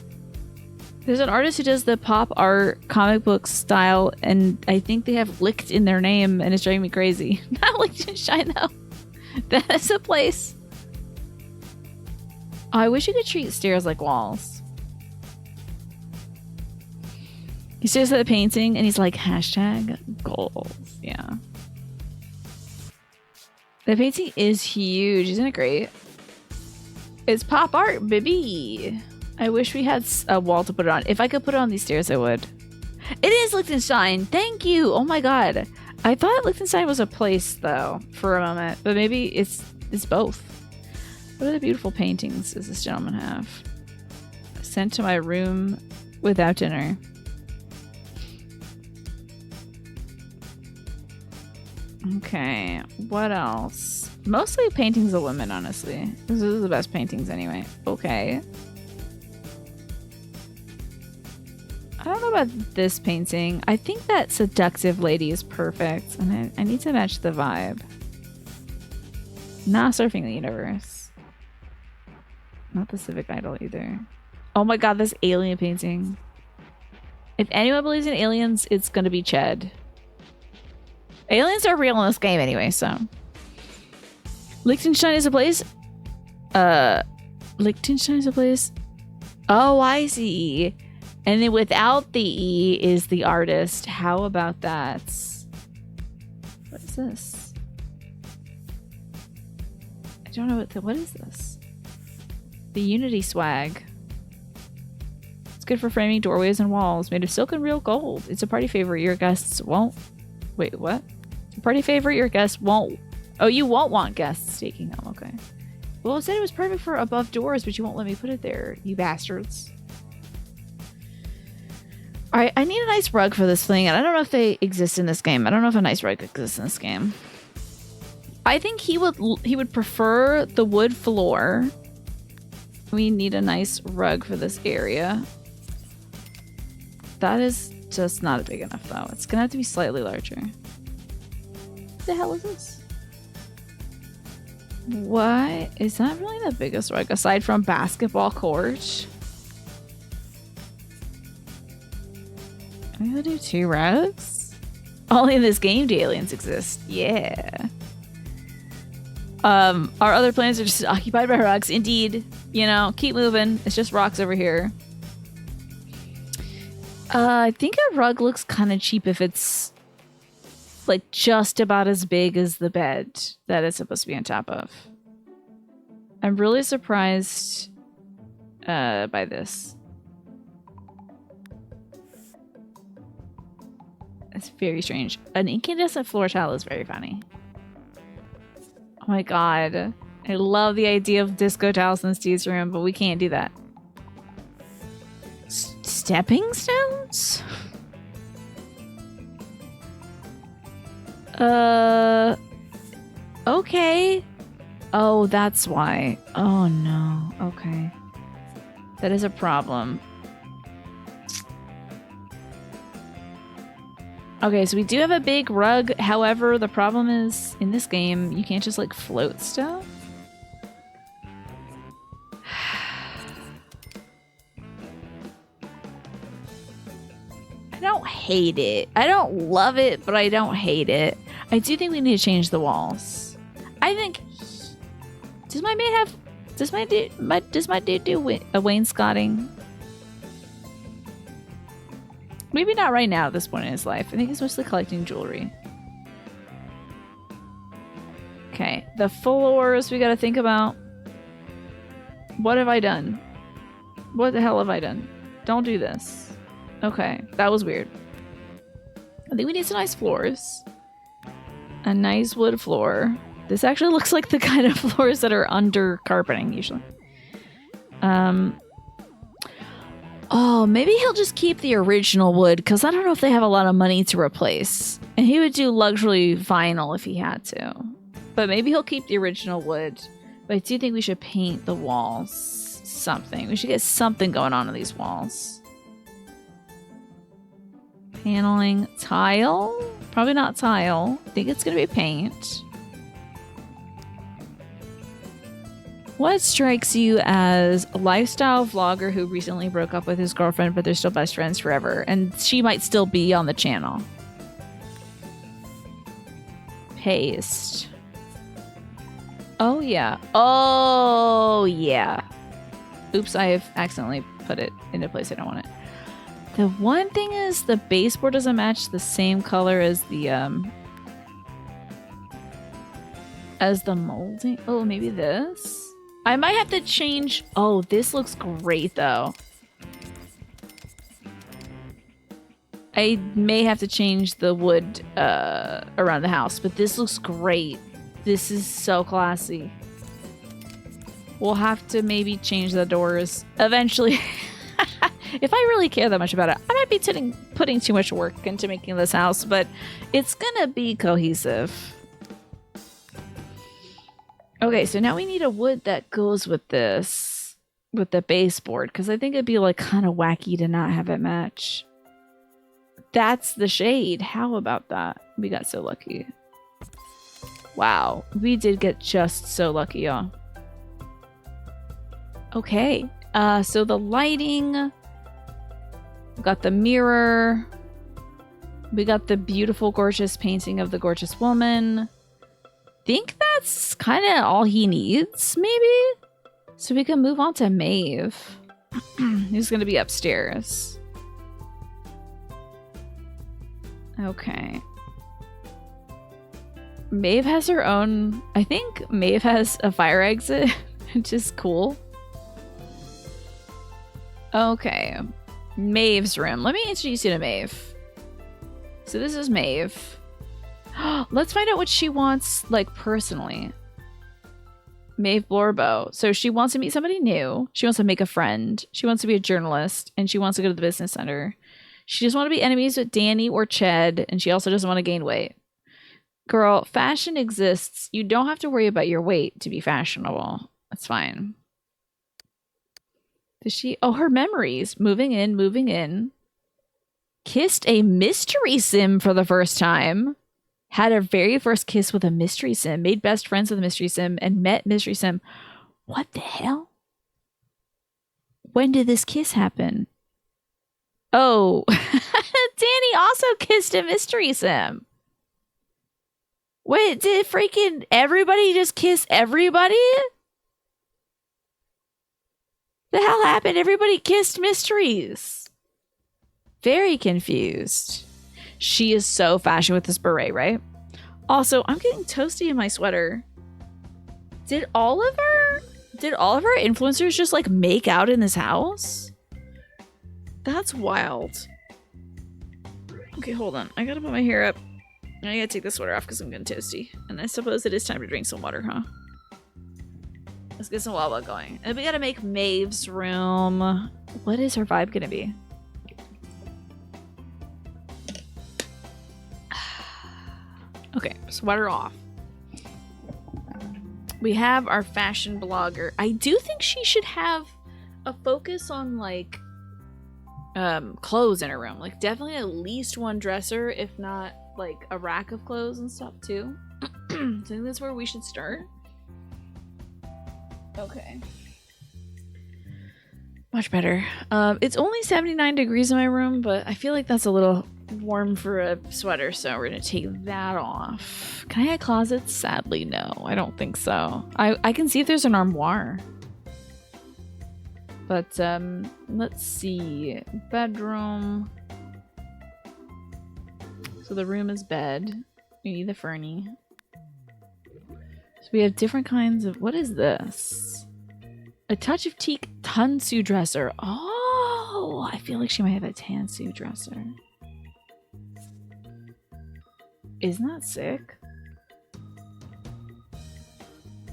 There's an artist who does the pop art comic book style, and I think they have Licht in their name, and it's driving me crazy. Not Liechtenstein, though. That is a place. Oh, I wish you could treat stairs like walls. He stares at the painting, and he's like, hashtag goals. Yeah. The painting is huge. Isn't it great? It's pop art, baby. I wish we had a wall to put it on. If I could put it on these stairs, I would. It is Liechtenstein. Thank you. Oh my god. I thought Liechtenstein was a place, though, for a moment. But maybe it's both. What other beautiful paintings does this gentleman have? Sent to my room without dinner. Okay, what else? Mostly paintings of women, honestly. This is the best paintings anyway. Okay. I don't know about this painting. I think that seductive lady is perfect, and I need to match the vibe. Not surfing the universe. Not the civic idol either. Oh my god, this alien painting. If anyone believes in aliens, it's gonna be Ched. Aliens are real in this game anyway, so. Liechtenstein is a place? Liechtenstein is a place? Oh, I see. And then without the E is the artist. How about that? What is this? I don't know what is this? The Unity swag. It's good for framing doorways and walls. Made of silk and real gold. It's a party favorite your guests won't... Wait, what? A party favorite your guests won't... Oh, you won't want guests taking home. Okay. Well, it said it was perfect for above doors, but you won't let me put it there, you bastards. Alright, I need a nice rug for this thing, and I don't know if they exist in this game. I don't know if a nice rug exists in this game. I think he would prefer the wood floor. We need a nice rug for this area. That is just not big enough, though. It's gonna have to be slightly larger. What the hell is this? What? Is that really the biggest rug, aside from basketball court? I'm gonna do 2 rugs? Only in this game do aliens exist. Yeah. Our other planets are just occupied by rocks. Indeed. You know, keep moving. It's just rocks over here. I think a rug looks kind of cheap if it's like just about as big as the bed that it's supposed to be on top of. I'm really surprised by this. It's very strange. An incandescent floor tile is very funny. Oh my god. I love the idea of disco tiles in Steve's room, but we can't do that. Stepping stones? Okay. Oh, that's why. Oh no. Okay. That is a problem. Okay, so we do have a big rug. However, the problem is, in this game, you can't just, like, float stuff. I don't hate it. I don't love it, but I don't hate it. I do think we need to change the walls. I think... Does my maid have... Does my dude do a wainscoting? Maybe not right now at this point in his life. I think he's mostly collecting jewelry. Okay, the floors we gotta think about. What have I done? What the hell have I done? Don't do this. Okay, that was weird. I think we need some nice floors. A nice wood floor. This actually looks like the kind of floors that are under carpeting usually. Oh, maybe he'll just keep the original wood because I don't know if they have a lot of money to replace. And he would do luxury vinyl if he had to. But maybe he'll keep the original wood. But I do think we should paint the walls something. We should get something going on in these walls. Paneling. Tile? Probably not tile. I think it's going to be paint. What strikes you as a lifestyle vlogger who recently broke up with his girlfriend, but they're still best friends forever? And she might still be on the channel. Paste. Oh, yeah. Oh, yeah. Oops, I have accidentally put it in a place I don't want it. The one thing is the baseboard doesn't match the same color as the molding. Oh, maybe this? I might have to change. Oh, this looks great though. I may have to change the wood around the house, but this looks great. This is so classy. We'll have to maybe change the doors eventually. If I really care that much about it, I might be putting too much work into making this house, but it's gonna be cohesive. Okay, so now we need a wood that goes with this, with the baseboard, because I think it'd be like kind of wacky to not have it match. That's the shade. How about that? We got so lucky. Wow, we did get just so lucky, y'all. Okay, so the lighting, we got the mirror, we got the beautiful, gorgeous painting of the gorgeous woman. Think that's kind of all he needs, maybe? So we can move on to Maeve. He's gonna be upstairs. Okay. Maeve has her own... I think Maeve has a fire exit, which is cool. Okay. Maeve's room. Let me introduce you to Maeve. So this is Maeve. Let's find out what she wants, like, personally. Maeve Blorbo. So she wants to meet somebody new. She wants to make a friend. She wants to be a journalist. And she wants to go to the business center. She doesn't want to be enemies with Danny or Ched. And she also doesn't want to gain weight. Girl, fashion exists. You don't have to worry about your weight to be fashionable. That's fine. Does she... Oh, her memories. Moving in, moving in. Kissed a mystery sim for the first time. Had her very first kiss with a mystery sim. Made best friends with a mystery sim. And met mystery sim. What the hell? When did this kiss happen? Oh. Danny also kissed a mystery sim. Wait, did freaking everybody just kiss everybody? The hell happened? Everybody kissed mysteries. Very confused. She is so fashion with this beret, right? Also, I'm getting toasty in my sweater. Did all of our influencers just like make out in this house? That's wild. Okay, hold on. I gotta put my hair up. I gotta take the sweater off because I'm getting toasty. And I suppose it is time to drink some water, huh? Let's get some Wawa going. And we gotta make Maeve's room. What is her vibe gonna be? Okay, sweater off. We have our fashion blogger. I do think she should have a focus on like clothes in her room. Like definitely at least one dresser, if not like a rack of clothes and stuff too. So I think that's where we should start. Okay. Much better. It's only 79 degrees in my room, but I feel like that's a little warm for a sweater, so we're gonna take that off. Can I add closets? Sadly, no. I don't think so. I can see if there's an armoire. But, let's see. Bedroom. So the room is bed. We need the Fernie. So we have different kinds of... What is this? A touch of teak tansu dresser. Oh, I feel like she might have a tansu dresser. Isn't that sick?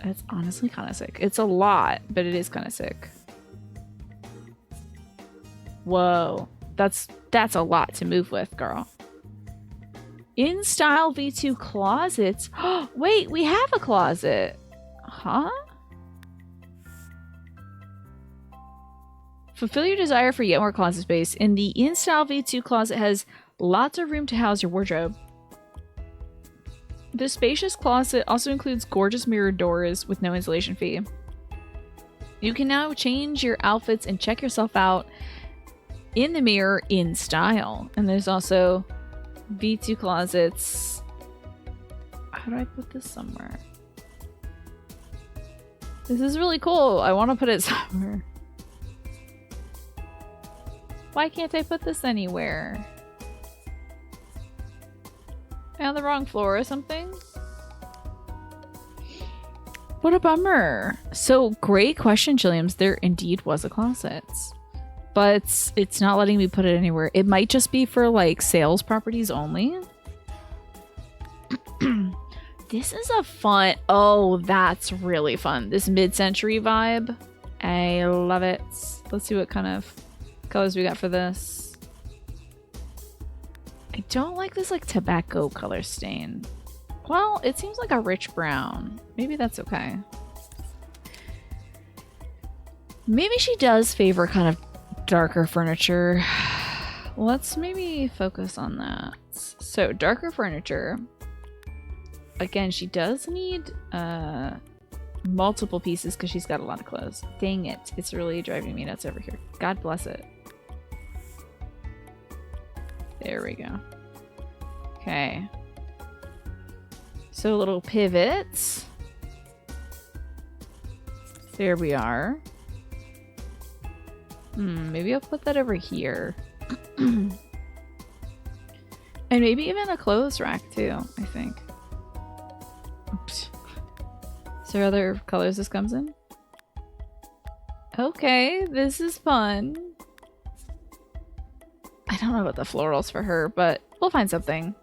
That's honestly kind of sick. It's a lot, but it is kind of sick. Whoa. That's a lot to move with, girl. In style V2 closets. Wait, we have a closet. Huh? Fulfill your desire for yet more closet space. And the in style V2 closet has lots of room to house your wardrobe. The spacious closet also includes gorgeous mirrored doors with no installation fee. You can now change your outfits and check yourself out in the mirror in style. And there's also V2 closets. How do I put this somewhere? This is really cool. I want to put it somewhere. Why can't I put this anywhere? Am I on the wrong floor or something? What a bummer. So, great question, Chilliams. There indeed was a closet. But it's not letting me put it anywhere. It might just be for, like, sales properties only. This is a fun... Oh, that's really fun. This mid-century vibe. I love it. Let's see what kind of colors we got for this. I don't like this, like, tobacco color stain. Well, it seems like a rich brown. Maybe that's okay. Maybe she does favor kind of darker furniture. Let's maybe focus on that. So, darker furniture. Again, she does need multiple pieces because she's got a lot of clothes. Dang it. It's really driving me nuts over here. God bless it. There we go. Okay. So little pivots. There we are. Maybe I'll put that over here. And maybe even a clothes rack too, I think. Oops. Is there other colors this comes in? Okay, this is fun. I don't know about the florals for her, but we'll find something.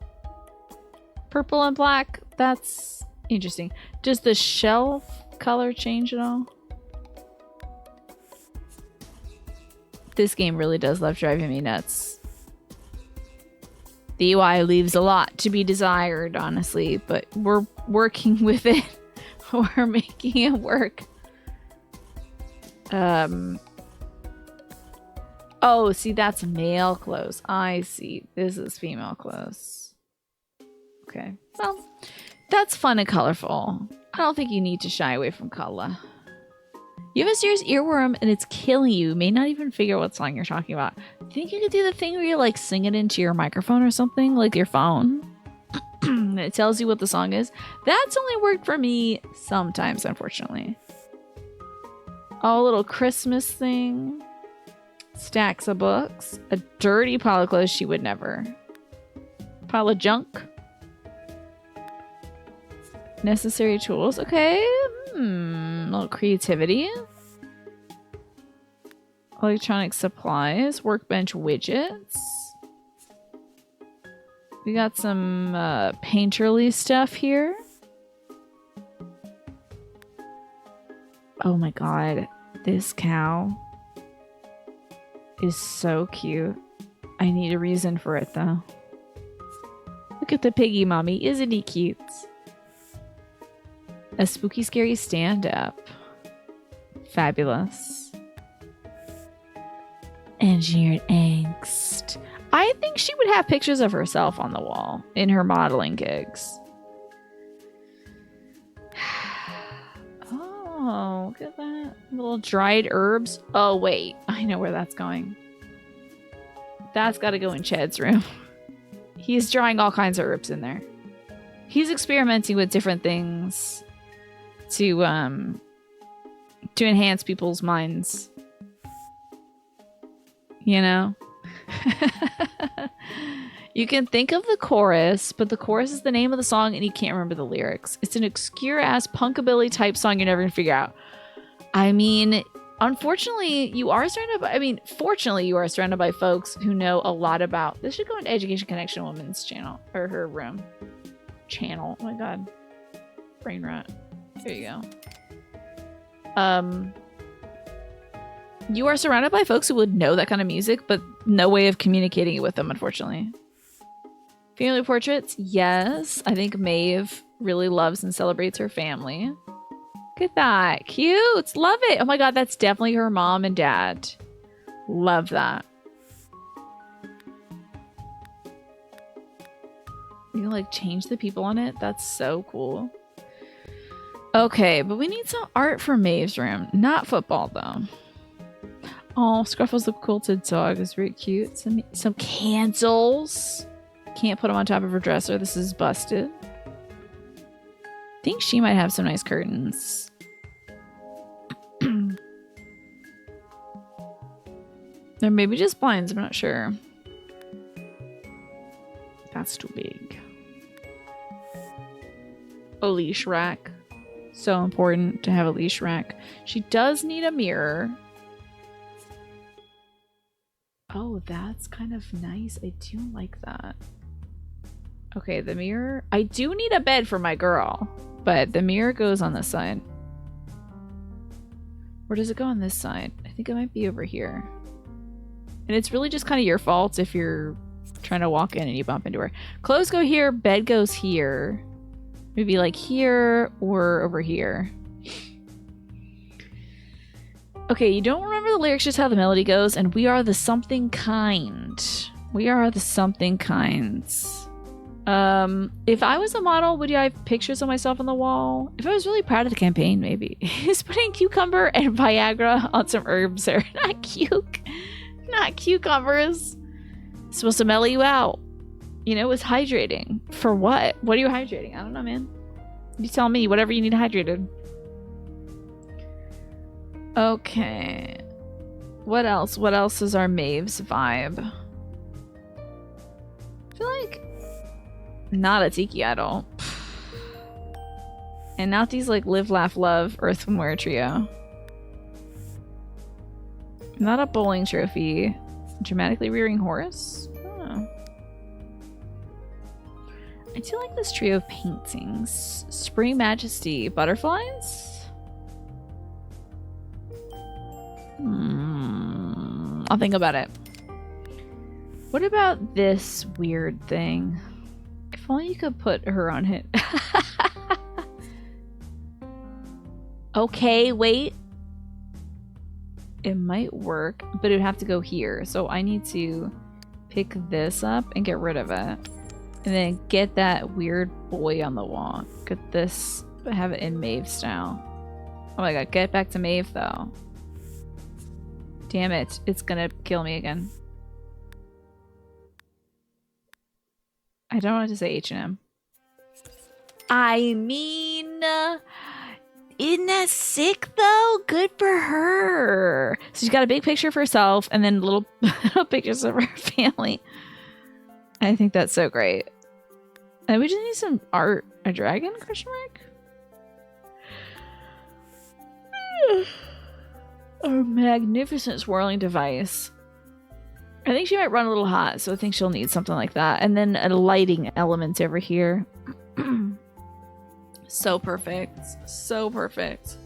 Purple and black, that's interesting. Does the shelf color change at all? This game really does love driving me nuts. The UI leaves a lot to be desired, honestly, but we're working with it. We're making it work. Oh, see, that's male clothes. I see. This is female clothes. Okay. Well, that's fun and colorful. I don't think you need to shy away from color. You have a serious earworm and it's killing you. You may not even figure out what song you're talking about. Think you could do the thing where you like sing it into your microphone or something, like your phone? It tells you what the song is. That's only worked for me sometimes, unfortunately. Oh, a little Christmas thing. Stacks of books. A dirty pile of clothes she would never. Pile of junk. Necessary tools. Okay. A little creativity. Electronic supplies. Workbench widgets. We got some painterly stuff here. Oh my god. This cow is so cute. I need a reason for it though. Look at the piggy mommy. Isn't he cute? A spooky scary stand-up. Fabulous. Engineered angst. I think she would have pictures of herself on the wall in her modeling gigs. Oh, look at that. Little dried herbs. Oh, wait. I know where that's going. That's got to go in Chad's room. He's drawing all kinds of herbs in there. He's experimenting with different things to enhance people's minds. You know? You can think of the chorus, but the chorus is the name of the song and you can't remember the lyrics. It's an obscure-ass punkabilly type song you're never gonna figure out. I mean, unfortunately, you are surrounded by... I mean, fortunately, you are surrounded by folks who know a lot about... This should go into Education Connection Woman's channel. Or her room. Channel. Oh my god. Brain rot. There you go. You are surrounded by folks who would know that kind of music, but no way of communicating it with them, unfortunately. Family portraits, yes. I think Maeve really loves and celebrates her family. Look at that. Cute. Love it. Oh my god, that's definitely her mom and dad. Love that. You can like change the people on it. That's so cool. Okay, but we need some art for Maeve's room. Not football though. Oh, Scruffle's the quilted dog is very cute. Some candles. Can't put them on top of her dresser. This is busted. I think she might have some nice curtains. They're maybe just blinds, I'm not sure. That's too big. A leash rack. So important to have a leash rack. She does need a mirror. Oh, that's kind of nice. I do like that. Okay, the mirror. I do need a bed for my girl, but the mirror goes on this side. Or does it go on this side? I think it might be over here. And it's really just kind of your fault if you're trying to walk in and you bump into her. Clothes go here, bed goes here. Maybe like here or over here. Okay, you don't remember the lyrics, just how the melody goes. And we are the something kind. We are the something kinds. If I was a model, would I have pictures of myself on the wall? If I was really proud of the campaign, maybe. He's putting cucumber and Viagra on some herbs there. Not cucumbers. It's supposed to mellow you out. You know, it's hydrating. For what? What are you hydrating? I don't know, man. You tell me, whatever you need hydrated. Okay. What else? What else is our Maeve's vibe? I feel like not a tiki idol. And not these like live, laugh, love earthenware trio. Not a bowling trophy. Dramatically rearing horse? Oh. I do like this trio of paintings. Spring Majesty. Butterflies? I'll think about it. What about this weird thing? If only you could put her on it. Okay, wait. It might work, but it would have to go here. So I need to pick this up and get rid of it. And then get that weird boy on the wall. Get this, but have it in Maeve style. Oh my god, get back to Maeve though. Damn it, it's gonna kill me again. I don't want to say H&M. I mean, isn't that sick though? Good for her. So she's got a big picture of herself and then little pictures of her family. I think that's so great. And we just need some art. A dragon? Question mark? A magnificent swirling device. I think she might run a little hot, so I think she'll need something like that. And then a lighting element over here. So perfect. So perfect.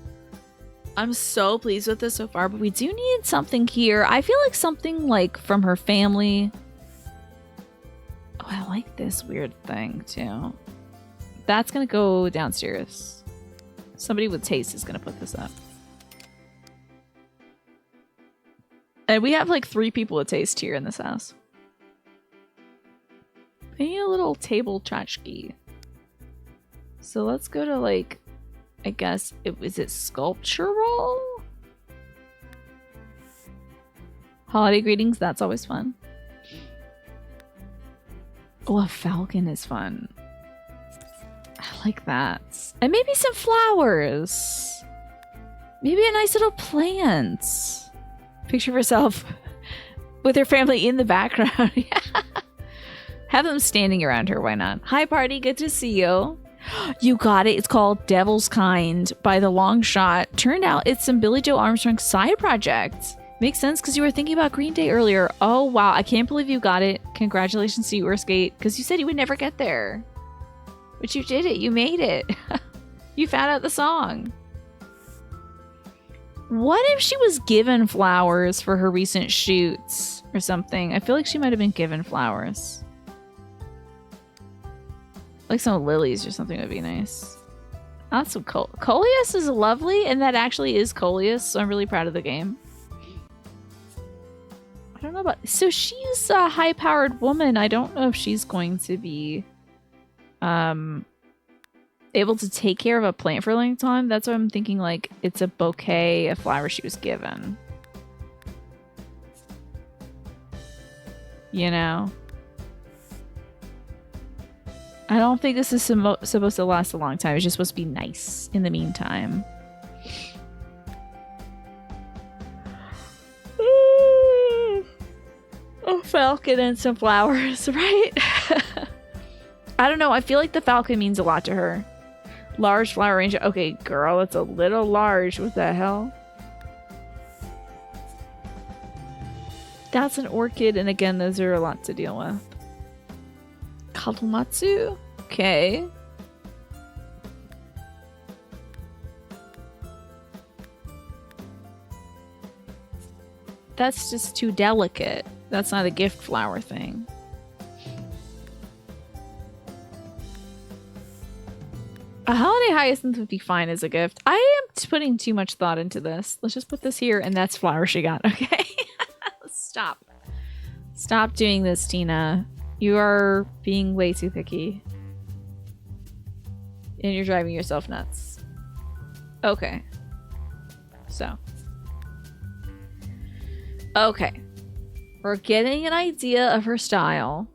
I'm so pleased with this so far, but we do need something here. I feel like something like from her family. Oh, I like this weird thing too. That's gonna go downstairs. Somebody with taste is gonna put this up. And we have like 3 people with taste here in this house. I need a little table tchotchke. So let's go to like, I guess, is it sculptural? Holiday greetings, that's always fun. Oh, a falcon is fun. I like that. And maybe some flowers. Maybe a nice little plant. Picture of herself with her family in the background. Yeah. Have them standing around her, why not? Hi party, good to see you. You got it. It's called Devil's Kind by The Long Shot. Turned out it's some Billy Joe Armstrong side project. Makes sense because you were thinking about Green Day earlier. Oh wow, I can't believe you got it. Congratulations to you, Earthskate, because you said you would never get there. But you did it. You made it. You found out the song. What if she was given flowers for her recent shoots or something? I feel like she might have been given flowers. Like some lilies or something would be nice. That's some Coleus is lovely, and that actually is Coleus, so I'm really proud of the game. I don't know about... So she's a high-powered woman. I don't know if she's going to be able to take care of a plant for a long time. That's why I'm thinking, like, it's a bouquet of flowers she was given. You know? I don't think this is supposed to last a long time. It's just supposed to be nice in the meantime. A falcon and some flowers, right? I don't know. I feel like the falcon means a lot to her. Large flower range. Okay, girl, it's a little large. What the hell? That's an orchid, and again, those are a lot to deal with. Kadomatsu? Okay. That's just too delicate. That's not a gift flower thing. A holiday hyacinth would be fine as a gift. I am putting too much thought into this. Let's just put this here, and that's flower she got, okay? Stop. Stop doing this, Tina. You are being way too picky. And you're driving yourself nuts. Okay. So. Okay. We're getting an idea of her style.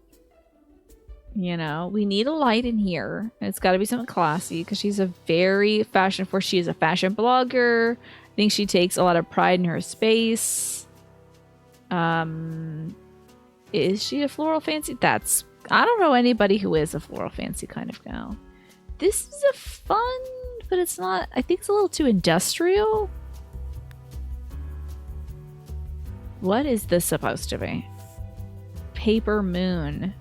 You know, we need a light in here. It's got to be something classy because she's a very fashion forward. She is a fashion blogger. I think she takes a lot of pride in her space. Is she a floral fancy? That's... I don't know anybody who is a floral fancy kind of gal. This is a fun, but it's not... I think it's a little too industrial. What is this supposed to be? Paper moon.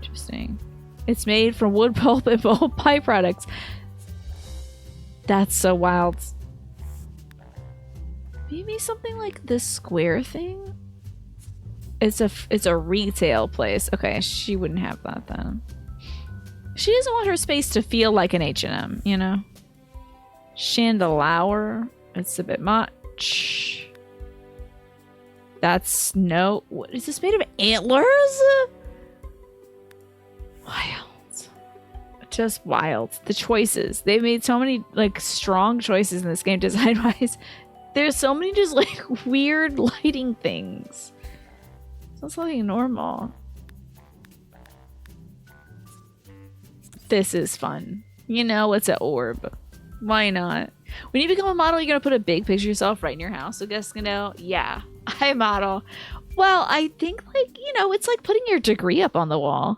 Interesting. It's made from wood pulp and bulb byproducts. That's so wild. Maybe something like this square thing? It's a retail place. Okay, she wouldn't have that then. She doesn't want her space to feel like an H&M, you know? Chandelier. It's a bit much. That's no... What is this made of? Antlers? Wild. Just wild. The choices. They've made so many, like, strong choices in this game design-wise. There's so many just, like, weird lighting things. That's nothing normal. This is fun. You know, it's an orb. Why not? When you become a model, you're going to put a big picture of yourself right in your house. So guys can know, yeah, I model. Well, I think, like, you know, it's like putting your degree up on the wall.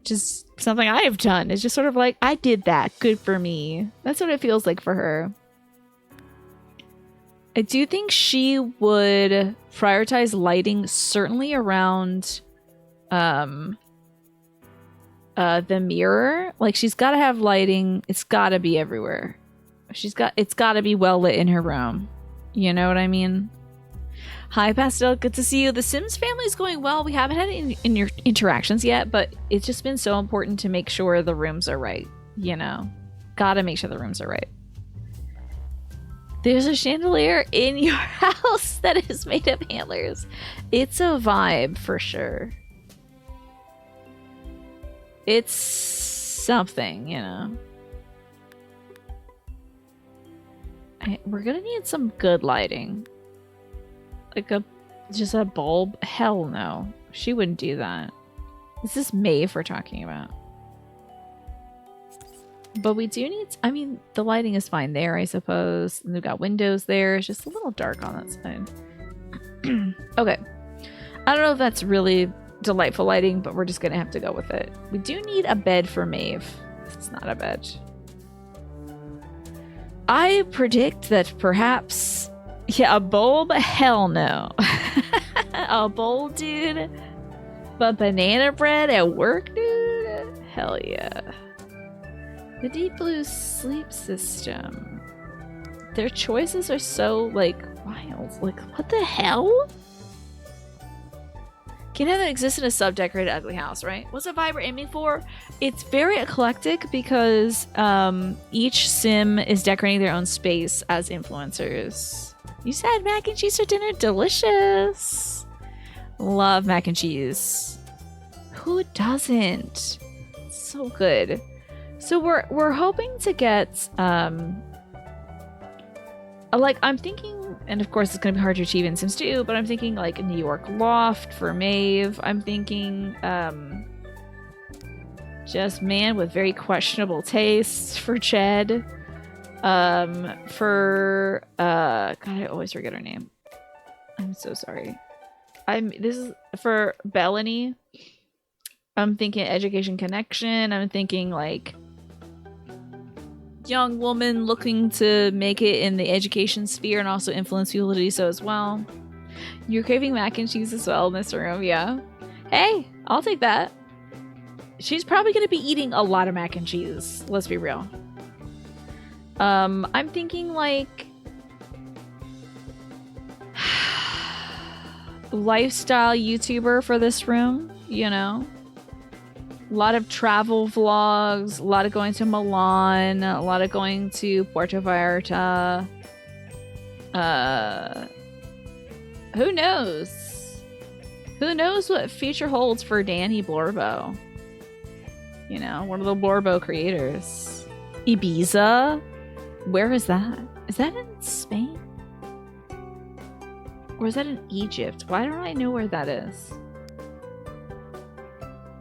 Just something I have done. It's just sort of like, I did that. Good for me. That's what it feels like for her. I do think she would prioritize lighting certainly around the mirror. Like, she's got to have lighting. It's got to be everywhere. It's got to be well lit in her room. You know what I mean? Hi, Pastel. Good to see you. The Sims family is going well. We haven't had any in your interactions yet, but it's just been so important to make sure the rooms are right. You know, gotta make sure the rooms are right. There's a chandelier in your house that is made of antlers. It's a vibe for sure. It's something, you know. We're gonna need some good lighting. Like just a bulb? Hell no. She wouldn't do that. This is Maeve we're talking about. But we do need... I mean, the lighting is fine there, I suppose. And they've got windows there. It's just a little dark on that side. Okay. I don't know if that's really delightful lighting, but we're just going to have to go with it. We do need a bed for Maeve. It's not a bed. I predict that perhaps... Yeah, a bulb? Hell no. A bulb, dude? But banana bread at work, dude? Hell yeah. The Deep Blue Sleep System. Their choices are so, like, wild. Like, what the hell? Can't have that exist in a sub-decorated ugly house, right? What's a vibe we're aiming for? It's very eclectic because each sim is decorating their own space as influencers. You said mac and cheese for dinner? Delicious. Love mac and cheese. Who doesn't? So good. So we're hoping to get like, I'm thinking, and of course it's gonna be hard to achieve in Sims 2, but I'm thinking like a New York loft for Maeve. I'm thinking just man with very questionable tastes for Ched. For God, I always forget her name. I'm so sorry. This is for Bellany. I'm thinking education connection. I'm thinking like young woman looking to make it in the education sphere and also influence people to do so as well. You're craving mac and cheese as well in this room, yeah. Hey, I'll take that. She's probably gonna be eating a lot of mac and cheese, let's be real. I'm thinking like lifestyle YouTuber for this room, you know? A lot of travel vlogs, a lot of going to Milan, a lot of going to Puerto Vallarta. Who knows? Who knows what future holds for Danny Blorbo? You know, one of the Blorbo creators. Ibiza? Where is that? Is that in Spain? Or is that in Egypt? Why don't I know where that is?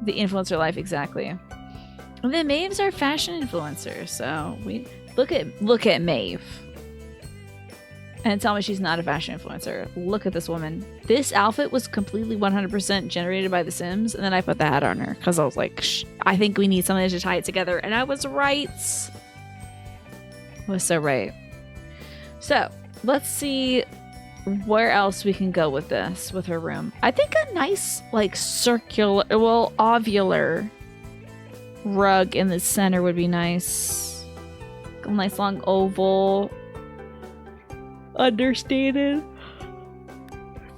The influencer life, exactly. And then Maeve's our fashion influencer, so we look at Maeve. And tell me she's not a fashion influencer. Look at this woman. This outfit was completely 100% generated by The Sims, and then I put the hat on her because I was like, I think we need something to tie it together, and I was right. I was so right. So let's see where else we can go with this, with her room. I think a nice, like, circular, well, ovular rug in the center would be nice. A nice long oval. Understated.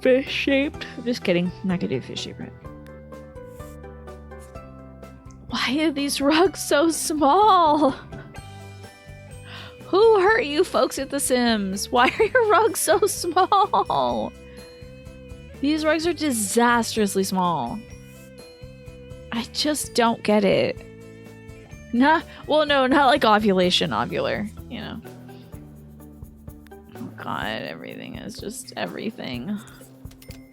Fish-shaped. Just kidding. I'm not gonna do fish-shaped, right? Why are these rugs so small? Who hurt you folks at The Sims? Why are your rugs so small? These rugs are disastrously small. I just don't get it. Nah, well, no, not like ovulation, ovular, you know. Oh god, everything is just everything.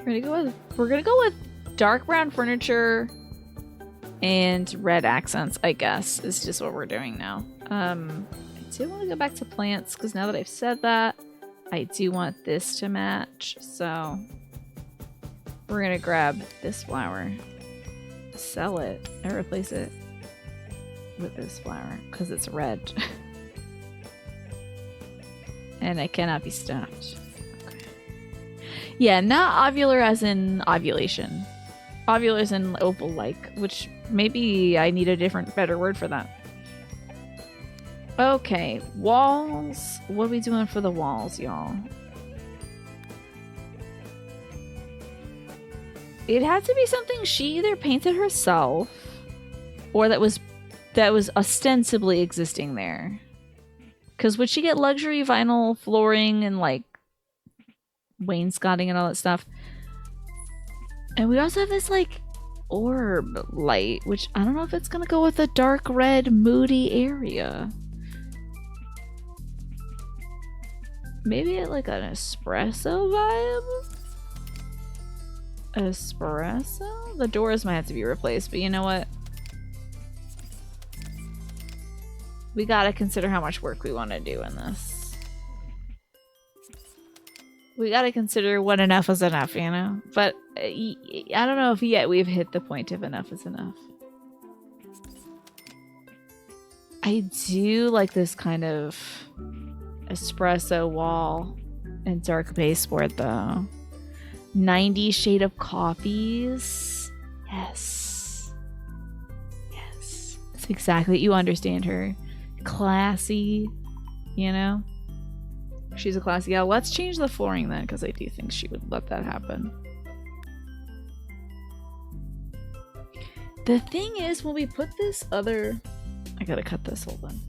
We're gonna go with dark brown furniture and red accents, I guess, is just what we're doing now. I do want to go back to plants because now that I've said that, I do want this to match. So we're gonna grab this flower, sell it, and replace it with this flower because it's red. And I cannot be stopped. Okay. Yeah, not ovular as in ovulation. Ovular as in oval-like, which maybe I need a different, better word for that. Okay, walls. What are we doing for the walls, y'all? It had to be something she either painted herself or that was ostensibly existing there. Because would she get luxury vinyl flooring and like wainscoting and all that stuff? And we also have this like orb light, which I don't know if it's gonna go with a dark red moody area. Maybe like an espresso vibe? Espresso? The doors might have to be replaced, but you know what? We gotta consider how much work we want to do in this. We gotta consider what enough is enough, you know? But I don't know if yet we've hit the point of enough is enough. I do like this kind of espresso wall and dark baseboard though. 90 shade of coffees. Yes. Yes. That's exactly what you understand her. Classy, you know? She's a classy gal. Let's change the flooring then, because I do think she would let that happen. The thing is, when we put this other... I gotta cut this, hold on.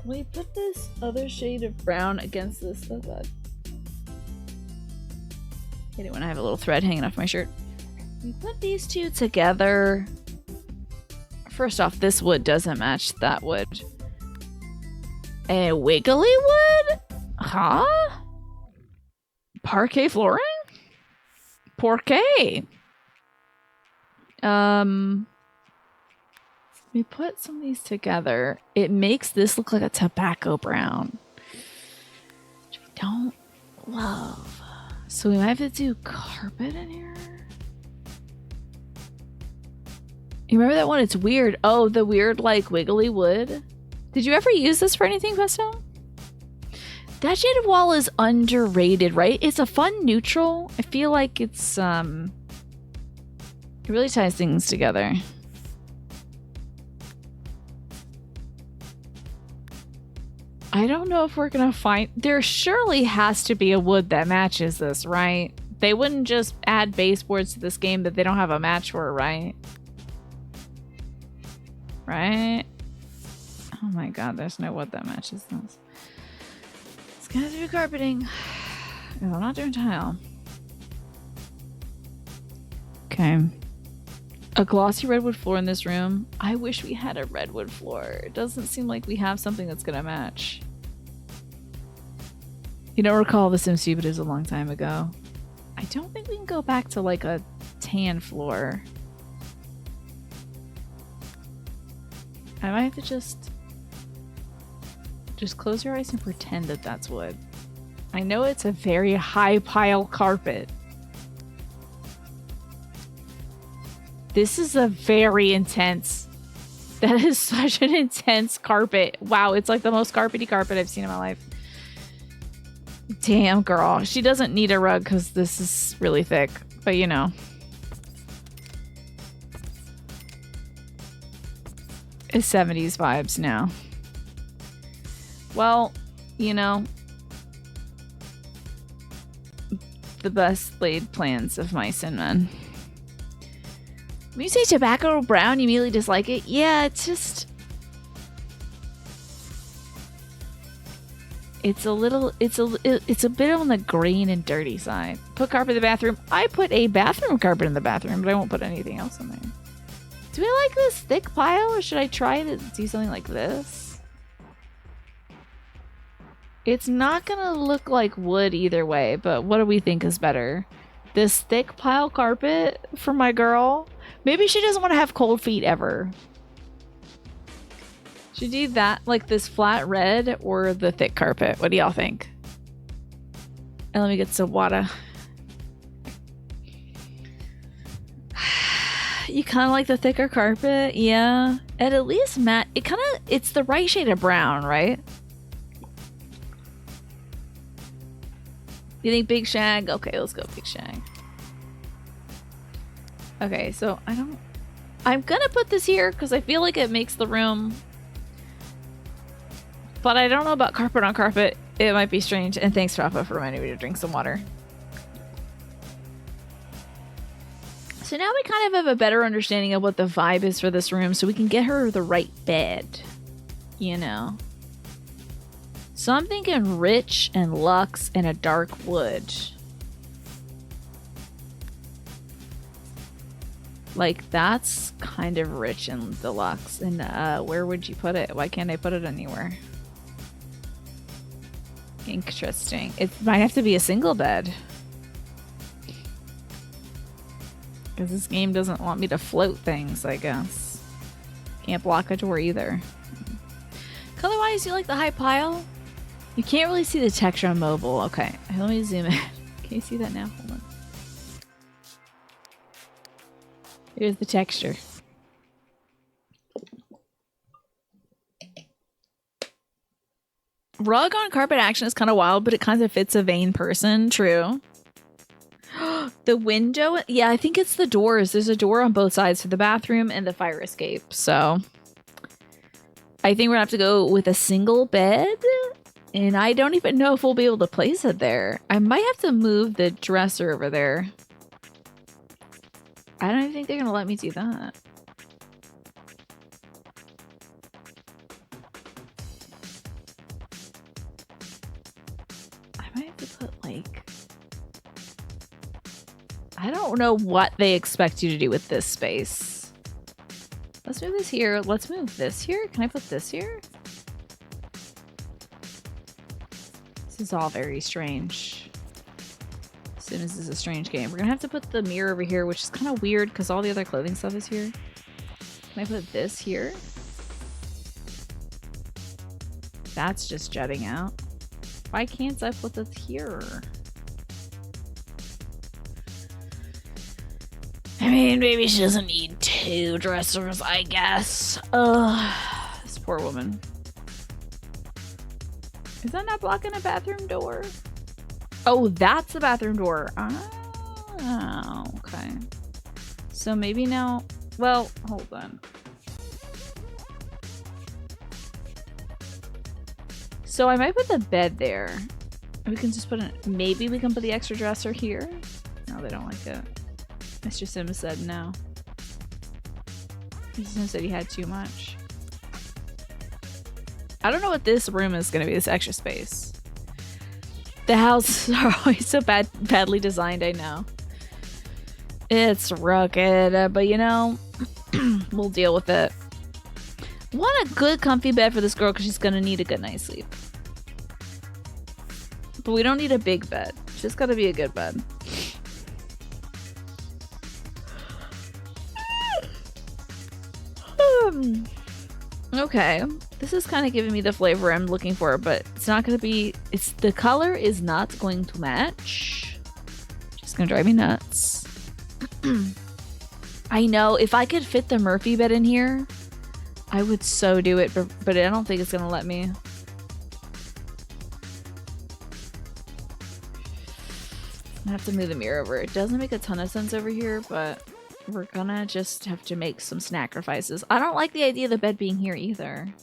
When we put this other shade of brown against this... Oh god. I didn't want to have a little thread hanging off my shirt. We put these two together. First off, this wood doesn't match that wood. A wiggly wood? Huh? Parquet flooring? Parquet. We put some of these together. It makes this look like a tobacco brown, which I don't love. So we might have to do carpet in here. You remember that one? It's weird. Oh, the weird, like, wiggly wood. Did you ever use this for anything, Pesto? That shade of wall is underrated, right? It's a fun neutral. I feel like it's, it really ties things together. I don't know if we're gonna find... There surely has to be a wood that matches this, right? They wouldn't just add baseboards to this game that they don't have a match for, right? Right? Oh my god, there's no wood that matches this. It's gonna do carpeting. I'm not doing tile. Okay. A glossy redwood floor in this room. I wish we had a redwood floor. It doesn't seem like we have something that's gonna match. You don't recall The Sims 2, but it was a long time ago. I don't think we can go back to like a tan floor. I might have to just close your eyes and pretend that that's wood. I know it's a very high pile carpet. This is a very intense... That is such an intense carpet. Wow, it's like the most carpety carpet I've seen in my life. Damn, girl. She doesn't need a rug because this is really thick. But, you know. It's 70s vibes now. Well, you know. The best laid plans of mice and men. When you say tobacco brown, you immediately dislike it? Yeah, it's just... It's a little... It's a bit on the green and dirty side. Put carpet in the bathroom. I put a bathroom carpet in the bathroom, but I won't put anything else in there. Do we like this thick pile, or should I try to do something like this? It's not gonna look like wood either way, but what do we think is better? This thick pile carpet for my girl? Maybe she doesn't want to have cold feet ever. Should do that, like this flat red or the thick carpet? What do y'all think? And let me get some water. You kind of like the thicker carpet? Yeah. And at least matte. It's the right shade of brown, right? You think big shag? Okay, let's go big shag. Okay, so I'm gonna put this here because I feel like it makes the room, but I don't know about carpet on carpet. It might be strange. And thanks, Rafa, for reminding me to drink some water. So now we kind of have a better understanding of what the vibe is for this room, so we can get her the right bed, you know. So I'm thinking rich and luxe and a dark wood. Like, that's kind of rich and deluxe. And where would you put it? Why can't I put it anywhere? Interesting. It might have to be a single bed. Because this game doesn't want me to float things, I guess. Can't block a door either. Color-wise, you like the high pile? You can't really see the texture on mobile. Okay, let me zoom in. Can you see that now? Hold on. Here's the texture. Rug on carpet action is kind of wild, but it kind of fits a vain person. True. The window? Yeah, I think it's the doors. There's a door on both sides for the bathroom and the fire escape. So I think we're gonna have to go with a single bed And I don't even know if we'll be able to place it there. I might have to move the dresser over there. I don't even think they're gonna let me do that. I might have to put like... I don't know what they expect you to do with this space. Let's move this here. Let's move this here. Can I put this here? This is all very strange. As soon as this is a strange game. We're gonna have to put the mirror over here, which is kind of weird because all the other clothing stuff is here. Can I put this here? That's just jutting out. Why can't I put this here? I mean, maybe she doesn't need 2 dressers, I guess. Ugh, this poor woman. Is that not blocking a bathroom door? Oh, that's the bathroom door. Oh, okay. So maybe now... Well, hold on. So I might put the bed there. We can just put it... Maybe we can put the extra dresser here? No, they don't like it. Mr. Sims said no. Mr. Sims said he had too much. I don't know what this room is going to be, this extra space. The houses are always so badly designed, I know. It's rugged, but you know, we'll deal with it. Want a good comfy bed for this girl because she's going to need a good night's sleep. But we don't need a big bed. It's just got to be a good bed. Okay, this is kind of giving me the flavor I'm looking for, but it's not going to be... the color is not going to match. Just going to drive me nuts. I know, if I could fit the Murphy bed in here, I would so do it, but I don't think it's going to let me. I have to move the mirror over. It doesn't make a ton of sense over here, but... We're gonna just have to make some sacrifices. I don't like the idea of the bed being here either.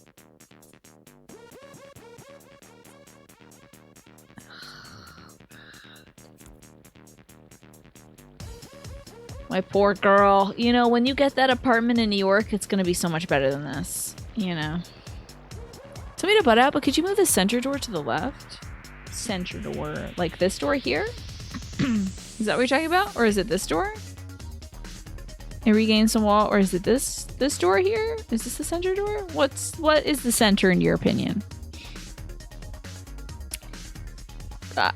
My poor girl. You know, when you get that apartment in New York, it's gonna be so much better than this. You know. Tell me to butt out, but could you move the center door to the left? Center door. Like this door here? Is that what you're talking about? Or is it this door? And regain some wall, or is it this door here? Is this the center door? What is the center in your opinion?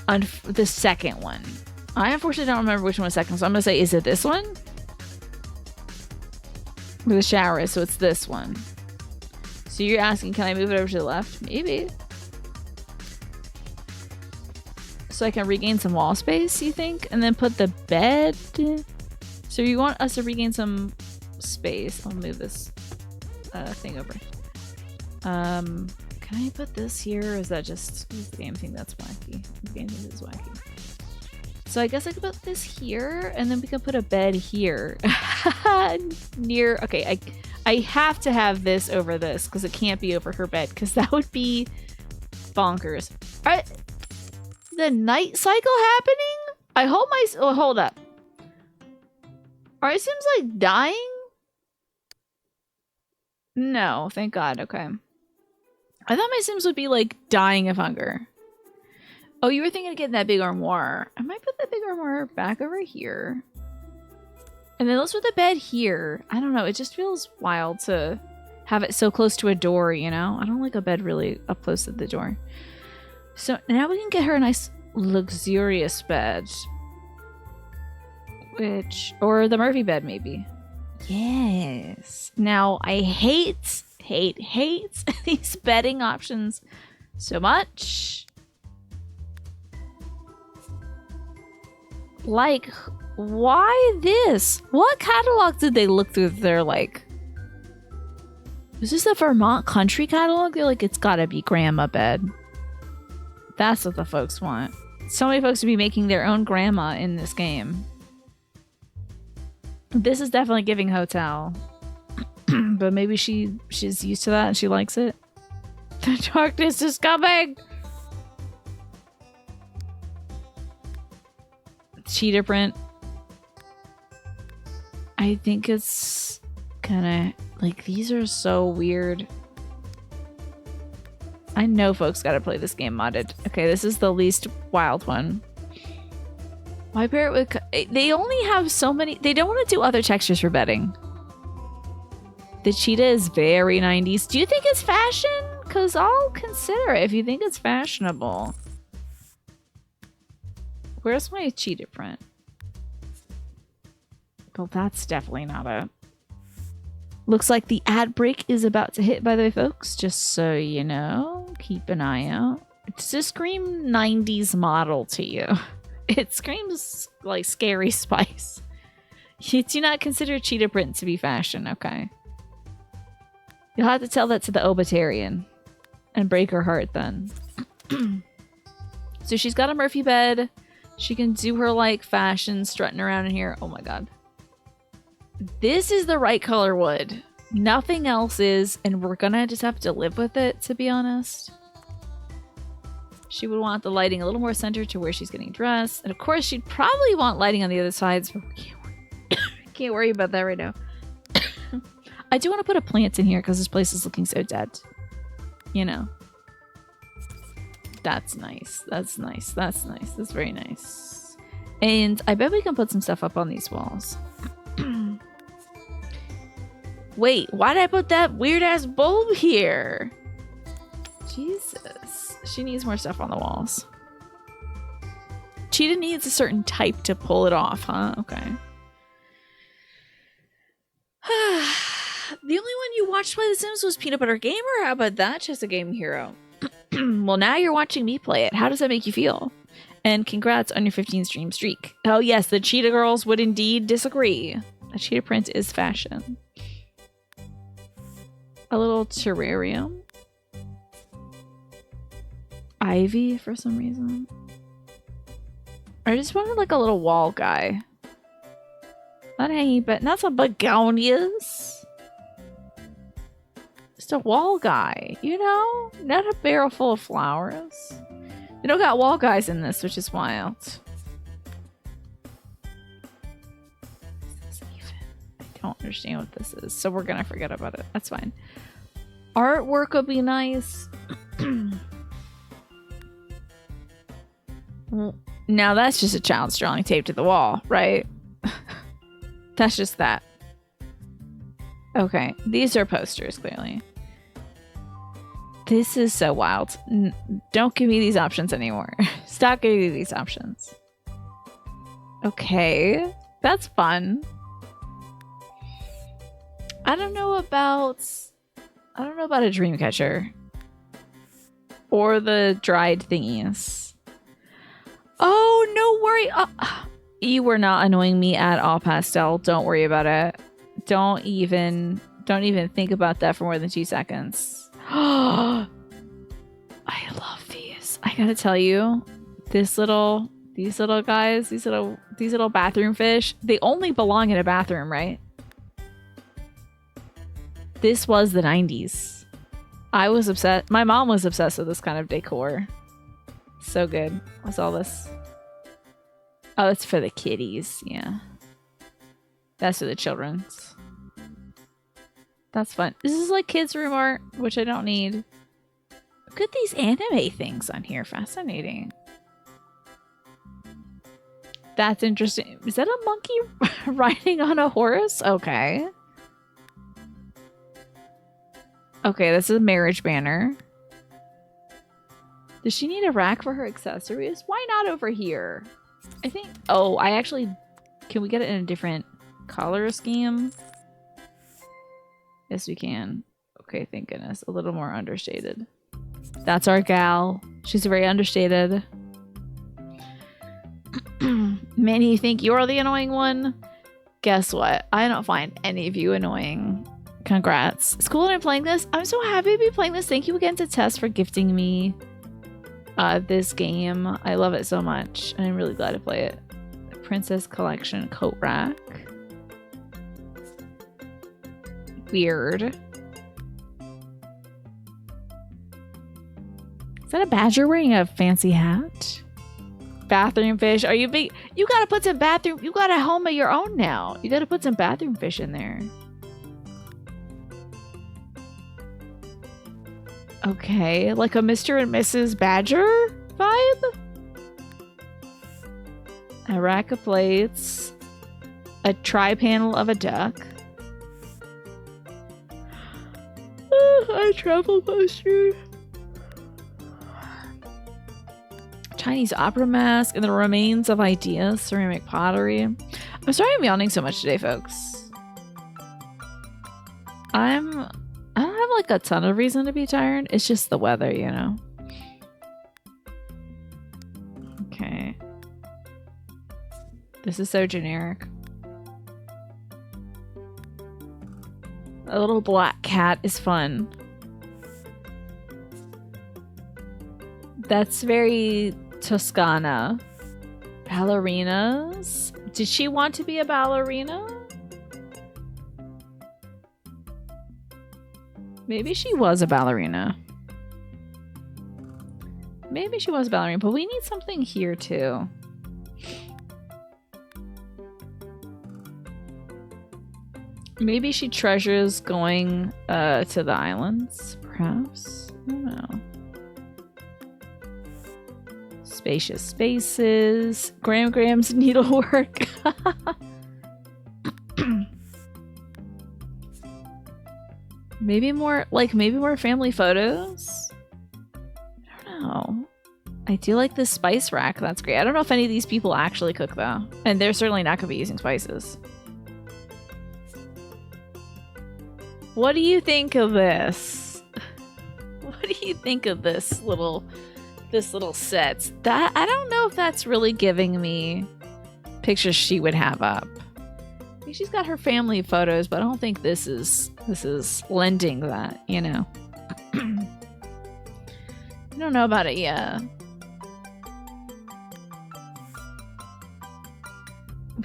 On the second one. I unfortunately don't remember which one was second, so I'm gonna say, is it this one? Where the shower is, so it's this one. So you're asking, can I move it over to the left? Maybe. So I can regain some wall space, you think? And then put the bed... So you want us to regain some space. I'll move this thing over. Can I put this here? Or is that just the game thing that's wacky? The game thing is wacky. So I guess I could put this here, and then we can put a bed here. Near... Okay, I have to have this over this, because it can't be over her bed, because that would be bonkers. Alright. The night cycle happening? I hope my... Oh, hold up. Are my Sims like dying? No, thank God. Okay. I thought my Sims would be like dying of hunger. Oh, you were thinking of getting that big armoire. I might put that big armoire back over here. And then let's put the bed here. I don't know. It just feels wild to have it so close to a door, you know? I don't like a bed really up close to the door. So now we can get her a nice luxurious bed. Or the Murphy bed, maybe. Yes. Now, I hate these bedding options so much. Like, why this? What catalog did they look through that they're like... Is this a Vermont country catalog? They're like, it's gotta be grandma bed. That's what the folks want. So many folks to be making their own grandma in this game. This is definitely giving hotel. But maybe she's used to that and she likes it. The darkness is coming! cheetah print. I think it's kind of like, these are so weird. I know folks gotta play this game modded. Okay, this is the least wild one. My parrot would... They only have so many... They don't want to do other textures for bedding. The cheetah is very 90s. Do you think it's fashion? Because I'll consider it if you think it's fashionable. Where's my cheetah print? Well, that's definitely not a... Looks like the ad break is about to hit, by the way, folks. Just so you know. Keep an eye out. Does this scream 90s model to you? It screams like Scary Spice. You do not consider cheetah print to be fashion, okay? You'll have to tell that to the Obitarian and break her heart then. So she's got a Murphy bed. She can do her like fashion strutting around in here. Oh my god. This is the right color wood. Nothing else is, and we're gonna just have to live with it, to be honest. She would want the lighting a little more centered to where she's getting dressed. And of course, she'd probably want lighting on the other sides, but we can't worry about that right now. I do want to put a plant in here because this place is looking so dead. You know. That's nice. That's nice. That's nice. That's very nice. And I bet we can put some stuff up on these walls. Wait, why did I put that weird-ass bulb here? Jesus. She needs more stuff on the walls. Cheetah needs a certain type to pull it off, huh? Okay. The only one you watched play The Sims was Peanut Butter Gamer? How about that? Just a game hero. Well, now you're watching me play it. How does that make you feel? And congrats on your 15 stream streak. Oh yes, the Cheetah Girls would indeed disagree. A cheetah print is fashion. A little terrarium. Ivy for some reason. I just wanted like a little wall guy. Not hanging, but not some begonias. Just a wall guy, you know? Not a barrel full of flowers. They don't got wall guys in this, which is wild. I don't understand what this is, so we're gonna forget about it. That's fine. Artwork would be nice. Now that's just a child drawing taped to the wall, right? That's just that. Okay, these are posters, clearly. This is so wild. Don't give me these options anymore. Stop giving me these options. Okay, that's fun. I don't know about a dream catcher. Or the dried thingies. Oh, no worry. You were not annoying me at all, Pastel. Don't worry about it. Don't even think about that for more than 2 seconds. I love these. I gotta tell you, these little guys, these little bathroom fish, they only belong in a bathroom, right? This was the 90s. I was obsessed. My mom was obsessed with this kind of decor. So good. What's all this? Oh, it's for the kitties. Yeah. That's for the children's. That's fun. This is like kids' room art, which I don't need. Look at these anime things on here. Fascinating. That's interesting. Is that a monkey riding on a horse? Okay. Okay, this is a marriage banner. Does she need a rack for her accessories? Why not over here? I think... Oh, I actually... Can we get it in a different color scheme? Yes, we can. Okay, thank goodness. A little more understated. That's our gal. She's very understated. Manny, you think you're the annoying one? Guess what? I don't find any of you annoying. Congrats. It's cool that I'm playing this. I'm so happy to be playing this. Thank you again to Tess for gifting me this game. I love it so much. And I'm really glad to play it. Princess Collection coat rack. Weird. Is that a badger wearing a fancy hat? Bathroom fish. Are you big? You gotta put some bathroom. You got a home of your own now. You gotta put some bathroom fish in there. Okay, like a Mr. and Mrs. Badger vibe? A rack of plates. A tri-panel of a duck. A travel poster. Chinese opera mask and the remains of ideas. Ceramic pottery. I'm sorry I'm yawning so much today, folks. I don't have like a ton of reason to be tired. It's just the weather, you know. Okay. This is so generic. A little black cat is fun. That's very Toscana. Ballerinas? Did she want to be a ballerina? Maybe she was a ballerina. Maybe she was a ballerina, but we need something here too. Maybe she treasures going to the islands, perhaps? I don't know. Spacious spaces. Graham's needlework. Maybe more family photos? I don't know. I do like this spice rack. That's great. I don't know if any of these people actually cook though. And they're certainly not gonna be using spices. What do you think of this? What do you think of this little set? That I don't know if that's really giving me pictures she would have up. I think she's got her family photos, but I don't think this is lending that, you know. I don't know about it yet.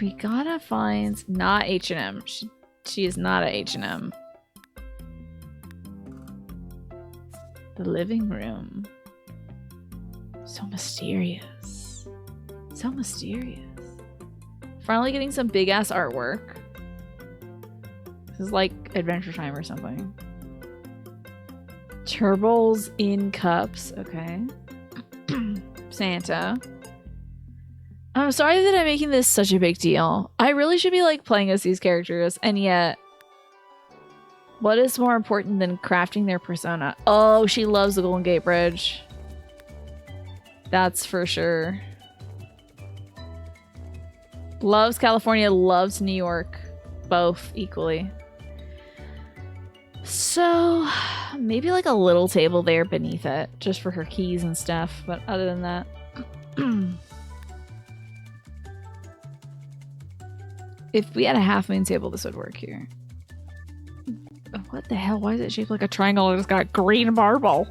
We gotta find not H&M. She is not at H&M. The living room. So mysterious. So mysterious. Finally getting some big ass artwork. This is like Adventure Time or something. Turbos in cups. Okay. Santa. I'm sorry that I'm making this such a big deal. I really should be like playing as these characters, and yet what is more important than crafting their persona? Oh, she loves the Golden Gate Bridge. That's for sure. Loves California, loves New York. Both equally. So, maybe like a little table there beneath it, just for her keys and stuff. But other than that... If we had a half moon table, this would work here. What the hell? Why is it shaped like a triangle and it's got green marble?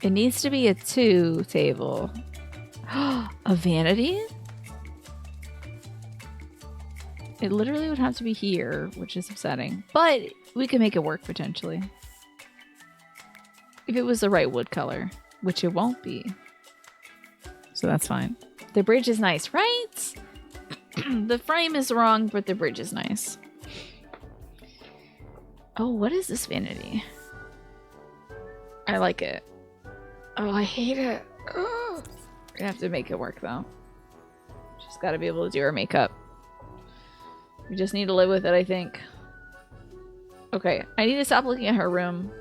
It needs to be a 2 table. A vanity? It literally would have to be here, which is upsetting. But we could make it work potentially. If it was the right wood color, which it won't be. So that's fine. The bridge is nice, right? The frame is wrong, but the bridge is nice. Oh, what is this vanity? I like it. Oh, I hate it. Ugh. We're gonna have to make it work, though. She's got to be able to do her makeup. We just need to live with it, I think. Okay, I need to stop looking at her room.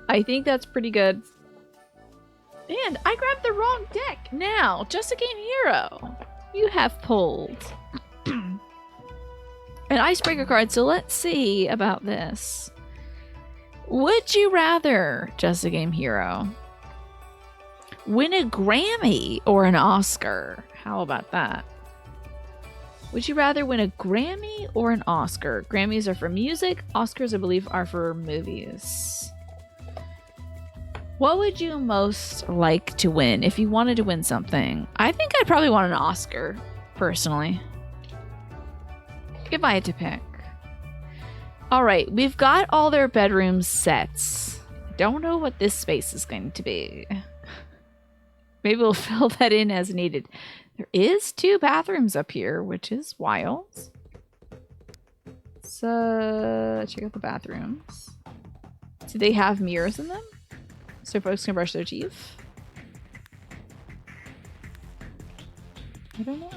I think that's pretty good. And I grabbed the wrong deck. Now, Just a Game Hero. You have pulled an icebreaker card, so let's see about this. Would you rather, Just a Game Hero, win a Grammy or an Oscar? How about that? Would you rather win a Grammy or an Oscar? Grammys are for music. Oscars, I believe, are for movies. What would you most like to win if you wanted to win something? I think I'd probably want an Oscar, personally. If I had to pick. All right, we've got all their bedroom sets. Don't know what this space is going to be. Maybe we'll fill that in as needed. There is 2 bathrooms up here, which is wild. So check out the bathrooms. Do they have mirrors in them? So folks can brush their teeth? I don't know.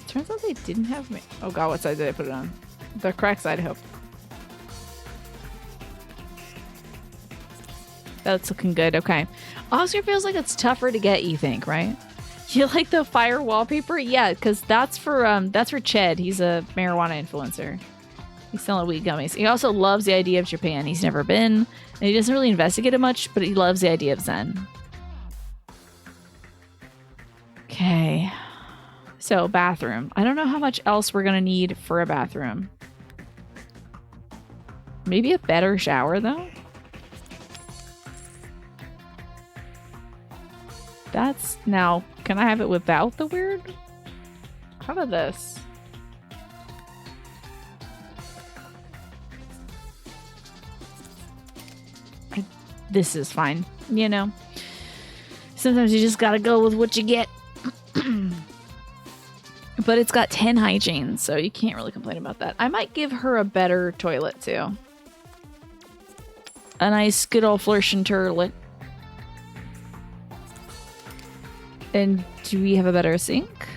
Turns out they didn't have me. Oh god, what side did I put it on? The correct side, I hope. That's looking good. Okay. Oscar feels like it's tougher to get, you think, right? You like the fire wallpaper? Yeah, because that's for Ched. He's a marijuana influencer. He's selling weed gummies. He also loves the idea of Japan. He's never been, and he doesn't really investigate it much, but he loves the idea of Zen. Okay. So, bathroom. I don't know how much else we're gonna need for a bathroom. Maybe a better shower, though? That's... Now, can I have it without the weird? How about this? This is fine, you know? Sometimes you just gotta go with what you get. But it's got 10 hygiene, so you can't really complain about that. I might give her a better toilet, too. A nice, good old flourishing toilet. And do we have a better sink?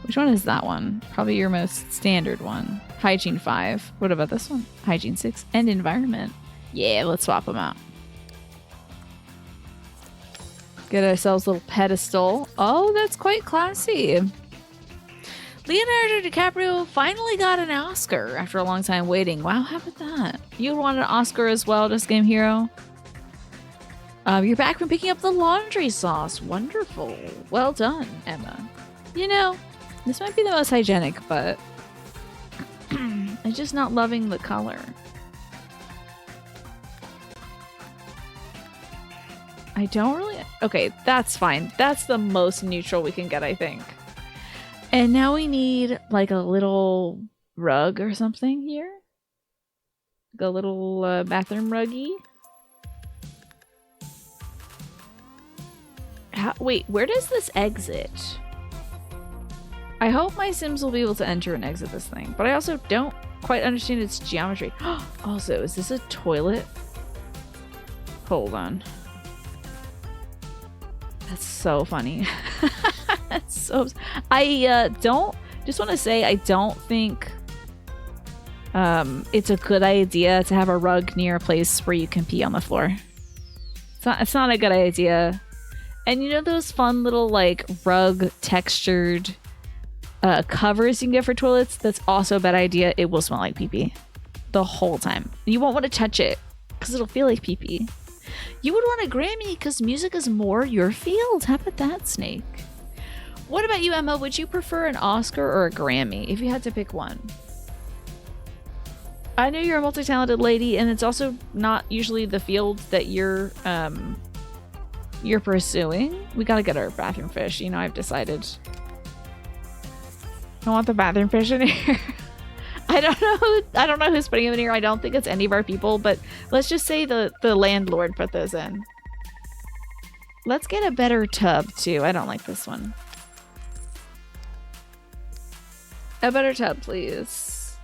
Which one is that one? Probably your most standard one. Hygiene 5. What about this one? Hygiene 6. And environment. Yeah, let's swap them out. Get ourselves a little pedestal. Oh, that's quite classy. Leonardo DiCaprio finally got an Oscar after a long time waiting. Wow, how about that? You want an Oscar as well, Just Game Hero? You're back from picking up the laundry sauce. Wonderful. Well done, Emma. You know, this might be the most hygienic, but I'm just not loving the color. I don't really... Okay, that's fine. That's the most neutral we can get, I think. And now we need, like, a little rug or something here. Like a little bathroom ruggy. Wait, where does this exit? I hope my Sims will be able to enter and exit this thing, but I also don't quite understand its geometry. Also, is this a toilet? Hold on. That's so funny. That's so... I don't... Just want to say, I don't think it's a good idea to have a rug near a place where you can pee on the floor. It's not a good idea. And you know those fun little, like, rug textured covers you can get for toilets? That's also a bad idea. It will smell like pee-pee the whole time. You won't want to touch it because it'll feel like pee-pee. You would want a Grammy because music is more your field. How about that, Snake? What about you, Emma? Would you prefer an Oscar or a Grammy if you had to pick one? I know you're a multi-talented lady, and it's also not usually the field that you're pursuing. We gotta get our bathroom fish. You know, I've decided. I want the bathroom fish in here. I don't know who's putting them in here. I don't think it's any of our people, but let's just say the landlord put those in. Let's get a better tub too. I don't like this one. A better tub, please.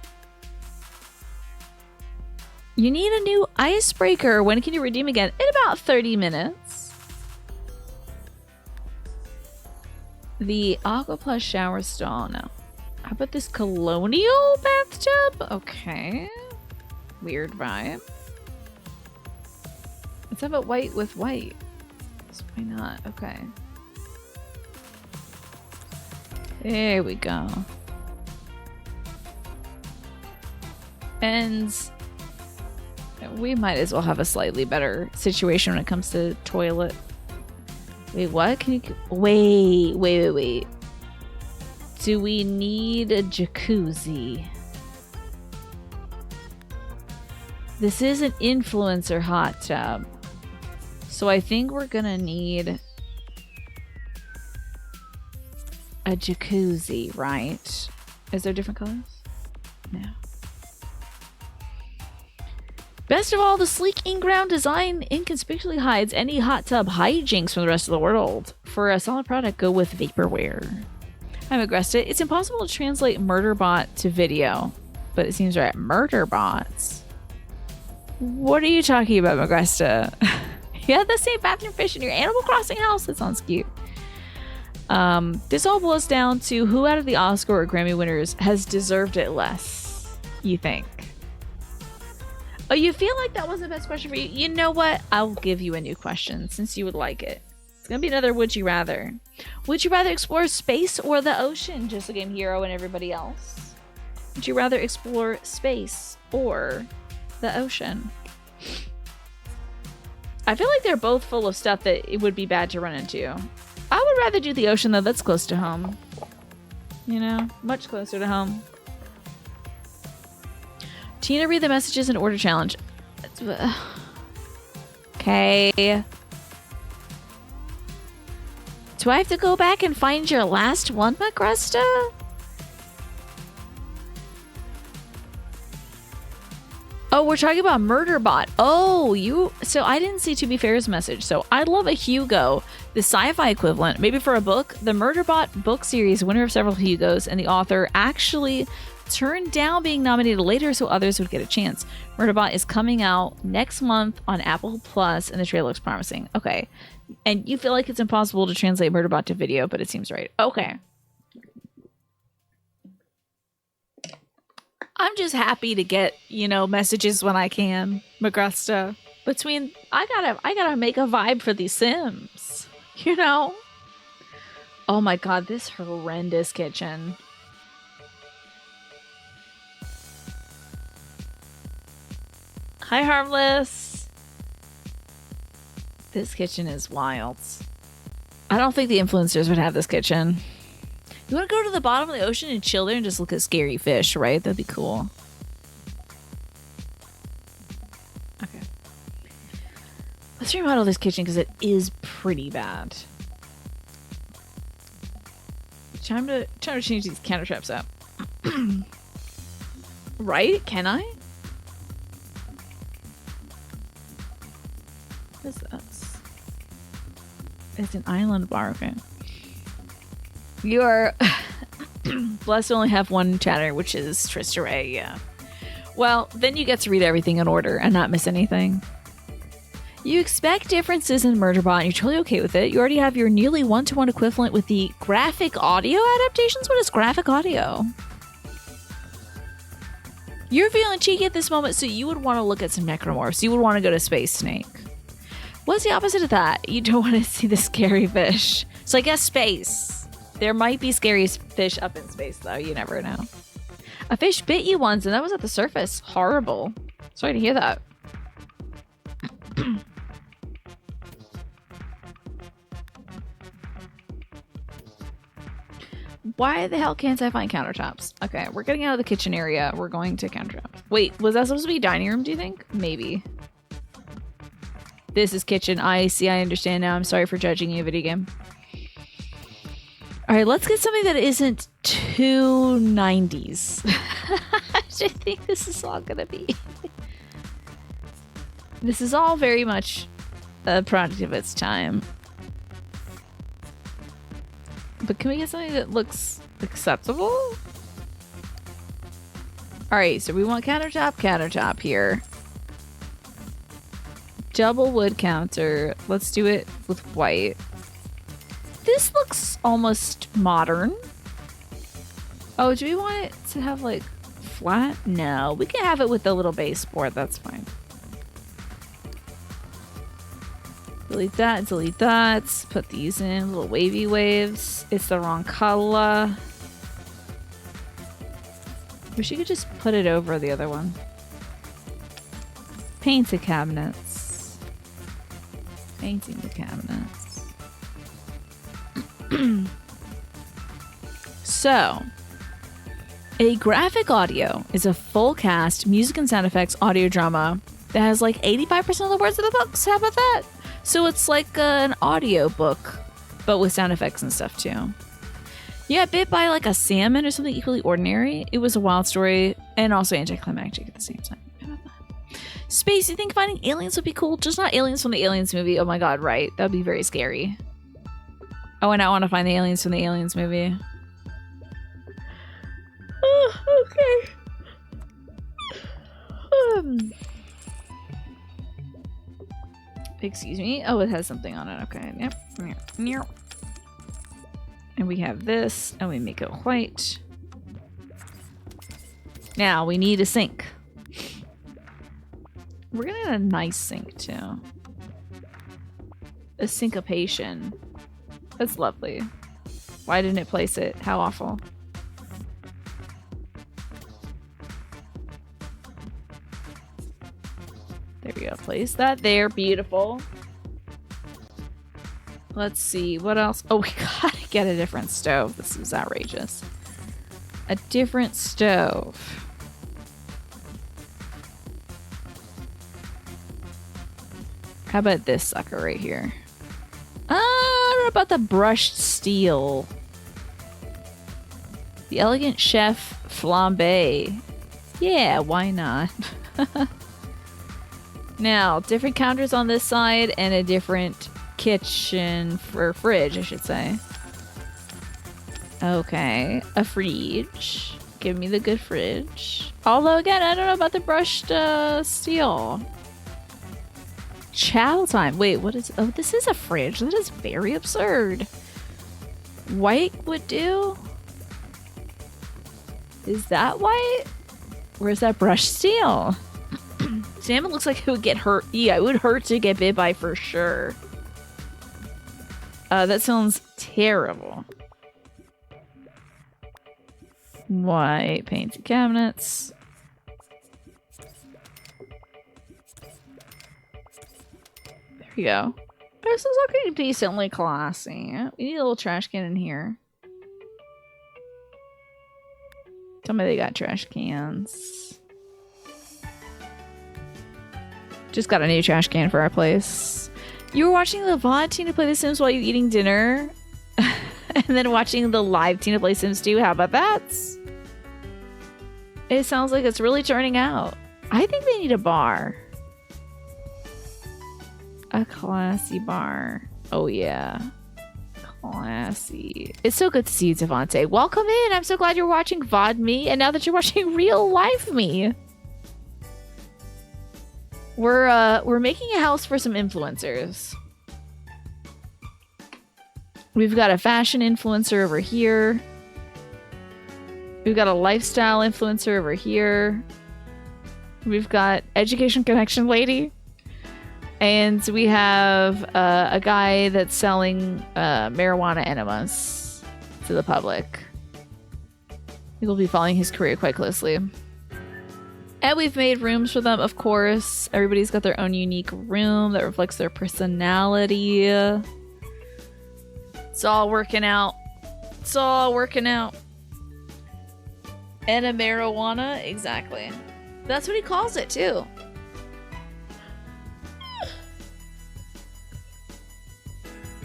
You need a new icebreaker. When can you redeem again? In about 30 minutes. The Aqua Plus shower stall. No. How about this colonial bathtub? Okay. Weird vibe. Let's have it white with white. So why not? Okay. There we go. And we might as well have a slightly better situation when it comes to toilet. Wait, what? Can you... Wait. Do we need a jacuzzi? This is an influencer hot tub. So I think we're gonna need a jacuzzi, right? Is there different colors? No. Best of all, the sleek in-ground design inconspicuously hides any hot tub hijinks from the rest of the world. For a solid product, go with vaporware. I'm Agresta. It's impossible to translate Murderbot to video, but it seems right. Murderbots? What are you talking about, Agresta? You have the same bathroom fish in your Animal Crossing house? That sounds cute. This all boils down to who out of the Oscar or Grammy winners has deserved it less, you think? Oh, you feel like that was the best question for you? You know what? I'll give you a new question since you would like it. It's going to be another Would You Rather. Would you rather explore space or the ocean, just like Game Hero and everybody else? Would you rather explore space or the ocean? I feel like they're both full of stuff that it would be bad to run into. I would rather do the ocean, though. That's close to home. You know? Much closer to home. Tina, read the messages and order challenge. Okay. Do I have to go back and find your last one, Magresta? Oh, we're talking about Murderbot. Oh, so I didn't see To Be Fair's message. So I love a Hugo, the sci-fi equivalent. Maybe for a book. The Murderbot book series, winner of several Hugos, and the author actually turned down being nominated later so others would get a chance. Murderbot is coming out next month on Apple Plus, and the trailer looks promising. Okay. And you feel like it's impossible to translate Murderbot to video, but it seems right. Okay. I'm just happy to get, messages when I can, Magresta. I gotta make a vibe for these Sims, Oh my god, this horrendous kitchen. Hi, Harmless. This kitchen is wild. I don't think the influencers would have this kitchen. You want to go to the bottom of the ocean and chill there and just look at scary fish, right? That'd be cool. Okay. Let's remodel this kitchen because it is pretty bad. Time to change these counter traps up. Right? Can I? What is this? It's an island bar. Okay. You are blessed to only have one chatter, which is Trista Ray, yeah. Well, then you get to read everything in order and not miss anything. You expect differences in Murderbot and you're totally okay with it. You already have your nearly one-to-one equivalent with the graphic audio adaptations. What is graphic audio? You're feeling cheeky at this moment, so you would want to look at some necromorphs. You would want to go to Space Snake. What's the opposite of that? You don't want to see the scary fish. So I guess space. There might be scary fish up in space, though. You never know. A fish bit you once, and that was at the surface. Horrible. Sorry to hear that. Why the hell can't I find countertops? Okay, we're getting out of the kitchen area. We're going to countertops. Wait, was that supposed to be dining room, do you think? Maybe. This is kitchen. I see. I understand now. I'm sorry for judging you, video game. All right, let's get something that isn't too 90s. I think this is all gonna be. This is all very much a product of its time. But can we get something that looks acceptable? All right, so we want countertop here. Double wood counter. Let's do it with white. This looks almost modern. Oh, do we want it to have like flat? No, we can have it with a little baseboard. That's fine. Delete that. Put these in, little wavy waves. It's the wrong color. Wish you could just put it over the other one. Painted cabinets. Painting the cabinets. So, a graphic audio is a full cast music and sound effects audio drama that has like 85% of the words of the books. How about that? So it's like an audio book, but with sound effects and stuff too. You got bit by like a salmon or something equally ordinary. It was a wild story and also anticlimactic at the same time. How about that? Space, you think finding aliens would be cool? Just not aliens from the Aliens movie. Oh my god, right. That would be very scary. Oh, and I want to find the aliens from the Aliens movie. Oh, okay. Excuse me. Oh, it has something on it. Okay. Yep. And we have this, and we make it white. Now we need a sink. We're gonna get a nice sink too. A syncopation. That's lovely. Why didn't it place it? How awful. There we go. Place that there. Beautiful. Let's see. What else? Oh, we gotta get a different stove. This is outrageous. A different stove. How about this sucker right here? I don't know about the brushed steel. The Elegant Chef Flambe. Yeah, why not? Now, different counters on this side and a different kitchen for fridge, I should say. Okay, a fridge. Give me the good fridge. Although, again, I don't know about the brushed steel. Chow time. Wait, what is... Oh, this is a fridge. That is very absurd. White would do? Is that white? Where's that brushed steel? Salmon looks like it would get hurt. Yeah, it would hurt to get bit by for sure. That sounds terrible. White painted cabinets. There we go. This is looking decently classy. We need a little trash can in here. Tell me they got trash cans. Just got a new trash can for our place. You were watching the VOD Tina play The Sims while you eating dinner? And then watching the live Tina play Sims 2? How about that? It sounds like it's really turning out. I think they need a bar. A classy bar. Oh yeah. Classy. It's so good to see you, Devante. Welcome in. I'm so glad you're watching VOD me, and now that you're watching real life me. We're making a house for some influencers. We've got a fashion influencer over here. We've got a lifestyle influencer over here. We've got education connection lady. And we have a guy that's selling marijuana enemas to the public. We'll be following his career quite closely. And we've made rooms for them, of course. Everybody's got their own unique room that reflects their personality. It's all working out. It's all working out. And a marijuana, exactly. That's what he calls it, too.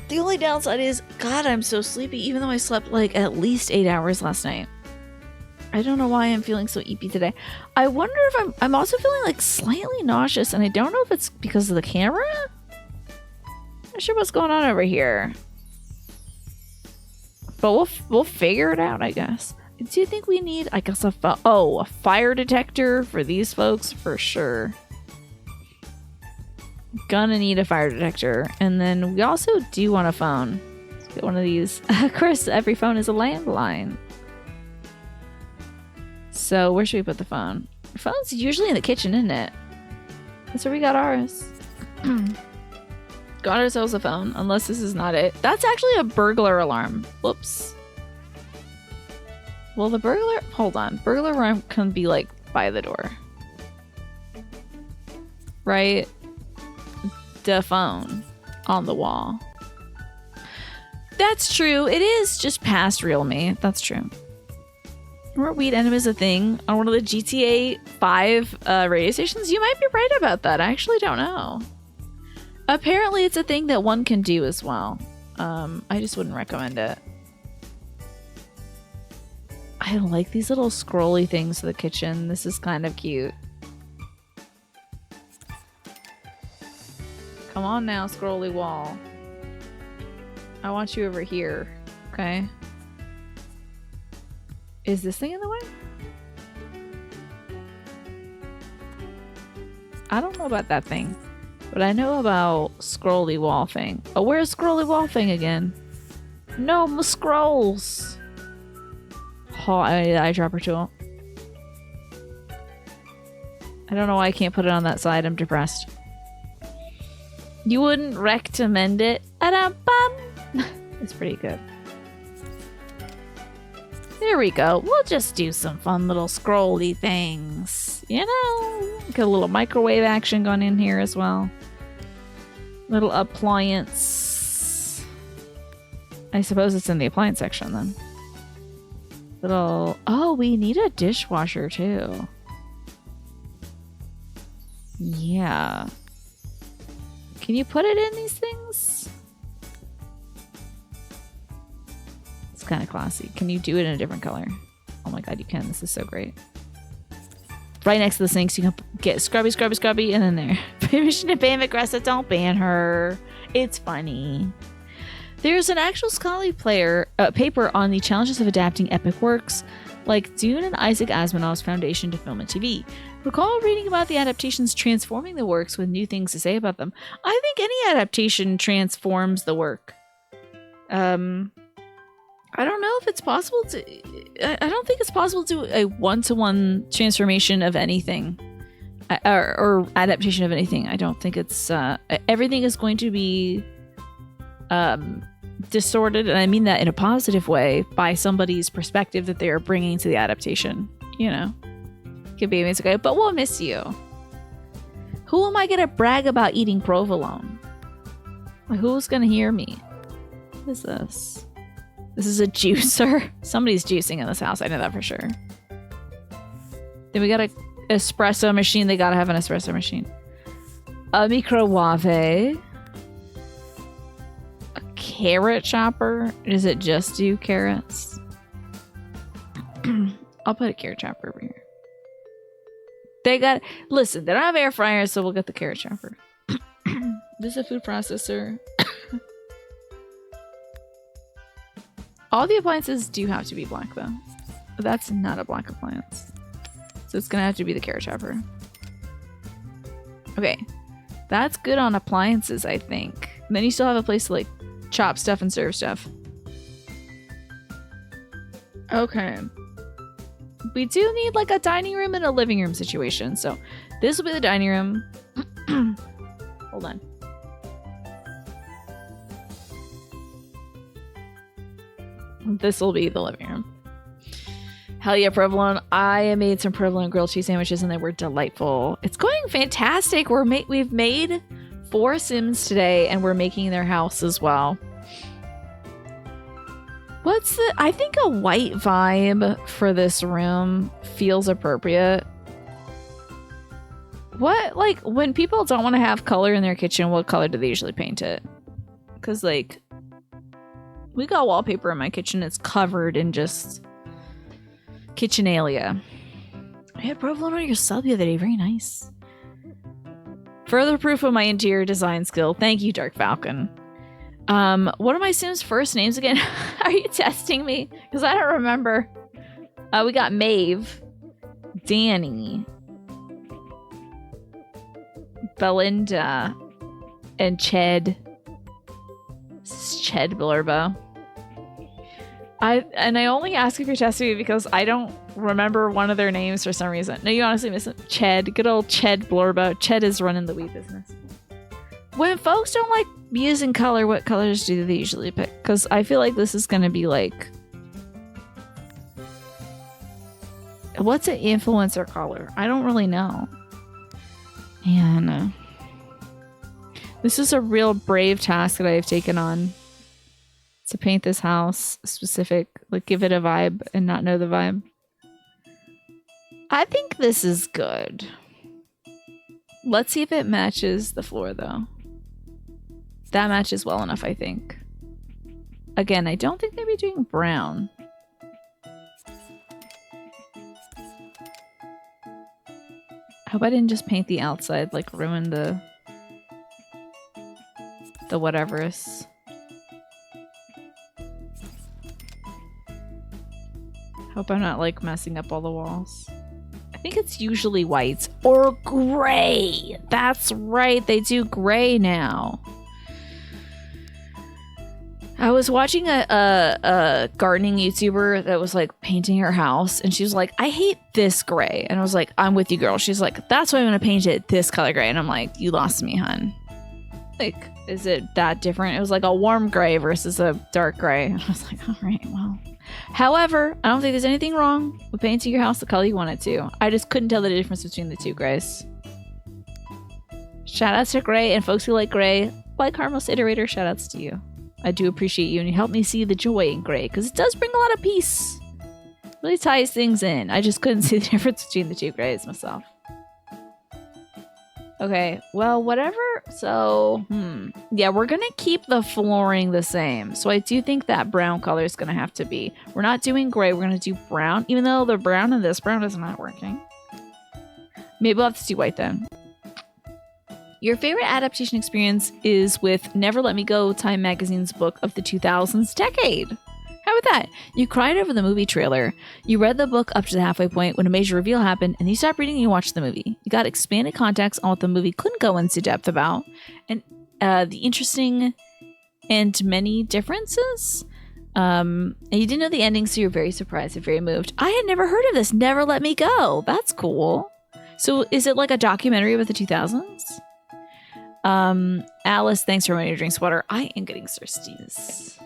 The only downside is, God, I'm so sleepy, even though I slept like at least 8 hours last night. I don't know why I'm feeling so eepy today. I wonder if I'm also feeling like slightly nauseous, and I don't know if it's because of the camera? Not sure what's going on over here. But we'll figure it out, I guess. Do you think we need, I guess, a fire detector for these folks? For sure. Gonna need a fire detector. And then we also do want a phone. Let's get one of these. Of course, every phone is a landline. So where should we put the phone? The phone's usually in the kitchen, isn't it? That's where we got ours. Got ourselves a phone, unless this is not it. That's actually a burglar alarm. Whoops. Well, the burglar... Hold on. Burglar alarm can be, like, by the door. Right? The phone on the wall. That's true. It is just past real me. That's true. Weren't weed enemas a thing on one of the GTA 5 radio stations? You might be right about that. I actually don't know. Apparently, it's a thing that one can do as well. I just wouldn't recommend it. I like these little scrolly things to the kitchen. This is kind of cute. Come on now, scrolly wall. I want you over here. Okay. Is this thing in the way? I don't know about that thing, but I know about scrolly wall thing. Oh, where's scrolly wall thing again? No, my scrolls. Oh, I need the eyedropper tool. I don't know why I can't put it on that side. I'm depressed. You wouldn't recommend it? It's pretty good. There we go. We'll just do some fun little scrolly things. You know? Got a little microwave action going in here as well. Little appliance. I suppose it's in the appliance section then. Little... Oh, we need a dishwasher too. Yeah. Can you put it in these things? It's kind of classy. Can you do it in a different color? Oh my god, you can. This is so great. Right next to the sink, so you can get scrubby, scrubby, scrubby, and then there. Permission to ban Aggressive. Don't ban her. It's funny. There's an actual scholarly paper on the challenges of adapting epic works like Dune and Isaac Asimov's foundation to film and TV. Recall reading about the adaptations transforming the works with new things to say about them. I think any adaptation transforms the work. I don't know if it's possible to... I don't think it's possible to do a one-to-one transformation of anything. Or adaptation of anything. I don't think it's... everything is going to be distorted, and I mean that in a positive way, by somebody's perspective that they are bringing to the adaptation. You know? Could be amazing, okay, but we'll miss you. Who am I gonna brag about eating provolone? Like, who's gonna hear me? What is this? This is a juicer. Somebody's juicing in this house. I know that for sure. Then we got a espresso machine. They gotta have an espresso machine. A microwave. A carrot chopper. Does it just do carrots? I'll put a carrot chopper over here. They got... Listen, they don't have air fryers, so we'll get the carrot chopper. This is a food processor. All the appliances do have to be black, though. But that's not a black appliance. So it's gonna have to be the carrot chopper. Okay. That's good on appliances, I think. And then you still have a place to, like, chop stuff and serve stuff. Okay. We do need, like, a dining room and a living room situation. So this will be the dining room. Hold on. This will be the living room. Hell yeah, provolone. I made some provolone grilled cheese sandwiches and they were delightful. It's going fantastic. We've made 4 Sims today and we're making their house as well. I think a white vibe for this room feels appropriate. What, like, when people don't want to have color in their kitchen, what color do they usually paint it? Because, like, we got wallpaper in my kitchen. It's covered in just kitchenalia. I had provolone on your sub the other day. Very nice. Further proof of my interior design skill. Thank you, Dark Falcon. What are my Sims' first names again? Are you testing me? Because I don't remember. We got Maeve, Danny, Belinda, and Ched. This is Ched Blorbo. I only ask if you're testing me because I don't remember one of their names for some reason. No, you honestly miss it. Ched. Good old Ched Blorbo. Ched is running the weed business. When folks don't like using color, what colors do they usually pick? Because I feel like this is going to be like... What's an influencer color? I don't really know. And this is a real brave task that I have taken on. To paint this house specific, like give it a vibe and not know the vibe. I think this is good. Let's see if it matches the floor though. That matches well enough, I think. Again, I don't think they'd be doing brown. I hope I didn't just paint the outside, like ruin the... the whatevers. Hope I'm not like messing up all the walls. I think it's usually whites or gray. That's right, they do gray now. I was watching a gardening YouTuber that was like painting her house, and she was like, I hate this gray. And I was like, I'm with you, girl. She's like, that's why I'm gonna paint it this color gray. And I'm like, you lost me, hun. Like, is it that different? It was like a warm gray versus a dark gray. And I was like, all right, well. However, I don't think there's anything wrong with painting your house the color you want it to. I just couldn't tell the difference between the two grays. Shout outs to gray and folks who like gray. Like Harmless Iterator, shout outs to you. I do appreciate you, and you help me see the joy in gray, because it does bring a lot of peace. Really ties things in. I just couldn't see the difference between the two grays myself. Okay, well, whatever. So, yeah, we're gonna keep the flooring the same. So I do think that brown color is gonna have to be. We're not doing gray, we're gonna do brown, even though the brown and this brown is not working. Maybe we'll have to do white then. Your favorite adaptation experience is with Never Let Me Go, Time Magazine's book of the 2000s decade. How about that? You cried over the movie trailer. You read the book up to the halfway point when a major reveal happened, and you stopped reading and you watched the movie. You got expanded context on what the movie couldn't go into depth about, and the interesting and many differences. And you didn't know the ending, so you're very surprised and very moved. I had never heard of this. Never Let Me Go. That's cool. So is it like a documentary about the 2000s? Alice, thanks for reminding me to drink water. I am getting thirsties.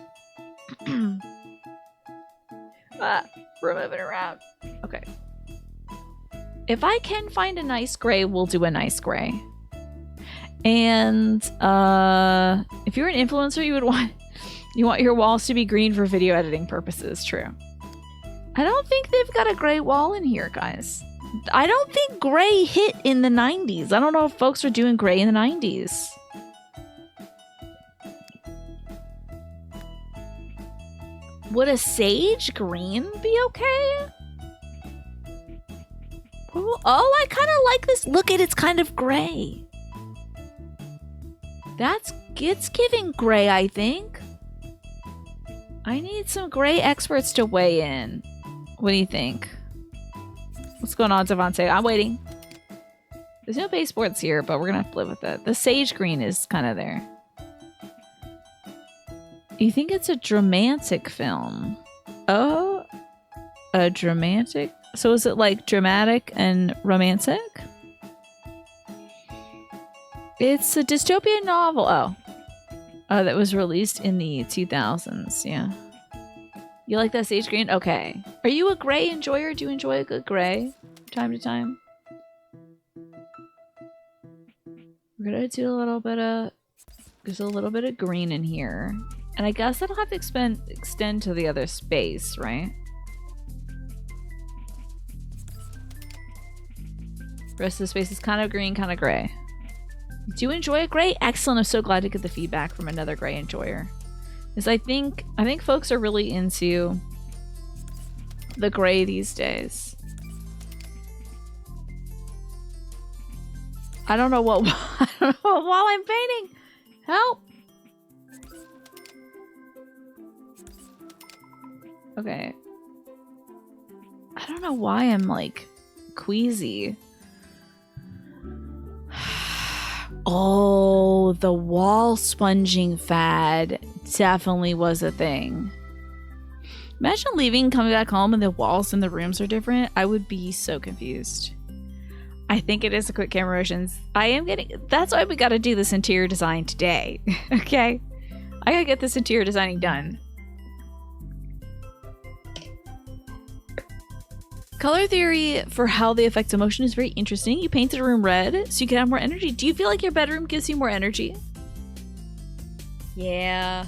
We're moving around. Okay. If I can find a nice gray, we'll do a nice gray. And if you're an influencer, you want your walls to be green for video editing purposes. True. I don't think they've got a gray wall in here, guys. I don't think gray hit in the 90s. I don't know if folks are doing gray in the 90s. Would a sage green be okay? Oh, I kind of like this. Look at it's kind of gray. It's giving gray, I think. I need some gray experts to weigh in. What do you think? What's going on, Devontae? I'm waiting. There's no baseboards here, but we're gonna have to live with it. The sage green is kind of there. You think it's a dramatic film? Oh, a dramatic? So is it like dramatic and romantic? It's a dystopian novel. Oh, that was released in the 2000s. Yeah. You like that sage green? Okay. Are you a gray enjoyer? Do you enjoy a good gray from time to time? We're gonna do a little bit of... There's a little bit of green in here. And I guess that'll have to extend to the other space, right? The rest of the space is kind of green, kind of gray. Do you enjoy a gray? Excellent. I'm so glad to get the feedback from another gray enjoyer. Because I think folks are really into the gray these days. I don't know what while I'm painting. Help. Okay. I don't know why I'm like queasy. Oh, the wall sponging fad definitely was a thing. Imagine leaving, coming back home, and the walls in the rooms are different. I would be so confused. I think it is a quick camera motions. That's why we gotta do this interior design today. Okay? I gotta get this interior designing done. Color theory for how they affect emotion is very interesting. You painted a room red so you can have more energy. Do you feel like your bedroom gives you more energy? Yeah.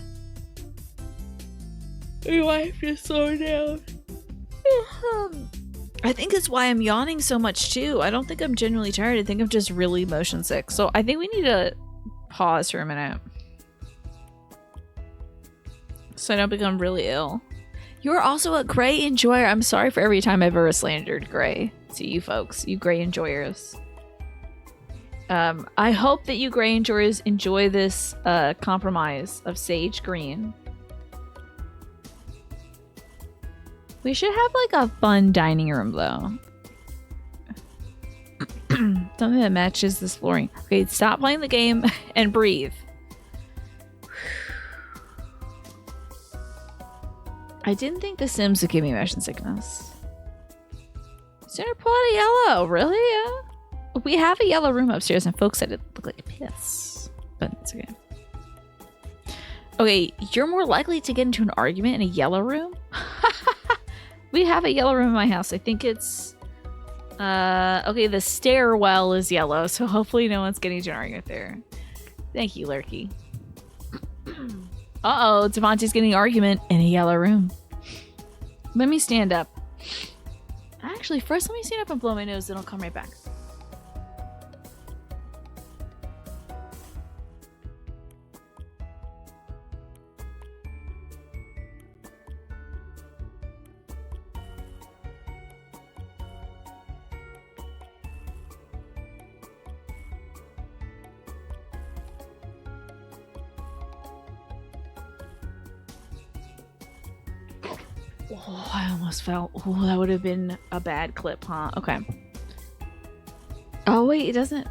Your wife just slow down. I think it's why I'm yawning so much too. I don't think I'm genuinely tired. I think I'm just really motion sick. So I think we need to pause for a minute so I don't become really ill. You're also a gray enjoyer. I'm sorry for every time I've ever slandered gray to you folks, you gray enjoyers. I hope that you Grangers enjoy this compromise of sage green. We should have like a fun dining room though. Something that matches this flooring. Okay, stop playing the game and breathe. I didn't think The Sims would give me motion sickness. Sooner pull out a yellow, really? Yeah. We have a yellow room upstairs and folks said it looked like piss. But it's okay. Okay, you're more likely to get into an argument in a yellow room? We have a yellow room in my house. I think it's... okay, the stairwell is yellow, so hopefully no one's getting into an argument there. Thank you, Lurky. Uh-oh, Devontae's getting an argument in a yellow room. Let me stand up. Actually, first let me stand up and blow my nose, then I'll come right back. Oh, I almost fell. Oh, that would have been a bad clip, huh? Okay. Oh, wait, it doesn't.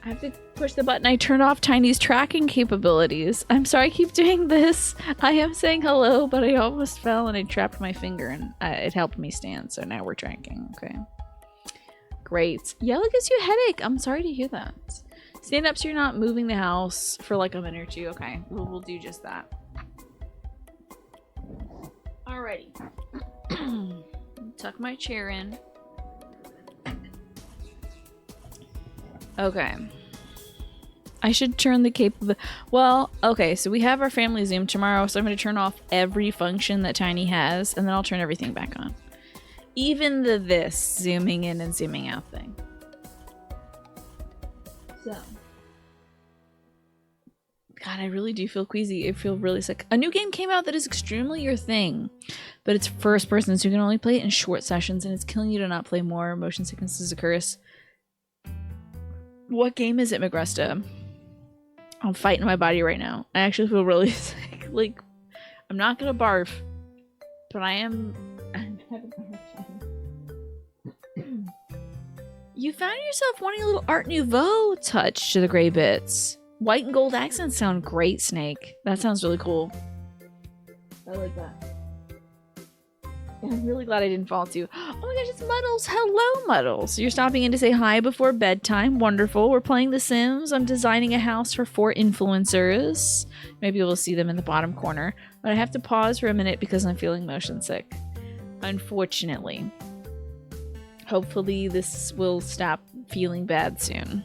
I have to push the button. I turned off Tiny's tracking capabilities. I'm sorry I keep doing this. I am saying hello, but I almost fell and I trapped my finger and it helped me stand. So now we're tracking. Okay. Great. Yellow gives you a headache. I'm sorry to hear that. Stand up so you're not moving the house for like a minute or two. Okay. We'll do just that. Alrighty. Tuck my chair in. Okay. I should turn the capability. Well, okay, so we have our family Zoom tomorrow, so I'm going to turn off every function that Tiny has, and then I'll turn everything back on. Even this zooming in and zooming out thing. So. God, I really do feel queasy. I feel really sick. A new game came out that is extremely your thing, but it's first person, so you can only play it in short sessions, and it's killing you to not play more. Motion sickness is a curse. What game is it, Magresta? I'm fighting my body right now. I actually feel really sick. Like, I'm not gonna barf, but I'm having a hard time. You found yourself wanting a little Art Nouveau touch to the gray bits. White and gold accents sound great, Snake. That sounds really cool. I like that. And I'm really glad I didn't fall too. Oh my gosh, it's Muddles. Hello, Muddles. You're stopping in to say hi before bedtime. Wonderful. We're playing The Sims. I'm designing a house for 4 influencers. Maybe we'll see them in the bottom corner. But I have to pause for a minute because I'm feeling motion sick. Unfortunately. Hopefully this will stop feeling bad soon.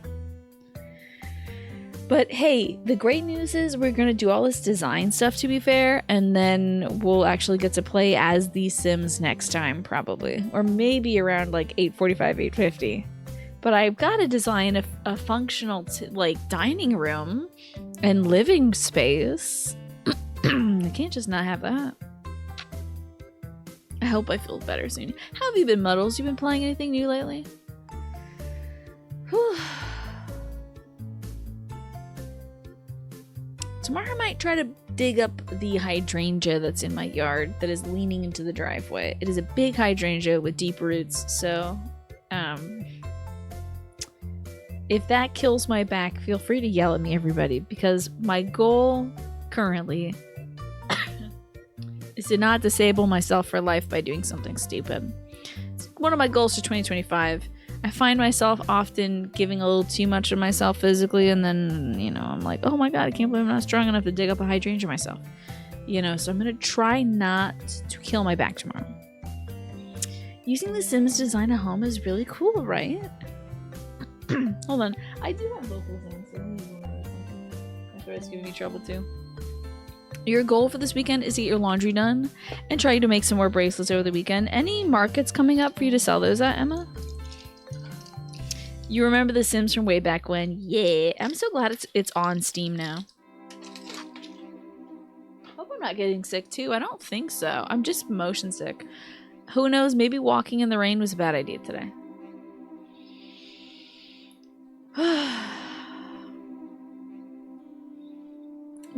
But hey, the great news is we're going to do all this design stuff, to be fair, and then we'll actually get to play as the Sims next time, probably. Or maybe around like 8:45, 8:50. But I've got to design a functional like dining room and living space. I can't just not have that. I hope I feel better soon. How have you been, Muddles? You been playing anything new lately? Whew. Tomorrow I might try to dig up the hydrangea that's in my yard that is leaning into the driveway. It is a big hydrangea with deep roots, so if that kills my back, feel free to yell at me, everybody, because my goal currently is to not disable myself for life by doing something stupid. It's one of my goals for 2025. I find myself often giving a little too much of myself physically, and then, you know, I'm like, oh my god, I can't believe I'm not strong enough to dig up a hydrangea myself. You know, so I'm gonna try not to kill my back tomorrow. Using The Sims to design a home is really cool, right? Hold on. I do have vocals on, so let me use one of those. I thought it's giving me trouble too. Your goal for this weekend is to get your laundry done and try to make some more bracelets over the weekend. Any markets coming up for you to sell those at, Emma? You remember The Sims from way back when? Yeah, I'm so glad it's on Steam now. Hope I'm not getting sick too. I don't think so. I'm just motion sick. Who knows? Maybe walking in the rain was a bad idea today.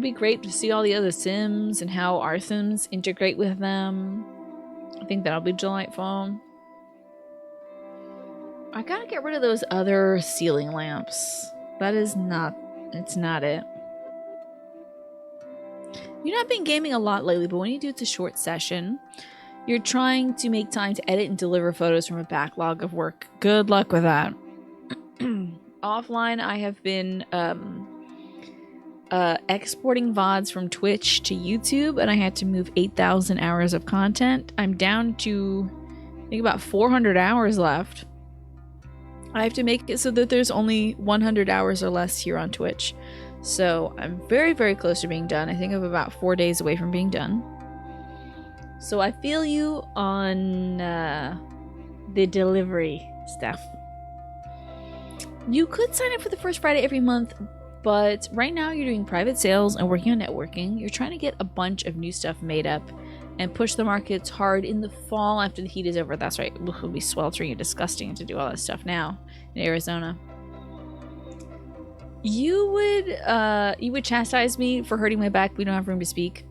It'd be great to see all the other Sims and how our Sims integrate with them. I think that'll be delightful. I gotta get rid of those other ceiling lamps. That is not... It's not it. You've not been gaming a lot lately, but when you do, it's a short session. You're trying to make time to edit and deliver photos from a backlog of work. Good luck with that. Offline, I have been exporting VODs from Twitch to YouTube, and I had to move 8,000 hours of content. I'm down to, I think, about 400 hours left. I have to make it so that there's only 100 hours or less here on Twitch. So I'm very, very close to being done. I think I'm about 4 days away from being done. So I feel you on the delivery stuff. You could sign up for the first Friday every month, but right now you're doing private sales and working on networking. You're trying to get a bunch of new stuff made up and push the markets hard in the fall after the heat is over. That's right. It'll be sweltering and disgusting to do all that stuff now in Arizona. You would chastise me for hurting my back. We don't have room to speak.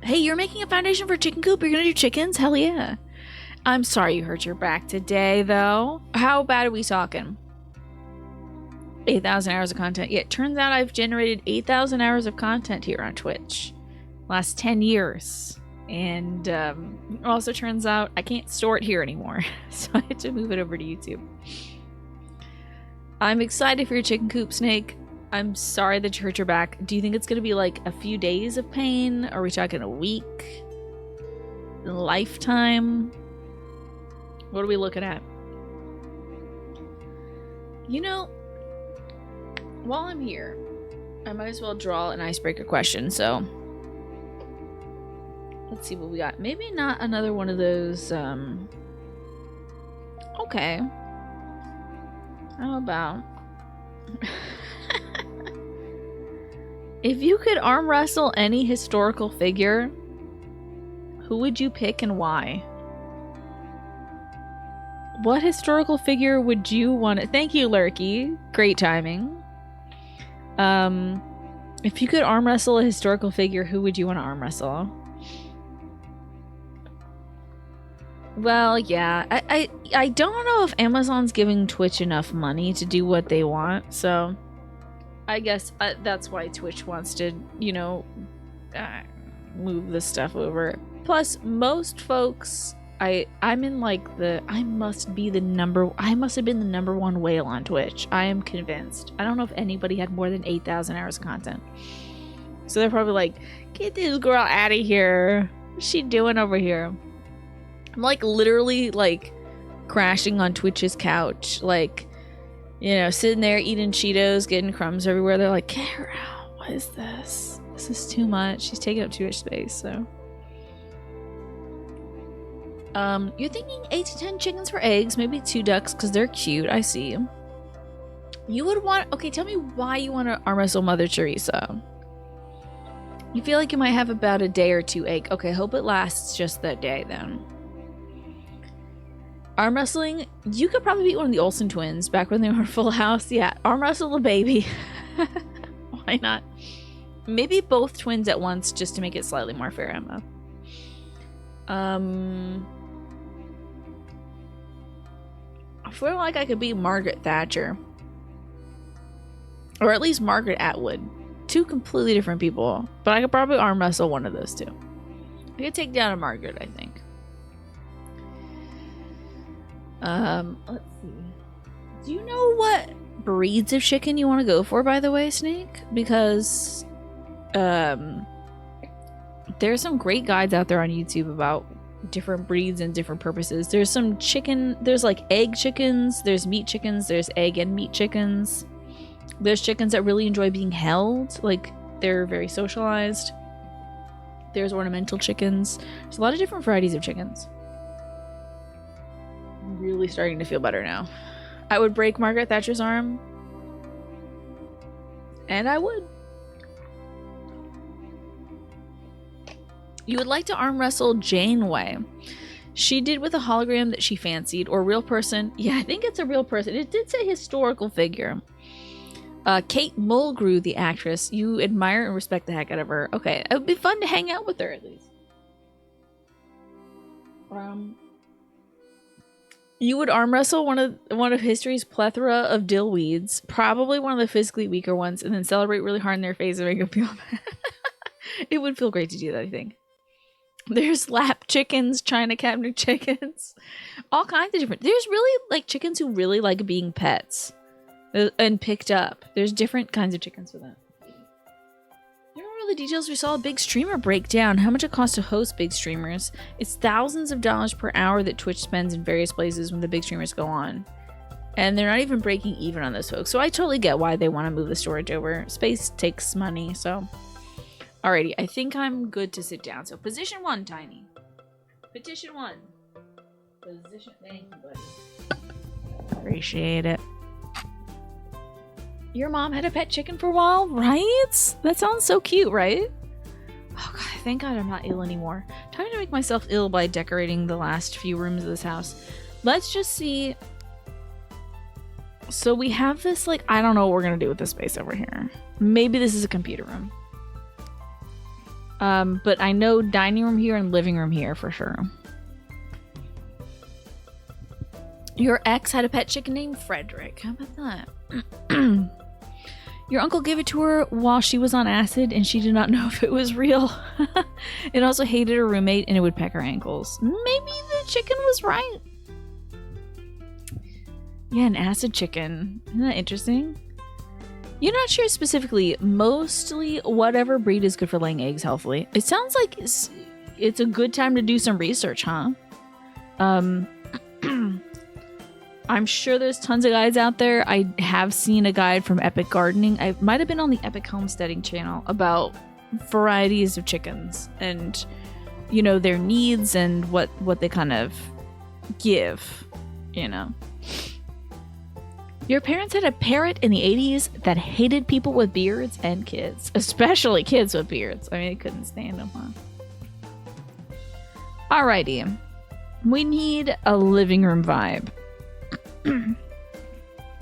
Hey, you're making a foundation for a chicken coop? You're gonna do chickens? Hell yeah. I'm sorry you hurt your back today, though. How bad are we talking? 8,000 hours of content. Yeah, it turns out I've generated 8,000 hours of content here on Twitch. Last 10 years. And it also turns out I can't store it here anymore. So I had to move it over to YouTube. I'm excited for your chicken coop, Snake. I'm sorry that you hurt your back. Do you think it's going to be like a few days of pain? Are we talking a week? A lifetime? What are we looking at? You know, while I'm here, I might as well draw an icebreaker question, so let's see what we got. Maybe not another one of those, okay. How about... If you could arm wrestle any historical figure, who would you pick and why? What historical figure would you want to... Thank you, Lurky. Great timing. If you could arm wrestle a historical figure, who would you want to arm wrestle? Well, yeah. I don't know if Amazon's giving Twitch enough money to do what they want, so I guess that's why Twitch wants to, you know, move this stuff over. Plus, most folks... I'm in like the... I must have been the number one whale on Twitch. I am convinced. I don't know if anybody had more than 8,000 hours of content. So they're probably like, get this girl out of here. What's she doing over here? I'm like literally like crashing on Twitch's couch. Like, you know, sitting there eating Cheetos, getting crumbs everywhere. They're like, get her out. What is this? This is too much. She's taking up too much space, so... You're thinking 8 to 10 chickens for eggs, maybe 2 ducks because they're cute. I see. You would want... Okay, tell me why you want to arm wrestle Mother Teresa. You feel like you might have about a day or 2 egg. Okay, hope it lasts just that day then. Arm wrestling, you could probably beat one of the Olsen twins back when they were Full House. Yeah, arm wrestle a baby. Why not? Maybe both twins at once just to make it slightly more fair, Emma. I feel like I could be Margaret Thatcher. Or at least Margaret Atwood. 2 completely different people. But I could probably arm wrestle one of those 2. I could take down a Margaret, I think. Let's see. Do you know what breeds of chicken you want to go for, by the way, Snake? Because, there's some great guides out there on YouTube about different breeds and different purposes. There's some chicken, there's like egg chickens, there's meat chickens, there's egg and meat chickens. There's chickens that really enjoy being held, like they're very socialized. There's ornamental chickens. There's a lot of different varieties of chickens. I'm really starting to feel better now. I would break Margaret Thatcher's arm. And I would. You would like to arm wrestle Janeway. She did with a hologram that she fancied, or real person. Yeah, I think it's a real person. It did say historical figure. Kate Mulgrew, the actress. You admire and respect the heck out of her. Okay, it would be fun to hang out with her at least. You would arm wrestle one of history's plethora of dillweeds, probably one of the physically weaker ones, and then celebrate really hard in their face and make them feel bad. It would feel great to do that, I think. There's lap chickens, China cabinet chickens, all kinds of different. There's really like chickens who really like being pets and picked up. There's different kinds of chickens for that. You remember the details? We saw a big streamer breakdown. How much it costs to host big streamers? It's thousands of dollars per hour that Twitch spends in various places when the big streamers go on. And they're not even breaking even on those folks. So I totally get why they want to move the storage over. Space takes money, so... Alrighty, I think I'm good to sit down. So position 1, Tiny. Petition 1. Position... Thank you, buddy. Appreciate it. Your mom had a pet chicken for a while, right? That sounds so cute, right? Oh god, thank god I'm not ill anymore. Time to make myself ill by decorating the last few rooms of this house. Let's just see... So we have this, like, I don't know what we're gonna do with this space over here. Maybe this is a computer room. But I know dining room here and living room here for sure. Your ex had a pet chicken named Frederick. How about that? Your uncle gave it to her while she was on acid and she did not know if it was real. It also hated her roommate and it would peck her ankles. Maybe the chicken was right. Yeah, an acid chicken. Isn't that interesting? You're not sure specifically. Mostly whatever breed is good for laying eggs healthily. It sounds like it's a good time to do some research, huh? I'm sure there's tons of guides out there. I have seen a guide from Epic Gardening. I might have been on the Epic Homesteading channel about varieties of chickens and, you know, their needs and what they kind of give, you know. Your parents had a parrot in the 80s that hated people with beards and kids. Especially kids with beards. I mean, they couldn't stand them, huh? Alrighty. We need a living room vibe.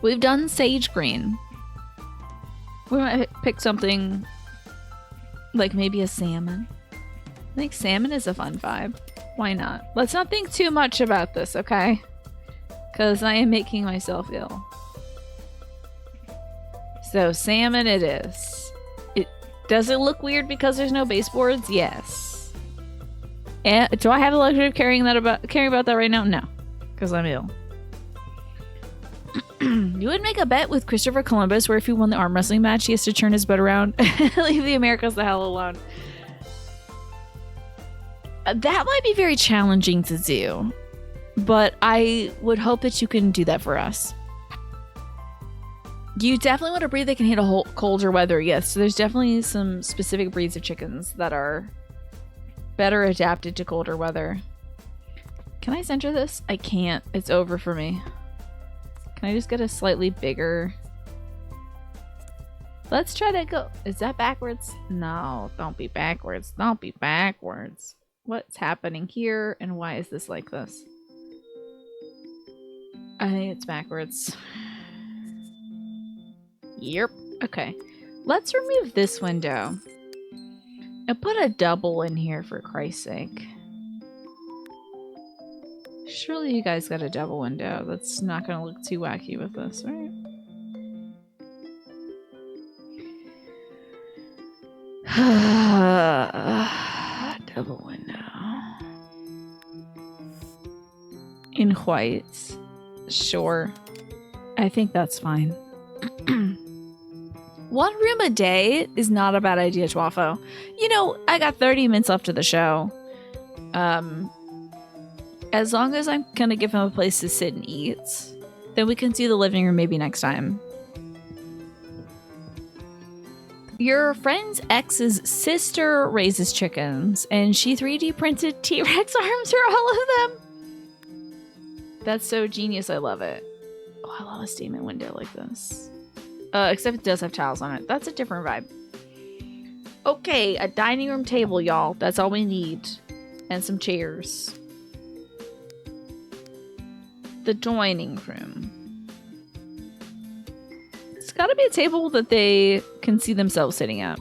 We've done sage green. We might pick something like maybe a salmon. I think salmon is a fun vibe. Why not? Let's not think too much about this, okay? Because I am making myself ill. So salmon it is. Does it look weird because there's no baseboards? Yes. And do I have the luxury of caring about that right now? No, because I'm ill. You would make a bet with Christopher Columbus where if he won the arm wrestling match, he has to turn his butt around and leave the Americas the hell alone. That might be very challenging to do, but I would hope that you can do that for us. You definitely want a breed that can handle colder weather, yes. So there's definitely some specific breeds of chickens that are better adapted to colder weather. Can I center this? I can't. It's over for me. Can I just get a slightly bigger... Let's try to go... Is that backwards? No, don't be backwards. Don't be backwards. What's happening here and why is this like this? I think it's backwards. Yep. Okay. Let's remove this window. And put a double in here for Christ's sake. Surely you guys got a double window. That's not going to look too wacky with this, right? Double window. In white. Sure. I think that's fine. 1 room a day is not a bad idea, Twaffo. You know, I got 30 minutes left of the show. As long as I'm gonna give him a place to sit and eat, then we can see the living room maybe next time. Your friend's ex's sister raises chickens, and she 3D printed T-Rex arms for all of them. That's so genius, I love it. Oh, I love a statement window like this. Except it does have tiles on it. That's a different vibe. Okay, a dining room table, y'all. That's all we need. And some chairs. The dining room. gotta be a table that they can see themselves sitting at.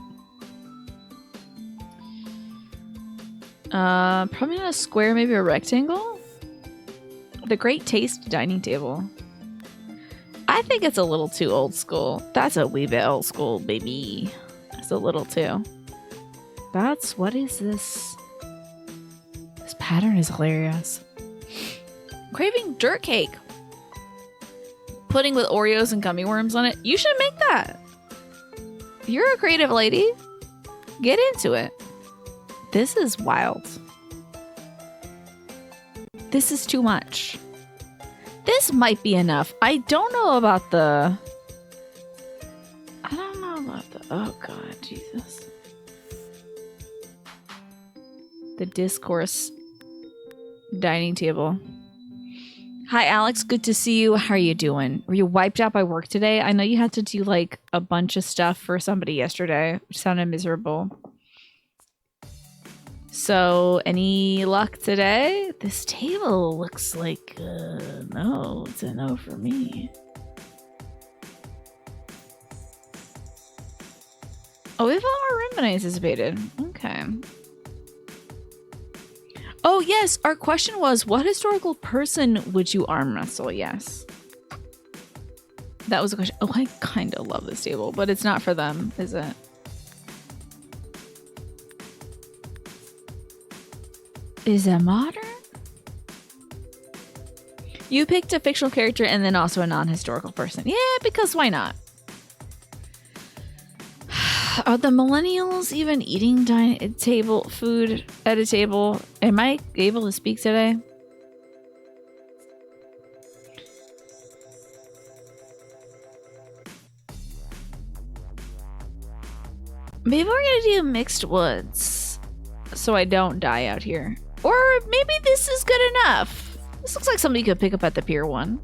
Probably not a square, maybe a rectangle? The Great Taste dining table. I think it's a little too old school. That's a wee bit old school, baby. It's a little too. What is this? This pattern is hilarious. Craving dirt cake. Pudding with Oreos and gummy worms on it. You should make that. You're a creative lady. Get into it. This is wild. This is too much. This might be enough. I don't know about the... Oh god, Jesus. The discourse dining table. Hi, Alex. Good to see you. How are you doing? Were you wiped out by work today? I know you had to do like a bunch of stuff for somebody yesterday, which sounded miserable. So, any luck today? This table looks like no. It's a no for me. Oh, we have a lot more room than I anticipated. Okay. Oh, yes. Our question was, what historical person would you arm wrestle? Yes. That was a question. Oh, I kind of love this table, but it's not for them, is it? Is it modern? You picked a fictional character and then also a non-historical person. Yeah, because why not? Are the millennials even eating food at a table? Am I able to speak today? Maybe we're gonna do mixed woods so I don't die out here. Or maybe this is good enough. This looks like something you could pick up at the Pier 1.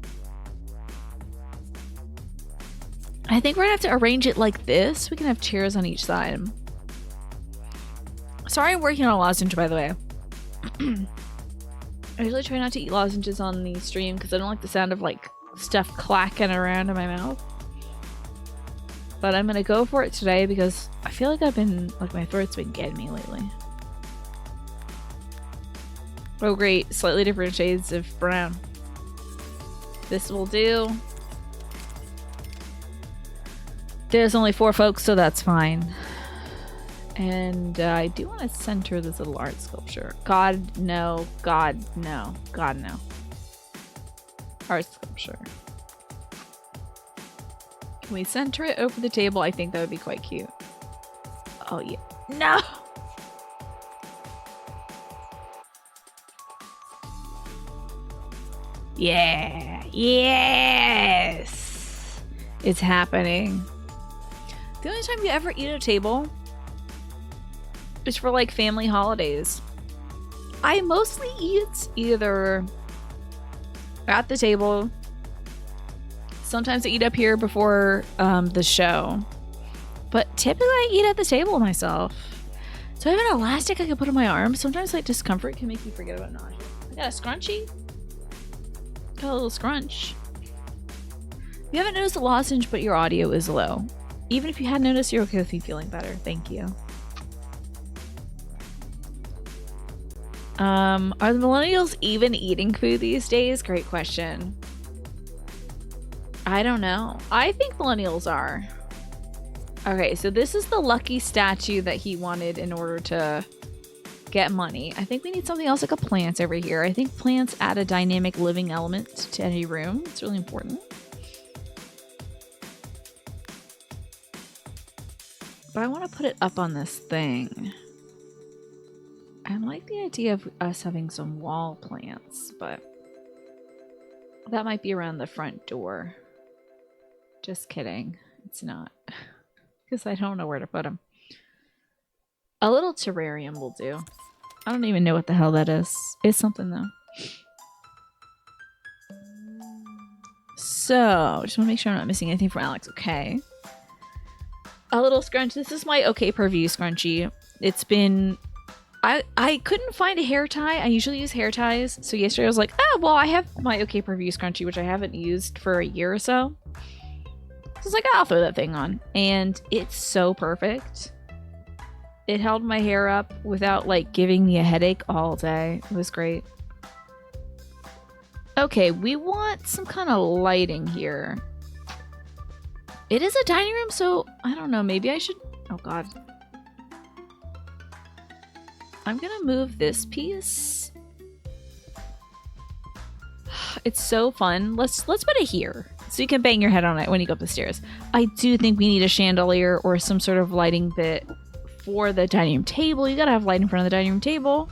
I think we're gonna have to arrange it like this. We can have chairs on each side. Sorry I'm working on a lozenge, by the way. I usually try not to eat lozenges on the stream because I don't like the sound of like stuff clacking around in my mouth. But I'm gonna go for it today because I feel like my throat's been getting me lately. Oh great, slightly different shades of brown. This will do. There's only 4 folks, so that's fine. And I do want to center this little art sculpture. God, no. God, no. God, no. Art sculpture. Can we center it over the table? I think that would be quite cute. Oh, yeah. No! Yeah! Yes! It's happening. The only time you ever eat at a table is for like family holidays. I mostly eat either at the table. Sometimes I eat up here before the show. But typically I eat at the table myself. So I have an elastic I can put on my arm. Sometimes like discomfort can make you forget about nausea. I got a scrunchie. Got a little scrunch. You haven't noticed a lozenge, but your audio is low. Even if you had noticed, you're okay with me feeling better. Thank you. Are the millennials even eating food these days? Great question. I don't know. I think millennials are. Okay, so this is the lucky statue that he wanted in order to get money. I think we need something else like a plant over here. I think plants add a dynamic living element to any room. It's really important. But I want to put it up on this thing. I like the idea of us having some wall plants, but that might be around the front door. Just kidding. It's not. Because I don't know where to put them. A little terrarium will do. I don't even know what the hell that is. It's something though. So, just want to make sure I'm not missing anything from Alex. Okay. A little scrunch. This is my OK per view scrunchie. It's been... I couldn't find a hair tie. I usually use hair ties. So yesterday I was like, oh, well, I have my OK per view scrunchie, which I haven't used for a year or so. So it's like, I'll throw that thing on. And it's so perfect. It held my hair up without like giving me a headache all day. It was great. Okay, we want some kind of lighting here. It is a dining room, so I don't know. Maybe I should... Oh, God. I'm gonna move this piece. It's so fun. Let's put it here so you can bang your head on it when you go up the stairs. I do think we need a chandelier or some sort of lighting bit for the dining room table. You gotta have light in front of the dining room table.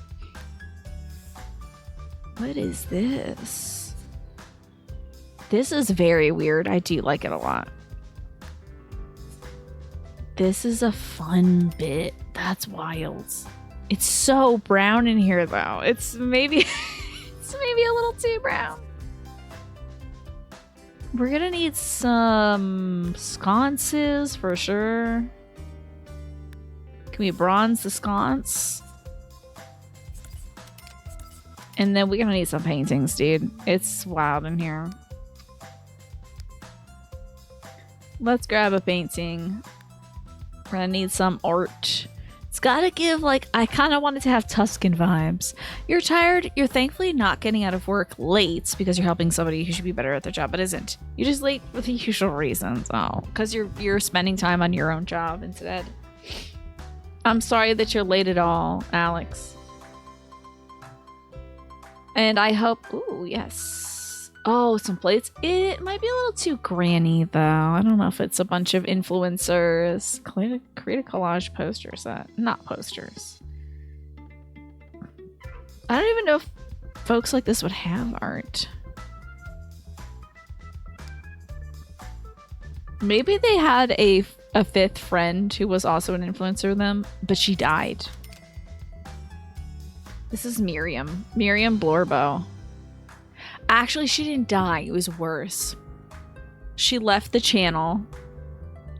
What is this? This is very weird. I do like it a lot. This is a fun bit. That's wild. It's so brown in here though. It's maybe it's maybe a little too brown. We're gonna need some sconces for sure. Can we bronze the sconce? And then we're gonna need some paintings, dude. It's wild in here. Let's grab a painting. We're gonna need some art. It's gotta give, like, I kind of wanted to have Tuscan vibes. You're tired. You're thankfully not getting out of work late because you're helping somebody who should be better at their job but isn't. You're just late for the usual reasons. Oh, because you're spending time on your own job instead. I'm sorry that you're late at all, Alex. And I hope... Ooh, yes. Oh, some plates. It might be a little too granny, though. I don't know if it's a bunch of influencers. Create a collage poster set. Not posters. I don't even know if folks like this would have art. Maybe they had a fifth friend who was also an influencer with them, but she died. This is Miriam. Miriam Blorbo. Actually, she didn't die. It was worse. She left the channel.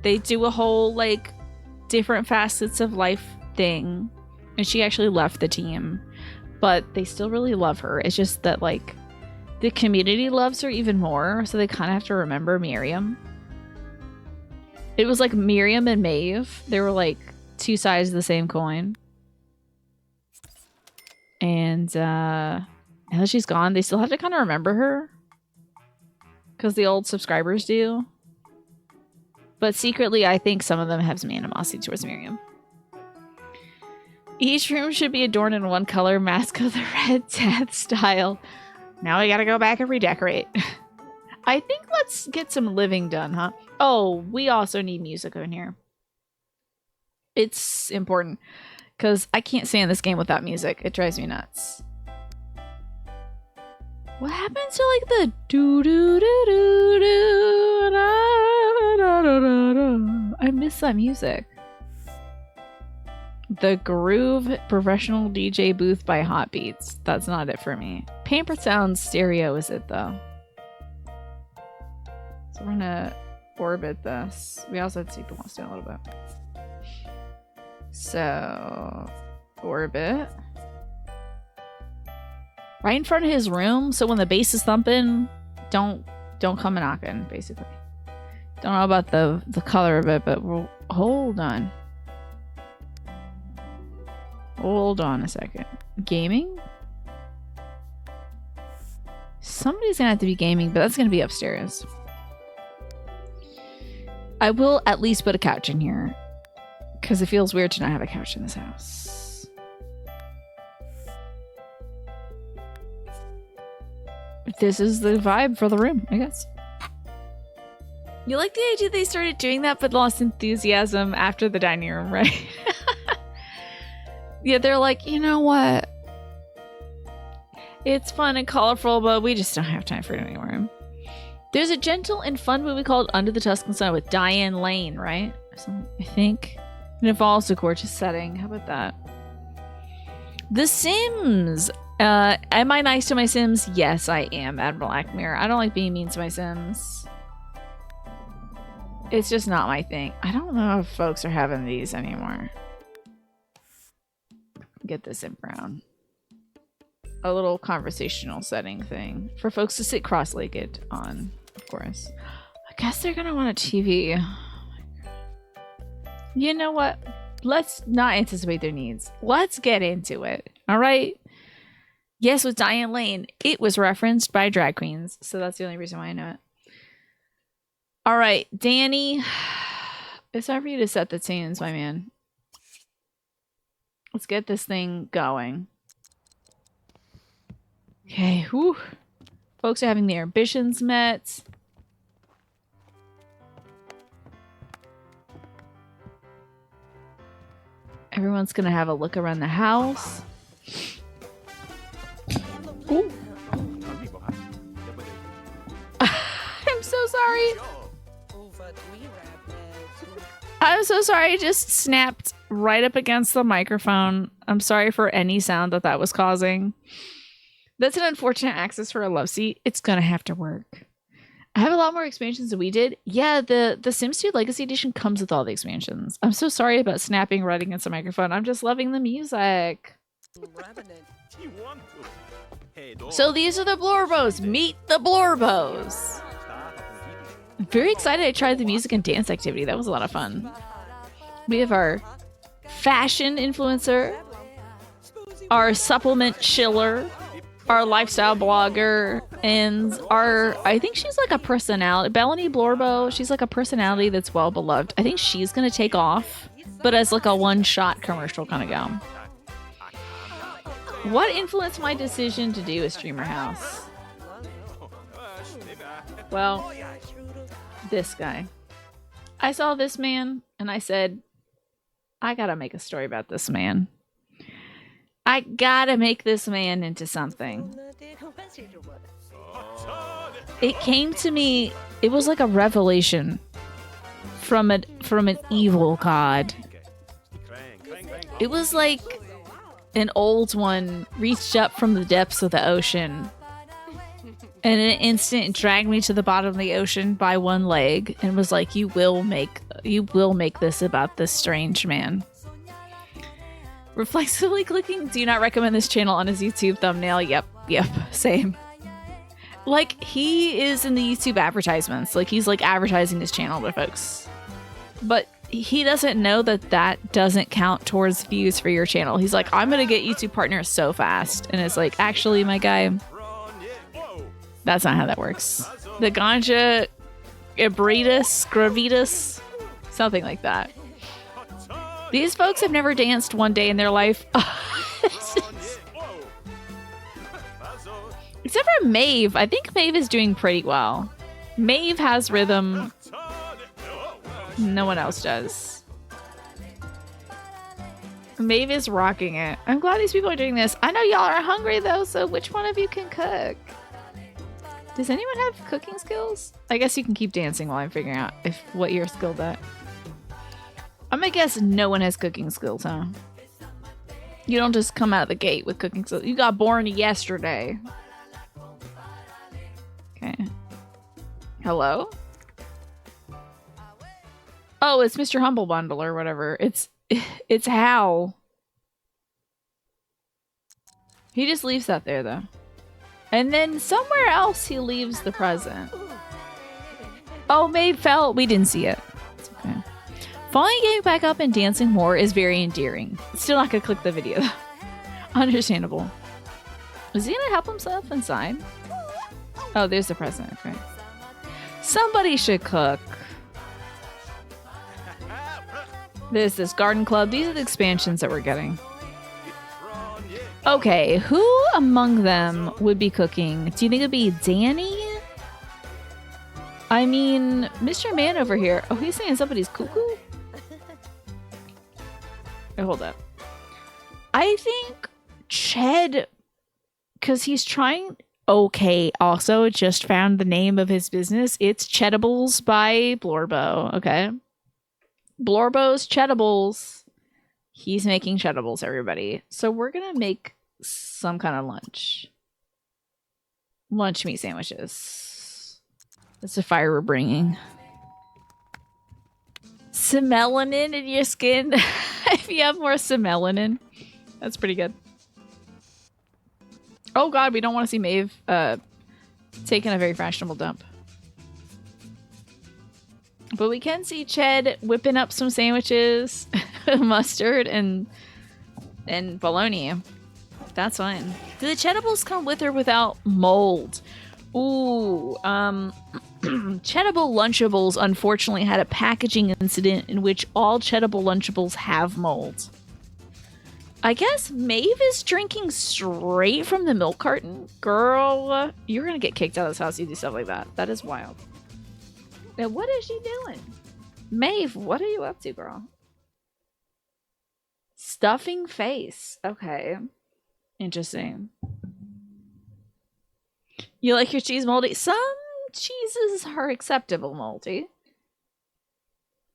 They do a whole, like, different facets of life thing. And she actually left the team. But they still really love her. It's just that, like, the community loves her even more. So they kind of have to remember Miriam. It was like Miriam and Maeve. They were, like, two sides of the same coin. And, now that she's gone, they still have to kind of remember her. Because the old subscribers do. But secretly, I think some of them have some animosity towards Miriam. Each room should be adorned in one color, Mask of the Red Death style. Now we gotta go back and redecorate. I think let's get some living done, huh? Oh, we also need music in here. It's important. Because I can't stand this game without music. It drives me nuts. What happened to like the do do do do do da, da, da, da, da. I miss that music. The Groove Professional DJ Booth by Hot Beats. That's not it for me. Pampered Sound Stereo is it though. So we're gonna orbit this. We also have to see if it wants to do a little bit. So orbit. Right in front of his room, so when the bass is thumping, don't come a knocking, basically. Don't know about the color of it, but we'll hold on. Hold on a second. Gaming? Somebody's gonna have to be gaming, but that's gonna be upstairs. I will at least put a couch in here, because it feels weird to not have a couch in this house. This is the vibe for the room, I guess. You like the idea they started doing that but lost enthusiasm after the dining room, right? Yeah, they're like, you know what? It's fun and colorful, but we just don't have time for it anymore. There's a gentle and fun movie called Under the Tuscan Sun with Diane Lane, right? I think. And it involves a gorgeous setting. How about that? The Sims. Am I nice to my Sims? Yes, I am, Admiral Ackmere. I don't like being mean to my Sims. It's just not my thing. I don't know if folks are having these anymore. Get this in brown. A little conversational setting thing for folks to sit cross-legged on, of course. guess they're gonna want a TV. You know what? Let's not anticipate their needs. Let's get into it. All right. Yes, with Diane Lane, it was referenced by drag queens, so that's the only reason why I know it. All right, Danny, it's time for you to set the tunes, my man. Let's get this thing going. Okay, whew. Folks are having their ambitions met. Everyone's gonna have a look around the house. Ooh. I'm so sorry. I'm so sorry. I just snapped right up against the microphone. I'm sorry for any sound that was causing. That's an unfortunate access for a love seat. It's gonna have to work. I have a lot more expansions than we did. Yeah, the Sims 2 Legacy Edition comes with all the expansions. I'm so sorry about snapping right against the microphone. I'm just loving the music. So these are the Blorbos. Meet the Blorbos. I'm very excited I tried the music and dance activity. That was a lot of fun. We have our fashion influencer, our supplement chiller, our lifestyle blogger, and I think she's like a personality, Bellany Blorbo. She's like a personality that's well beloved. I think she's gonna take off, but as like a one-shot commercial kind of go. What influenced my decision to do a streamer house? Well, this guy. I saw this man and I said, I gotta make a story about this man. I gotta make this man into something. It came to me, it was like a revelation from an evil god. It was like an old one reached up from the depths of the ocean and in an instant dragged me to the bottom of the ocean by one leg and was like, you will make this about this strange man. Reflexively clicking do not recommend this channel on his YouTube thumbnail. Yep, same. Like, he is in the YouTube advertisements. Like, he's like advertising his channel to folks. But he doesn't know that doesn't count towards views for your channel. He's like, I'm gonna get YouTube partners so fast. And it's like, actually, my guy, that's not how that works. The ganja ebritus, gravitas, something like that. These folks have never danced one day in their life. Except for Maeve. I think Maeve is doing pretty well. Maeve has rhythm. No one else does. Maeve is rocking it. I'm glad these people are doing this. I know y'all are hungry though, so which one of you can cook? Does anyone have cooking skills? I guess you can keep dancing while I'm figuring out what you're skilled at. I'm gonna guess no one has cooking skills, huh? You don't just come out of the gate with cooking skills. You got born yesterday. Okay. Hello? Oh, it's Mr. Humble Bundle or whatever. It's Hal. He just leaves that there, though. And then somewhere else he leaves the present. Oh, Maeve fell. We didn't see it. It's okay. Finally getting back up and dancing more is very endearing. Still not gonna click the video. Understandable. Is he gonna help himself inside? Oh, there's the present. Okay. Somebody should cook. There's this garden club. These are the expansions that we're getting. Okay, who among them would be cooking? Do you think it'd be Danny? I mean, Mr. Man over here. Oh, he's saying somebody's cuckoo? Oh, hold up. I think Ched, because he's trying... Okay, also just found the name of his business. It's Chedibles by Blorbo, okay? Blorbos Chedibles. He's making Chedibles, everybody. So we're gonna make some kind of lunch. Lunch meat sandwiches. That's the fire we're bringing. Some melanin in your skin. If you have more some melanin. That's pretty good. Oh god, we don't want to see Maeve taking a very fashionable dump. But we can see Ched whipping up some sandwiches, mustard and bologna. That's fine. Do the Chedibles come with or without mold? Ooh, Chedable Lunchables unfortunately had a packaging incident in which all Chedable Lunchables have mold. I guess Maeve is drinking straight from the milk carton. Girl, you're gonna get kicked out of this house if you do stuff like that. That is wild. Now, what is she doing? Maeve, what are you up to, girl? Stuffing face. Okay. Interesting. You like your cheese moldy? Some cheeses are acceptable moldy.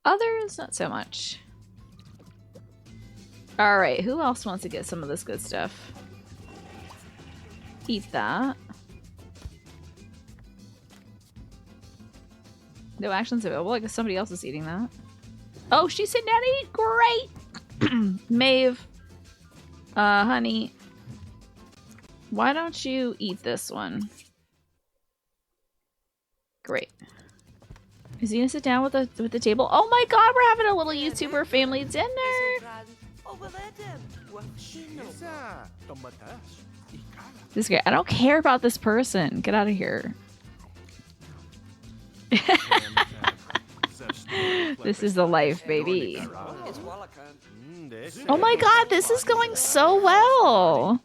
Others, not so much. Alright, who else wants to get some of this good stuff? Eat that. No actions available. I guess somebody else is eating that. Oh, she's sitting down to eat? Great! Maeve. Honey. Why don't you eat this one? Great. Is he gonna sit down with the table? Oh my god, we're having a little YouTuber family dinner! This is great. I don't care about this person. Get out of here. This is the life, baby. Oh my god, this is going so well.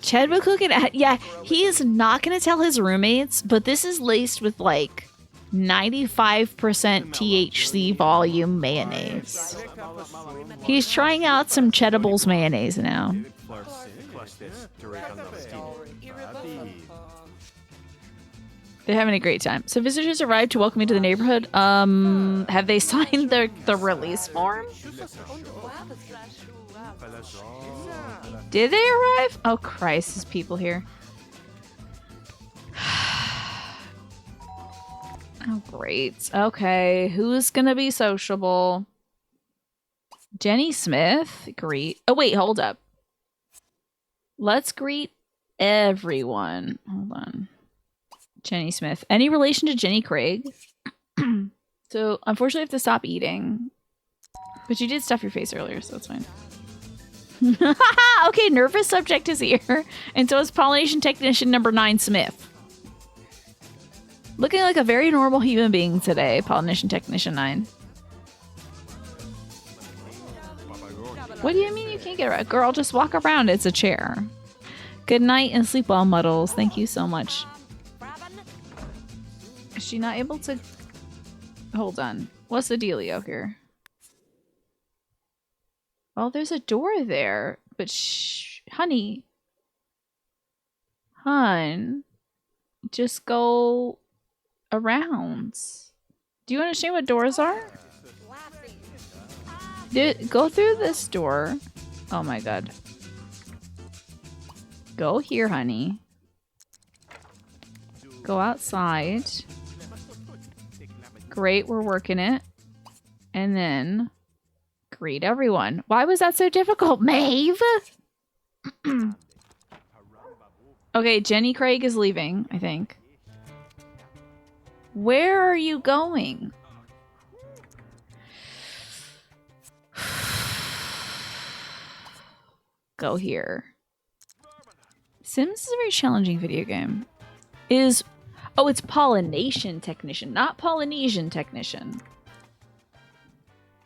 Ched would cook it. Yeah, he is not going to tell his roommates, but this is laced with like 95% THC volume mayonnaise. He's trying out some Chedibles mayonnaise now. They're having a great time. So visitors arrived to welcome me to the neighborhood. Have they signed the release form? Did they arrive? Oh Christ, there's people here. Oh great. Okay, who's gonna be sociable? Jenny Smith, greet. Oh wait, hold up. Let's greet everyone. Hold on. Jenny Smith. Any relation to Jenny Craig? So, unfortunately, I have to stop eating. But you did stuff your face earlier, so that's fine. Okay, nervous subject is here. And so is pollination technician number 9, Smith. Looking like a very normal human being today, pollination technician 9. What do you mean you can't get around? Girl, just walk around. It's a chair. Good night and sleep well, Muddles. Thank you so much. Is she not able to... Hold on. What's the dealio here? Well, there's a door there. But honey. Hun. Just go around. Do you understand what doors are? Go through this door. Oh my god. Go here, honey. Go outside. Great, we're working it. And then greet everyone. Why was that so difficult, Maeve? Okay, Jenny Craig is leaving, I think. Where are you going? Go here. Sims is a very challenging video game. Oh, it's pollination technician, not Polynesian technician.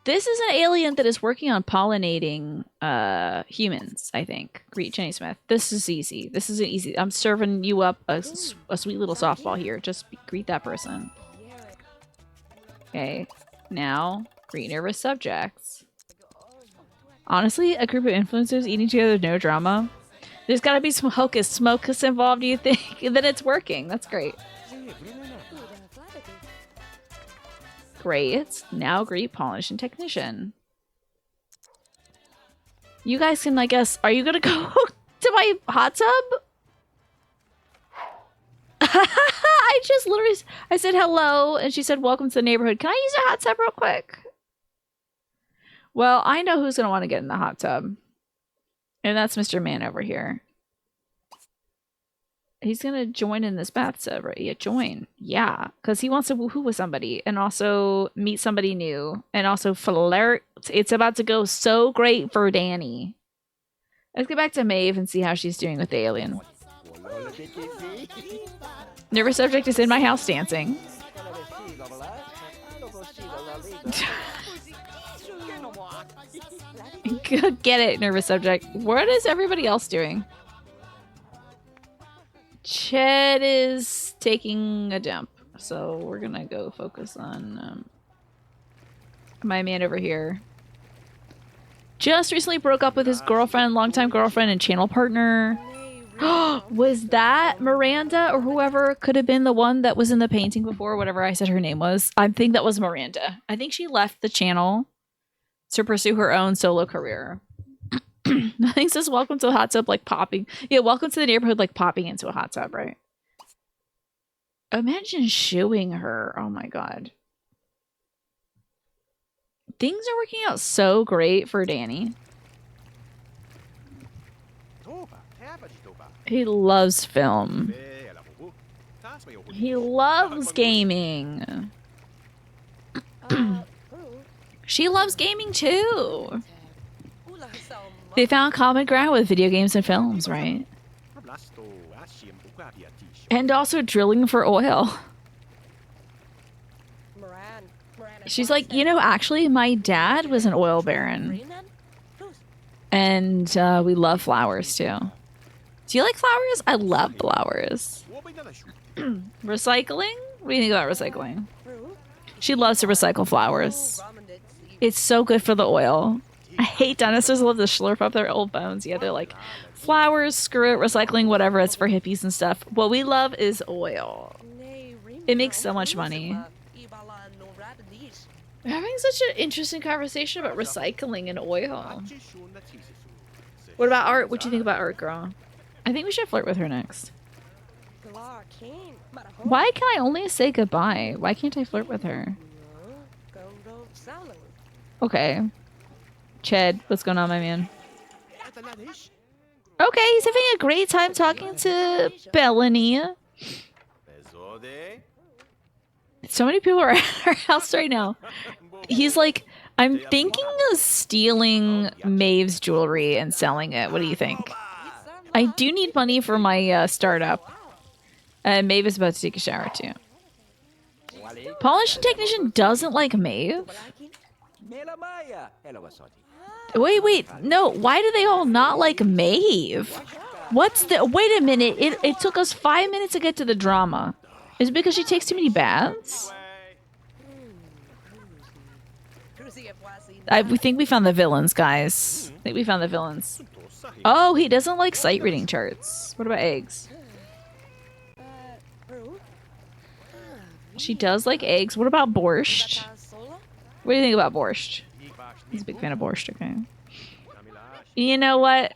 This is an alien that is working on pollinating humans, I think. Greet Jenny Smith. This is easy. This is easy. I'm serving you up a sweet little softball here. Just greet that person. Okay. Now, greet nervous subjects. Honestly, a group of influencers eating together with no drama. There's gotta be some hocus smocus involved, do you think? And then it's working. That's great. Great. Now greet pollination technician. You guys can, I guess, are you gonna go to my hot tub? I just literally, I said hello and she said welcome to the neighborhood. Can I use a hot tub real quick? Well, I know who's gonna want to get in the hot tub. And that's Mr. Man over here. He's gonna join in this bathtub, right? Yeah, join. Yeah, because he wants to woohoo with somebody and also meet somebody new and also flirt. It's about to go so great for Danny. Let's get back to Maeve and see how she's doing with the alien. Nervous subject is in my house dancing. Get it, nervous subject. What is everybody else doing? Ched is taking a dump, so we're gonna go focus on my man over here. Just recently broke up with his girlfriend, longtime girlfriend and channel partner. Was that Miranda or whoever could have been the one that was in the painting before, whatever I said her name was? I think that was Miranda. I think she left the channel to pursue her own solo career. Nothing says welcome to the hot tub like popping. Yeah, welcome to the neighborhood like popping into a hot tub, right? Imagine shooing her. Oh my god. Things are working out so great for Danny. He loves film. He loves gaming. She loves gaming too. They found common ground with video games and films, right? And also drilling for oil. She's like, you know, actually, my dad was an oil baron. And we love flowers, too. Do you like flowers? I love flowers. Recycling? What do you think about recycling? She loves to recycle flowers. It's so good for the oil. I hate dinosaurs love to slurp up their old bones. Yeah, they're like, flowers, screw it, recycling, whatever, it's for hippies and stuff. What we love is oil. It makes so much money. We're having such an interesting conversation about recycling and oil. What about art? What do you think about art, girl? I think we should flirt with her next. Why can I only say goodbye? Why can't I flirt with her? Okay. Ched, what's going on, my man? Okay, he's having a great time talking to Bellany. So many people are at our house right now. He's like, I'm thinking of stealing Maeve's jewelry and selling it. What do you think? I do need money for my startup. And Maeve is about to take a shower too. Polishing technician doesn't like Maeve? Wait, no, why do they all not like Maeve? What's the— wait a minute, it took us 5 minutes to get to the drama. Is it because she takes too many baths? We think we found the villains, guys. I think we found the villains. Oh, he doesn't like sight reading charts. What about eggs? She does like eggs. What about borscht? What do you think about borscht? He's a big fan of borscht, okay. You know what?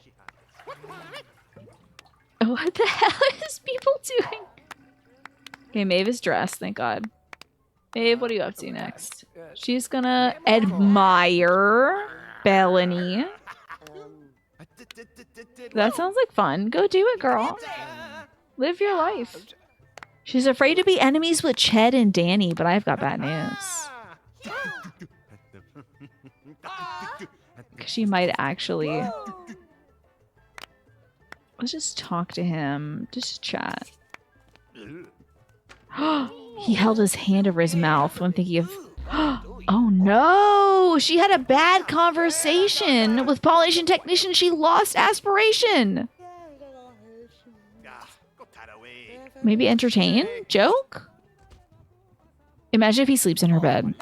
What the hell is people doing? Okay, Maeve is dressed, thank God. Maeve, what are you up to next? She's gonna admire Bellany. That sounds like fun. Go do it, girl. Live your life. She's afraid to be enemies with Ched and Danny, but I've got bad news. She might actually... Let's just talk to him. Just chat. He held his hand over his mouth when thinking of... Oh no! She had a bad conversation with pollination technician. She lost aspiration. Maybe entertain? Joke? Imagine if he sleeps in her bed.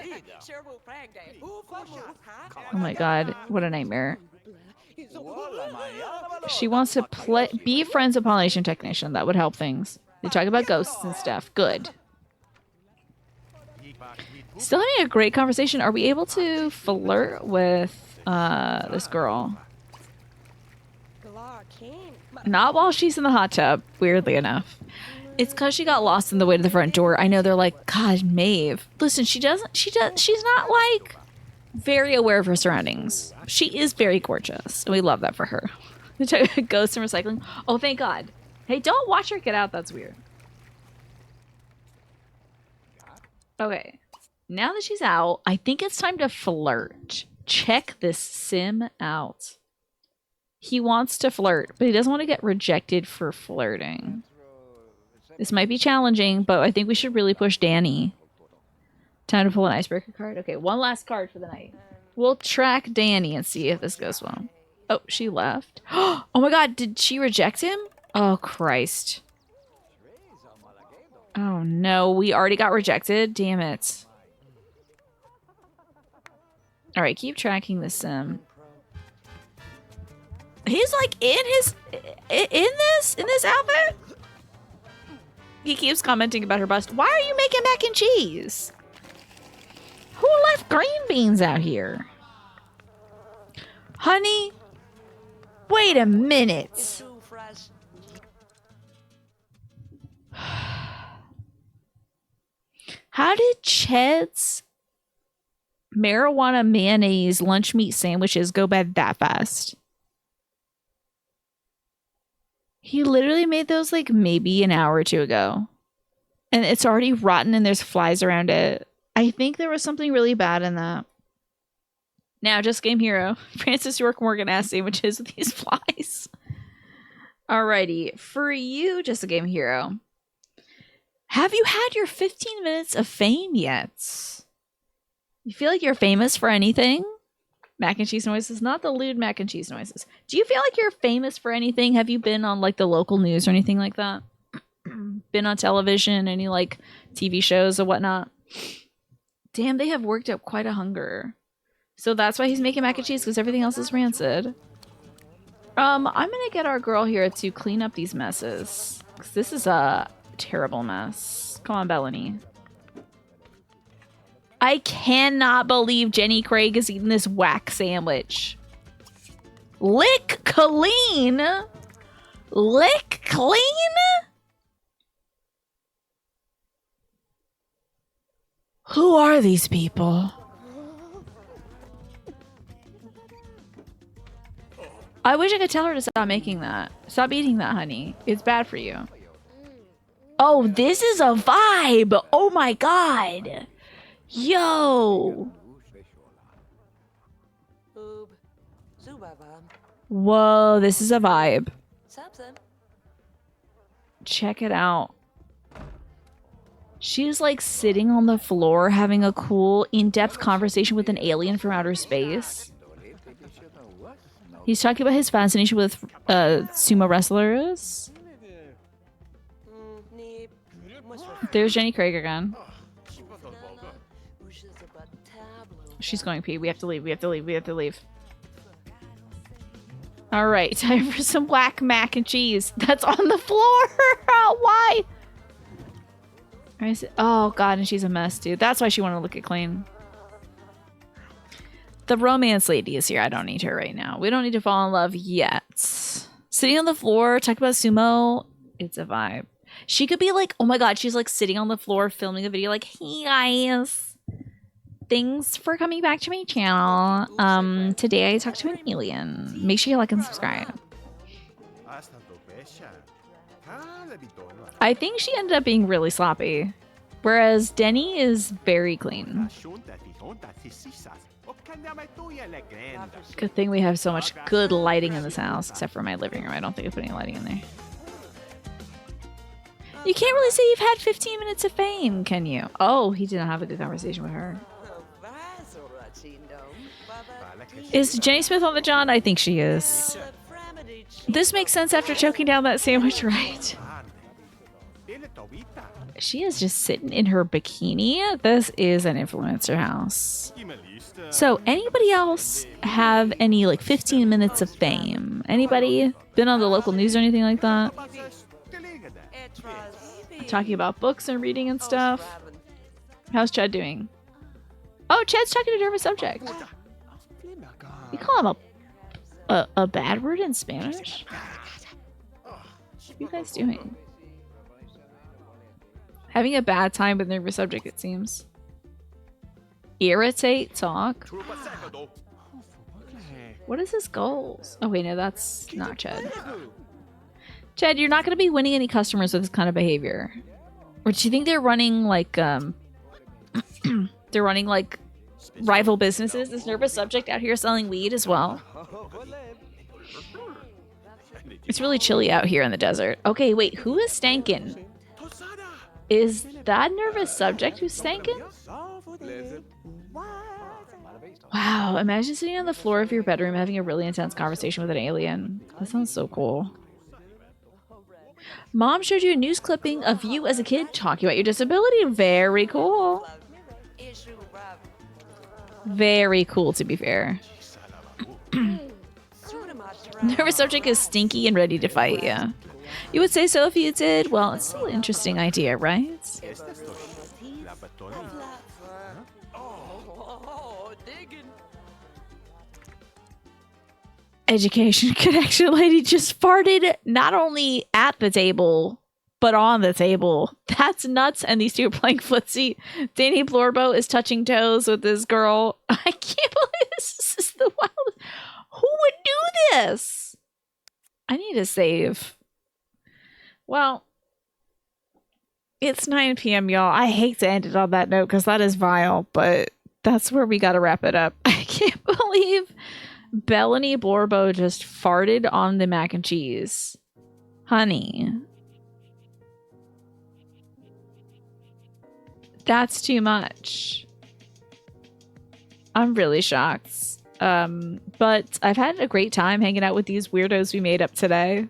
Oh my god, what a nightmare. She wants to be friends with pollination technician. That would help things. They talk about ghosts and stuff. Good. Still having a great conversation. Are we able to flirt with this girl? Not while she's in the hot tub, weirdly enough. It's because she got lost on the way to the front door. I know they're like, God, Maeve. Listen, she's not like very aware of her surroundings. She is very gorgeous. And we love that for her. Ghosts and recycling. Oh, thank God. Hey, don't watch her get out. That's weird. Okay. Now that she's out, I think it's time to flirt. Check this sim out. He wants to flirt, but he doesn't want to get rejected for flirting. This might be challenging, but I think we should really push Danny. Time to pull an icebreaker card. Okay, one last card for the night. We'll track Danny and see if this goes well. Oh, she left. Oh my god, did she reject him? Oh, Christ. Oh no, we already got rejected. Damn it. Alright, keep tracking the sim. He's like in this outfit? He keeps commenting about her bust. Why are you making mac and cheese? Who left green beans out here? Honey, wait a minute. How did Ched's marijuana mayonnaise lunch meat sandwiches go bad that fast? He literally made those like maybe an hour or two ago. And it's already rotten and there's flies around it. I think there was something really bad in that. Now, Just Game Hero. Francis York Morgan ass sandwiches with these flies. Alrighty. For you, Just a Game Hero. Have you had your 15 minutes of fame yet? You feel like you're famous for anything? Mac and cheese noises, not the lewd mac and cheese noises. Do you feel like you're famous for anything? Have you been on like the local news or anything like that? Been on television, any like TV shows or whatnot? Damn, they have worked up quite a hunger. So that's why he's making mac and cheese, because everything else is rancid. I'm gonna get our girl here to clean up these messes. 'Cause this is a terrible mess. Come on, Bellany. I cannot believe Jenny Craig is eating this whack sandwich. Lick clean? Lick clean? Who are these people? I wish I could tell her to stop making that. Stop eating that, honey. It's bad for you. Oh, this is a vibe. Oh my god. Yo. Whoa, this is a vibe. Check it out. She's like sitting on the floor having a cool, in-depth conversation with an alien from outer space. He's talking about his fascination with sumo wrestlers. There's Jenny Craig again. She's going pee. We have to leave. We have to leave. We have to leave. All right, time for some whack mac and cheese. That's on the floor. Why? Oh god, and she's a mess, dude. That's why she wanted to look it clean. The romance lady is here. I don't need her right now. We don't need to fall in love yet. Sitting on the floor, talk about sumo. It's a vibe. She could be like, oh my god, she's like sitting on the floor filming a video like, hey guys. Thanks for coming back to my channel. Today I talked to an alien. Make sure you like and subscribe. I think she ended up being really sloppy. Whereas Denny is very clean. Good thing we have so much good lighting in this house, except for my living room. I don't think I put any lighting in there. You can't really say you've had 15 minutes of fame, can you? Oh, he didn't have a good conversation with her. Is Jenny Smith on the John? I think she is. This makes sense after choking down that sandwich, right? She is just sitting in her bikini. This is an influencer house. So, anybody else have any like 15 minutes of fame? Anybody been on the local news or anything like that? Talking about books and reading and stuff. How's Chad doing? Oh, Chad's talking to a different subject. You call him a bad word in Spanish? What are you guys doing? Having a bad time with nervous subject, it seems. Irritate talk. What is his goals? Oh wait, no, that's not Chad. Chad, you're not going to be winning any customers with this kind of behavior. Or do you think they're running like, they're running like rival businesses? This nervous subject out here selling weed as well. It's really chilly out here in the desert. Okay, wait, who is stankin'? Is that nervous subject who's stankin'? Wow, imagine sitting on the floor of your bedroom having a really intense conversation with an alien. That sounds so cool. Mom showed you a news clipping of you as a kid talking about your disability. Very cool. Very cool, to be fair. Nervous subject is stinky and ready to fight, yeah. You would say so if you did? Well, it's still an interesting idea, right? Education connection lady just farted not only at the table, but on the table. That's nuts. And these two are playing footsie. Danny Blorbo is touching toes with this girl. I can't believe this is the wildest. Who would do this? I need to save. Well, it's 9 p.m., y'all. I hate to end it on that note because that is vile, but that's where we got to wrap it up. I can't believe Bellany Blorbo just farted on the mac and cheese. Honey. That's too much. I'm really shocked. But I've had a great time hanging out with these weirdos we made up today.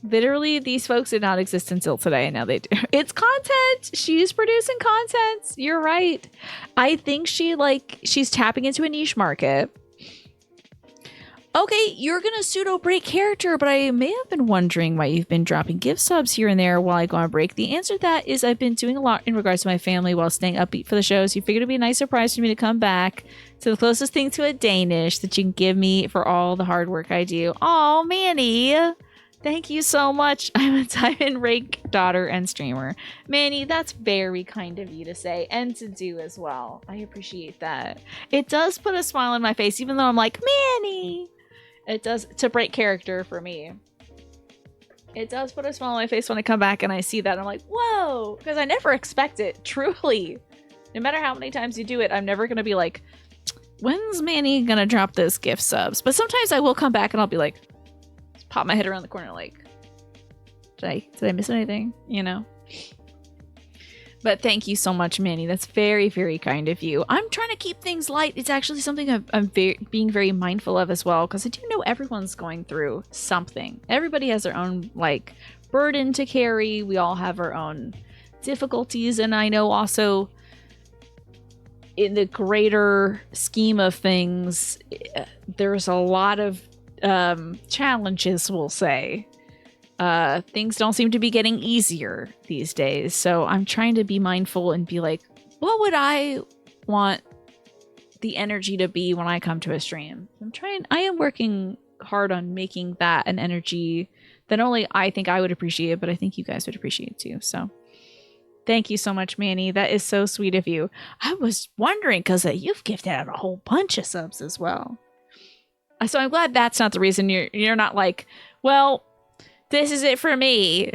Literally, these folks did not exist until today, and now they do. It's content! She's producing content! You're right. I think she's tapping into a niche market. Okay, you're gonna pseudo break character, but I may have been wondering why you've been dropping gift subs here and there while I go on break. The answer to that is I've been doing a lot in regards to my family while staying upbeat for the shows. You figured it'd be a nice surprise for me to come back to the closest thing to a Danish that you can give me for all the hard work I do. Oh, Manny! Thank you so much. I'm a diamond rank daughter and streamer. Manny, that's very kind of you to say and to do as well. I appreciate that. It does put a smile on my face, even though I'm like, Manny! It does, to break character for me. It does put a smile on my face when I come back and I see that. I'm like, whoa! Because I never expect it, truly. No matter how many times you do it, I'm never going to be like, when's Manny going to drop those gift subs? But sometimes I will come back and I'll be like, pop my head around the corner like, did I miss anything? You know? But thank you so much, Manny. That's very, very kind of you. I'm trying to keep things light. It's actually something I'm being very mindful of as well, because I do know everyone's going through something. Everybody has their own, like, burden to carry. We all have our own difficulties, and I know also in the greater scheme of things, there's a lot of challenges, we'll say. Things don't seem to be getting easier these days, so I'm trying to be mindful and be like, what would I want the energy to be when I come to a stream? I am working hard on making that an energy that only I think I would appreciate, but I think you guys would appreciate too. So thank you so much, Manny. That is so sweet of you. I was wondering, because you've gifted out a whole bunch of subs as well. So I'm glad that's not the reason you're not like, well, this is it for me.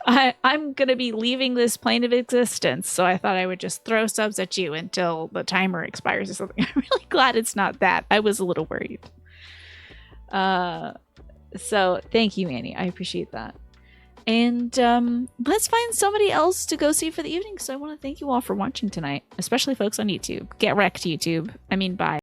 I'm going to be leaving this plane of existence, so I thought I would just throw subs at you until the timer expires or something. I'm really glad it's not that. I was a little worried. So thank you, Manny. I appreciate that. And let's find somebody else to go see for the evening, so I want to thank you all for watching tonight, especially folks on YouTube. Get wrecked, YouTube. I mean, bye.